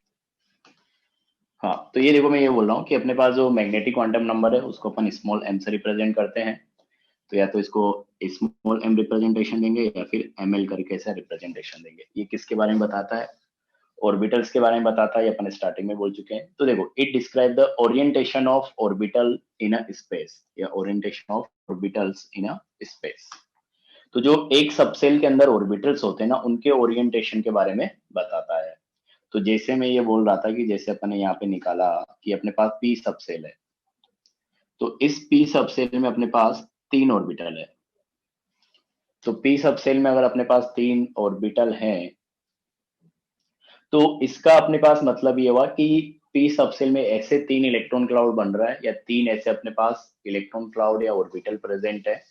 हाँ, तो ये देखो मैं ये बोल रहा हूँ कि अपने पास जो मैग्नेटिक क्वांटम नंबर है उसको अपन स्मॉल m से रिप्रेजेंट करते हैं। तो या तो इसको स्मॉल m रिप्रेजेंटेशन देंगे या फिर ml करके ऐसा रिप्रेजेंटेशन देंगे। ये किसके बारे में बताता है? ऑर्बिटल्स के बारे में बताता है, ये अपन स्टार्टिंग में बोल चुके हैं। तो देखो, it describe the orientation of orbital in a space या orientation of orbitals in a space. तो जो एक सबसेल के अंदर ऑर्बिटल्स होते हैं ना, उनके ओरिएंटेशन के बारे में बताता है। तो जैसे मैं ये बोल रहा था कि जैसे अपन ने यहाँ पे निकाला कि अपने पास p सबसेल है, तो इस p सबसेल में अपने पास 3 ऑर्बिटल है। तो p सबसेल में अगर अपने पास 3 ऑर्बिटल हैं, तो इसका अपने पास मतलब ये हुआ कि p सबसेल में ऐसे 3 इलेक्ट्रॉन क्लाउड बन रहा है या 3 ऐसे अपने पास इलेक्ट्रॉन क्लाउड या ऑर्बिटल प्रेजेंट है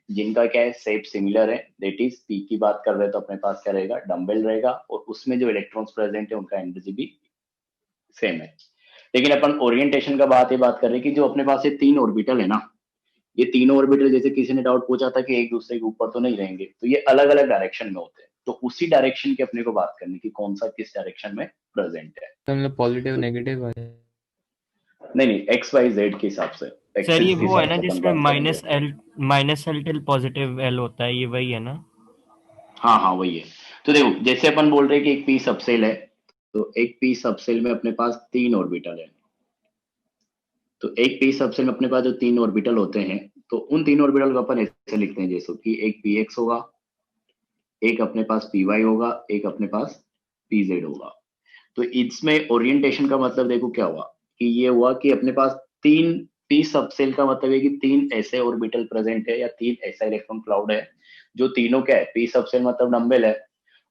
जिनका क्या है, शेप सिमिलर है। दैट इज p की बात कर रहे हैं तो अपने पास क्या रहेगा, डम्बल रहेगा, और उसमें जो इलेक्ट्रॉन्स प्रेजेंट है उनका एनर्जी भी सेम है। लेकिन अपन ओरिएंटेशन का बात कर रहे हैं कि जो अपने पास ये 3 ऑर्बिटल है ना, ये तीनों ऑर्बिटल, जैसे किसी ने डाउट पूछा था कि एक दूसरे के ऊपर तो नहीं रहेंगे, तो ये अलग अलग डायरेक्शन में होते हैं। तो उसी डायरेक्शन की अपने को बात करनी कि कौन सा किस डायरेक्शन में प्रेजेंट है। तो मतलब पॉजिटिव नेगेटिव है? नहीं, एक्स वाई जेड के हिसाब से। सर ये वो है ना जिसमें minus L till positive L होता है, ये वही है ना? हाँ हाँ वही है। तो देखो, जैसे अपन बोल रहे हैं कि एक पी सबसेल है, तो एक पी सबसेल में अपने पास 3 ऑर्बिटल है। तो एक पी सबसेल में अपने पास जो 3 ऑर्बिटल होते हैं, तो उन 3 ऑर्बिटल को अपन ऐसे लिखते हैं जैसे कि एक पी एक्स होगा, एक अपने पास पी वाई होगा, एक अपने पास पी जेड होगा। तो इसमें ओरिएंटेशन का मतलब देखो क्या हुआ कि ये हुआ कि अपने पास 3 पी सबसेल का मतलब है कि 3 ऐसे ऑर्बिटल प्रेजेंट है या 3 ऐसा इलेक्ट्रॉन क्लाउड है जो तीनों क्या है, पी सबसेल मतलब डम्बल है,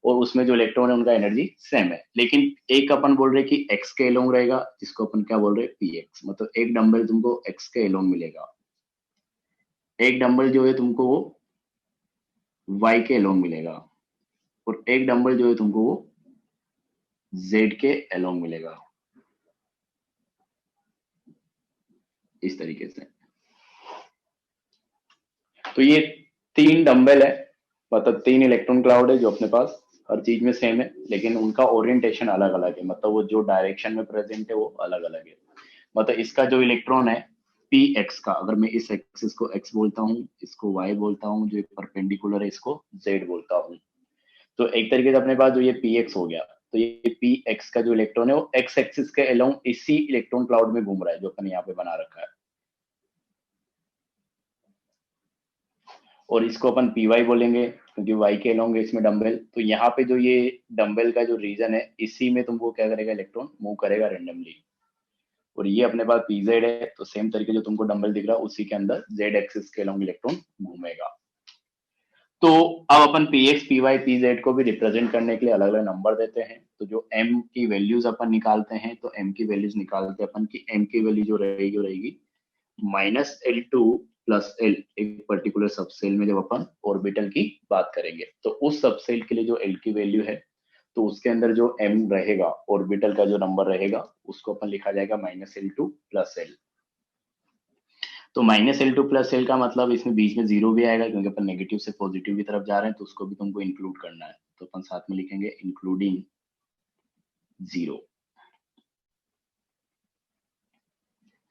और उसमें जो इलेक्ट्रॉन है उनका एनर्जी सेम है। लेकिन एक अपन बोल रहे कि एक्स के एलोंग रहेगा, जिसको अपन क्या बोल रहे हैं, पी एक्स, मतलब एक डम्बल तुमको एक्स के एलोंग मिलेगा, एक डम्बल जो है तुमको वो वाई के एलोंग मिलेगा, और एक डम्बल जो है तुमको वो जेड के एलोंग मिलेगा। इस तरीके से। तो ये 3 डम्बल है, मतलब 3 इलेक्ट्रॉन क्लाउड है जो अपने पास हर चीज में सेम है, लेकिन उनका ओरिएंटेशन अलग अलग है, मतलब वो जो डायरेक्शन में प्रेजेंट है वो अलग अलग है। मतलब इसका जो इलेक्ट्रॉन है पी एक्स का, अगर मैं इस एक्सिस को एक्स बोलता हूँ, इसको वाई बोलता हूँ, जो परपेंडिकुलर है इसको जेड बोलता हूँ। तो एक तरीके से अपने पास जो ये पी एक्स हो गया, तो ये पी एक्स का जो इलेक्ट्रॉन है वो एक्स एक्सिस के अलोंग इसी इलेक्ट्रॉन क्लाउड में घूम रहा है जो अपन यहाँ पे बना रखा है, और इसको अपन पी वाई बोलेंगे क्योंकि वाई के अलोंग है इसमें डम्बल। तो यहाँ पे जो ये डम्बल का जो रीजन है, इसी में तुमको क्या करेगा, इलेक्ट्रॉन मूव करेगा रेंडमली। और ये अपने पास पी जेड है, तो सेम तरीके जो तुमको डम्बल दिख रहा है उसी के अंदर जेड एक्सिस के अलोंग इलेक्ट्रॉन घूमेगा। तो अब अपन P X P Y P Z को भी रिप्रेजेंट करने के लिए अलग अलग नंबर देते हैं। तो जो m की वैल्यूज अपन निकालते हैं, तो m की वैल्यूज निकालते हैं अपन की m की वैल्यू जो रहेगी वो रहेगी -L2 प्लस L, एक पर्टिकुलर सबसेल में जब अपन ऑर्बिटल की बात करेंगे, तो उस सबसेल के लिए जो L की वैल्यू है, तो उसके अंदर जो m रहेगा, ऑर्बिटल का जो नंबर रहेगा, उसको अपन लिखा जाएगा -L2 प्लस L। तो -L2 प्लस L का मतलब इसमें बीच में 0 भी आएगा क्योंकि अपन नेगेटिव से पॉजिटिव की तरफ जा रहे हैं, तो उसको भी तुमको इंक्लूड करना है। तो अपन साथ में लिखेंगे इंक्लूडिंग 0।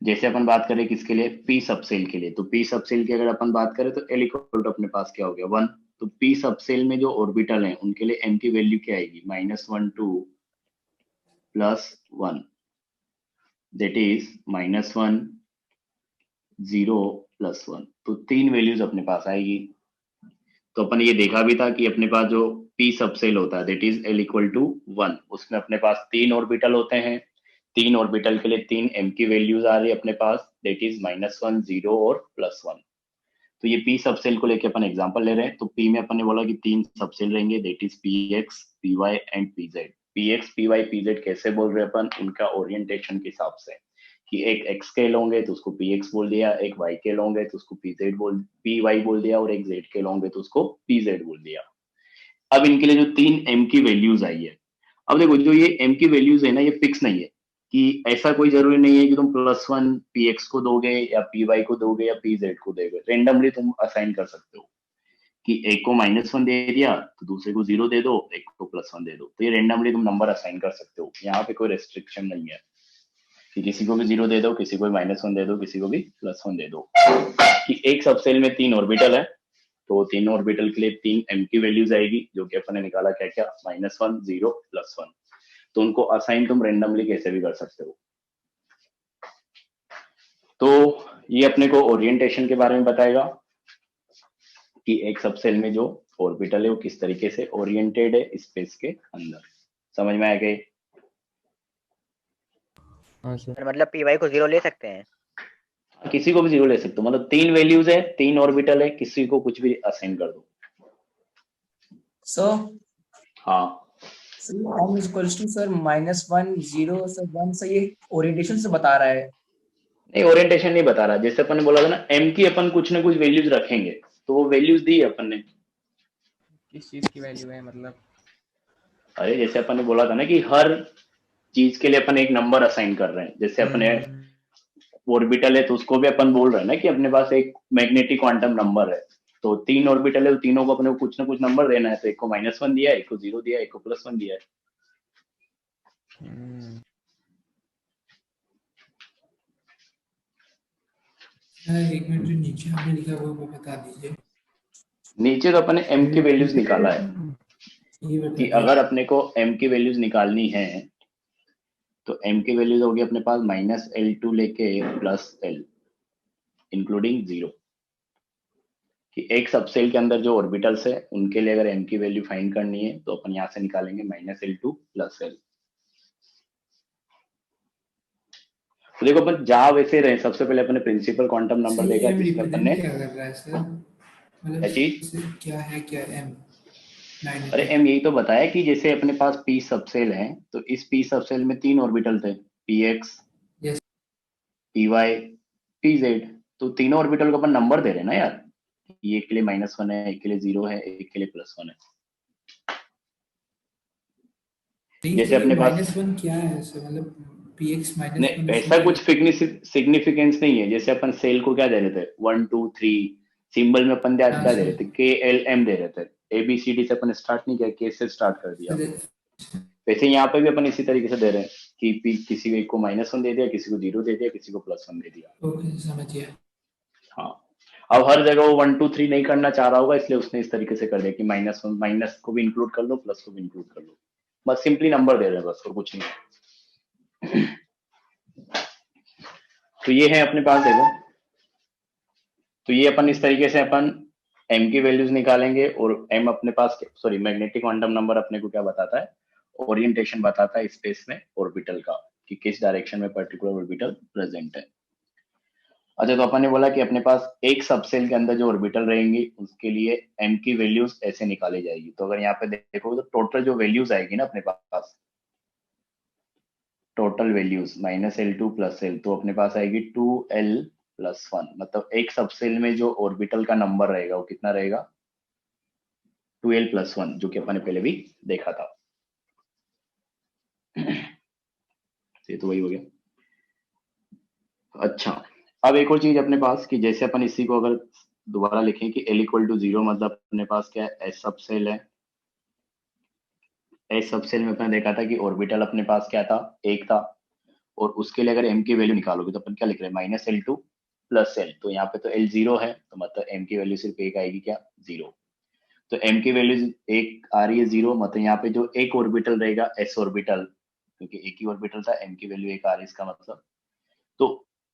जैसे अपन बात करें किसके लिए, पी सबसेल के लिए, तो पी सबसेल की अगर अपन बात करें तो L इक्वल टू अपने पास क्या हो गया 1। तो पी सबसेल में जो ऑर्बिटल है उनके लिए m की वैल्यू क्या आएगी, -1 2 प्लस 1, दैट इज -1 0 प्लस 1। तो 3 वैल्यूज अपने पास आएगी। तो अपन ये देखा भी था कि अपने पास जो p सबसेल होता है that is L equal to 1, उसमें अपने पास 3 ऑर्बिटल होते हैं, 3 ऑर्बिटल के लिए 3 m की वैल्यूज आ रही है अपने पास, दैट इज -1 0 और +1। तो ये p सबसेल को लेके अपन एग्जांपल ले रहे हैं। तो p में अपन ने बोला कि 3 सबसेल रहेंगे, that is px py and pz। px py pz कैसे बोल रहे हैं अपन, उनका ओरिएंटेशन के हिसाब से कि एक x के अलोंग है तो उसको px बोल दिया, एक y के अलोंग है तो उसको py बोल दिया, और एक z के अलोंग है तो उसको pz बोल दिया। अब इनके लिए जो 3 m की वैल्यूज आई है, अब देखो जो ये m की वैल्यूज है ना, ये फिक्स नहीं है कि ऐसा कोई जरूरी नहीं है कि तुम +1 px को दोगे या py को दोगे या pz को दोगे, रेंडमली तुम असाइन कर सकते हो कि एक को -1 दे दिया तो दूसरे को 0 दे दो, एक को +1 दे दो, तो ये रेंडमली तुम नंबर असाइन कर सकते हो, यहाँ पे कोई रेस्ट्रिक्शन नहीं है। कि किसी को भी 0 दे दो, किसी को भी -1 दे दो, किसी को भी +1 दे दो, कि एक सबसेल में 3 ऑर्बिटल है, तो 3 ऑर्बिटल के लिए 3 m की वैल्यूज आएगी, जो कि अपन ने निकाला क्या क्या, -1, 0, +1। तो उनको असाइन तुम रेंडमली कैसे भी कर सकते हो। तो ये अपने को ओरिएंटेशन के बारे में बताएगा कि एक सबसेल में जो ऑर्बिटल है वो किस तरीके से ओरिएंटेड है स्पेस के अंदर। समझ में आ गए? मतलब पी को 0 ले सकते हैं, किसी को भी 0 ले सकते हो, मतलब 3 वैल्यूज है, 3 ऑर्बिटल है, किसी को कुछ भी असाइन कर दो। सो हाँ m equals to sir -1, 0 sir 1, sir ये ओरिएंटेशन से बता रहा है। नहीं, ओरिएंटेशन नहीं बता रहा, जैसे अपन ने बोला था ना m की अपन कुछ ना कुछ वैल्यूज रखेंगे, तो वो वैल्यूज दी है अपन ने। किस चीज की वैल्यू है मतलब? अरे जैसे अपन ने बोला था ना कि हर चीज के लिए अपन एक नंबर असाइन कर रहे हैं, जैसे अपने ऑर्बिटल है तो उसको भी अपन बोल रहे हैं ना कि अपने पास एक मैग्नेटिक क्वांटम नंबर है, तो 3 ऑर्बिटल है तो तीनों को अपने को कुछ ना कुछ नंबर देना है, तो एक को -1 दिया है, एक को 0 दिया है, एक को +1 दिया है। एक मिनट, जो नीचे आपने लिखा वो बता दीजिए। नीचे तो अपन ने m की वैल्यूज निकाला है कि अगर अपने को m की वैल्यूज निकालनी है तो m की वैल्यूज होगी अपने पास -L2 लेके +L इंक्लूडिंग 0, कि एक सबसेल के अंदर जो ऑर्बिटल्स है उनके लिए अगर m की वैल्यू फाइंड करनी है तो अपन यहाँ से निकालेंगे -L2 +L। तो देखो अपन जहाँ वैसे रहे, सबसे पहले अपने प्रिंसिपल क्वांटम नंबर देखा जिसमें अपन ने क्या कर रहा है सर, मतलब क्या है क्या m? अरे m यही तो बताया कि जैसे अपने पास p सबसेल है तो इस p सबसेल में 3 ऑर्बिटल थे, px, py, pz, तो तीनों ऑर्बिटल को अपन नंबर दे रहे हैं ना यार, एक के लिए -1 है, एक के लिए 0 है, एक के लिए +1 है। जैसे अपने पास -1 क्या है सर, मतलब px -1 नहीं, ऐसा कुछ सिग्निफिकेंस नहीं है। जैसे अपन सेल को क्या दे रहे थे, 1 2 3 सिंबल में अपन क्या दे रहे थे, KLM दे रहे थे, ABCD से अपन स्टार्ट नहीं किया, K से स्टार्ट कर दिया। वैसे यहाँ पे भी अपन इसी तरीके से दे रहे हैं कि किसी को -1 दे दिया, किसी को 0 दे दिया, किसी को +1 दे दिया। ओके समझ गया। हाँ, अब हर जगह वो 1 2 3 नहीं करना चाह रहा होगा, इसलिए उसने इस तरीके से कर दिया कि -1 माइनस को भी इंक्लूड कर लो, प्लस को भी इंक्लूड कर लो, बस सिंपली नंबर दे रहे हैं बस, और कुछ नहीं। तो ये है अपने पास, देखो तो ये अपन इस तरीके से अपन m की वैल्यूज निकालेंगे, और m अपने पास सॉरी मैग्नेटिक क्वांटम नंबर अपने को क्या बताता है, ओरिएंटेशन बताता है स्पेस में ऑर्बिटल का, कि किस डायरेक्शन में पर्टिकुलर ऑर्बिटल प्रेजेंट है। अच्छा, तो अपन ने बोला कि अपने पास एक सबसेल के अंदर जो ऑर्बिटल रहेंगी उसके लिए m की वैल्यूज ऐसे निकाली जाएगी। तो अगर यहाँ पे देखो तो टोटल जो वैल्यूज आएगी ना अपने पास, टोटल वैल्यूज -L2 +L, तो अपने पास आएगी 2L + 1, मतलब एक सबसेल में जो ऑर्बिटल का नंबर रहेगा वो कितना रहेगा, 2L + 1, जो कि अपन ने पहले भी देखा था। ये तो वही हो गया। अच्छा, अब एक और चीज अपने पास कि जैसे अपन इसी को अगर दोबारा लिखें कि L = 0, मतलब अपने पास क्या है, S सबसेल है। S सबसेल में अपन देखा था कि ऑर्बिटल अपने पास क्या था, एक था, और उसके लिए अगर m की वैल्यू निकालोगे तो अपन क्या लिख रहे हैं, -L2 +L, तो यहाँ पे तो L 0 है, तो मतलब m की वैल्यू सिर्फ एक आएगी, क्या, 0। तो m की वैल्यू एक आ रही है 0, मतलब यहाँ पे जो एक ऑर्बिटल रहेगा s ऑर्बिटल, क्योंकि एक ही ऑर्बिटल था, m की वैल्यू एक आ रही है, इसका मतलब तो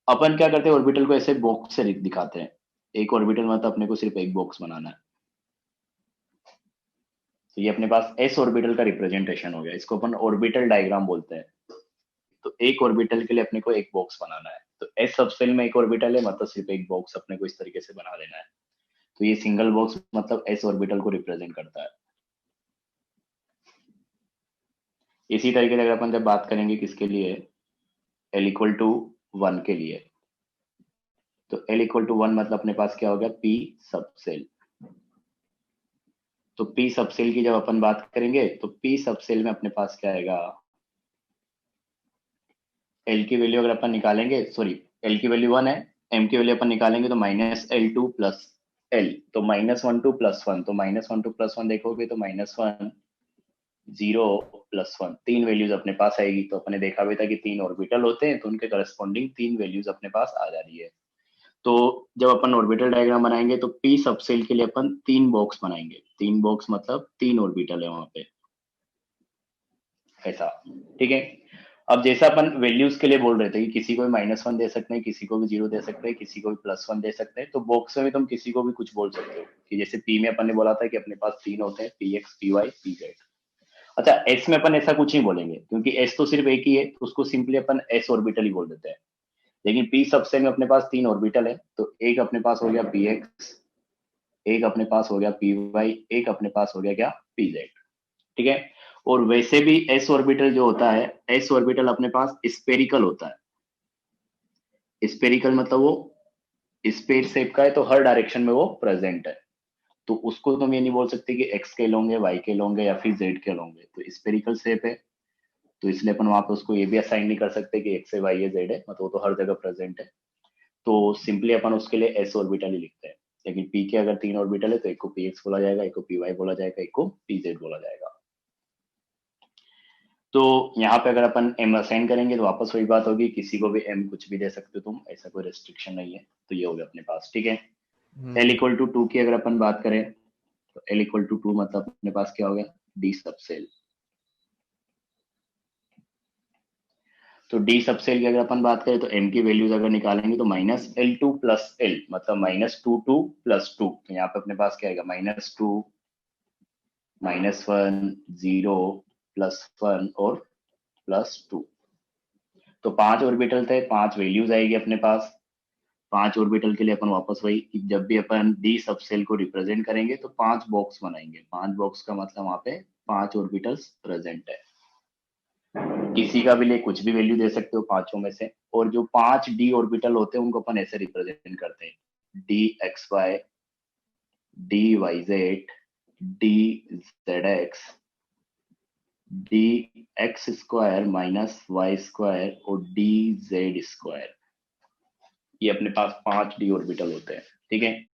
अपन क्या करते हैं, ऑर्बिटल को ऐसे बॉक्स से दिखाते हैं, एक ऑर्बिटल मतलब अपने को सिर्फ एक बॉक्स बनाना है। तो ये अपने पास s ऑर्बिटल का रिप्रेजेंटेशन हो गया, इसको अपन ऑर्बिटल डायग्राम बोलते हैं। तो एक ऑर्बिटल के लिए अपने को एक बॉक्स बनाना है, तो s सबसेल में एक ऑर्बिटल है, मतलब सिर्फ एक बॉक्स अपने को इस तरीके से बना लेना है। तो ये सिंगल बॉक्स मतलब s ऑर्बिटल को रिप्रेजेंट करता है। इसी तरीके से अगर अपन जब बात करेंगे किसके लिए, L = 1 के लिए, तो L = 1 मतलब अपने पास क्या हो गया, P सबसेल। तो P सबसेल की जब अपन बात करेंगे तो P सबसेल में अपने पास क्या आएगा, L की वैल्यू अगर अपन निकालेंगे, सॉरी L की वैल्यू 1 है, M की वैल्यू अपन निकालेंगे तो -L2 + L, तो -1 2 +1, तो -1 2 +1 देखोगे तो -1 0 प्लस 1 तीन वैल्यूज अपने पास आएगी। तो अपने देखा भी था कि तीन ऑर्बिटल होते हैं तो उनके करस्पॉन्डिंग तीन वैल्यूज अपने पास आ जा रही है। तो जब अपन ऑर्बिटल डायग्राम बनाएंगे तो पी सबसेल के लिए अपन तीन बॉक्स बनाएंगे। तीन बॉक्स मतलब तीन ऑर्बिटल है वहां पे, ऐसा, ठीक है। अब जैसा अपन वैल्यूज के लिए बोल रहे थे कि किसी को भी -1 दे सकते हैं, किसी को भी 0 दे सकते हैं, किसी को भी +1 दे सकते हैं, तो बॉक्स में भी तुम किसी को भी कुछ बोल सकते हो कि जैसे पी में अपन ने बोला था कि अपने पास तीन होते हैं, px, py, pz। अच्छा, एस में अपन ऐसा कुछ नहीं बोलेंगे क्योंकि एस तो सिर्फ एक ही है, तो उसको सिंपली अपन एस ऑर्बिटल ही बोल देते हैं। लेकिन पी सबसेल में अपने पास तीन ऑर्बिटल है, तो एक अपने पास हो गया px, एक अपने पास हो गया py, एक अपने पास हो गया क्या, pz, ठीक है। और वैसे भी एस ऑर्बिटल जो होता है, एस ऑर्बिटल अपने पास स्पेरिकल होता है। स्पेरिकल मतलब वो स्पेयर शेप का है, तो हर डायरेक्शन में वो प्रेजेंट है। तो उसको तुम ये नहीं बोल सकते कि एक्स के लोगे, वाई के लोगे या फिर जेड के लोगे, तो स्पेरिकल शेप है, तो इसलिए अपन वहां पे उसको ये भी असाइन नहीं कर सकते कि एक्स है, वाई है, जेड है, मतलब वो तो हर जगह प्रेजेंट है। तो सिंपली अपन उसके लिए एस ऑर्बिटल ही लिखते हैं। लेकिन पी के अगर तीन ऑर्बिटल है तो एक को पी एक्स बोला जाएगा, एक को पी वाई बोला जाएगा, एक को पी जेड बोला जाएगा। तो यहाँ पे अगर अपन एम असाइन करेंगे तो वापस वही बात होगी, किसी को भी एम कुछ भी दे सकते हो तुम, ऐसा कोई रेस्ट्रिक्शन नहीं है। तो ये हो गया अपने पास, ठीक है। एल इक्वल टू 2 की अगर अपन बात करें तो एल इक्वल टू 2 मतलब अपने पास क्या हो गया, डी सबसेल। तो डी सबसेल की अगर अपन बात करें तो एम की वैल्यूज अगर निकालेंगे तो -L2 + L मतलब -2 + 2। तो यहाँ पे अपने पास क्या आएगा, -2, -1, 0, +1 और +2। तो 5 ऑर्बिटल थे, 5 वैल्यूज आएगी अपने पास। 5 ऑर्बिटल के लिए अपन वापस वही कि जब भी अपन डी सबसेल को रिप्रेजेंट करेंगे तो 5 बॉक्स बनाएंगे। 5 बॉक्स का मतलब वहां पे 5 ऑर्बिटल्स प्रेजेंट है। किसी का भी लिए कुछ भी वैल्यू दे सकते हो पांचों में से। और जो 5 डी ऑर्बिटल होते हैं उनको अपन ऐसे रिप्रेजेंट करते हैं, dxy, dyz, dzx, dx² - y² और dz²। ये अपने पास 5 डी ऑर्बिटल होते हैं, ठीक है।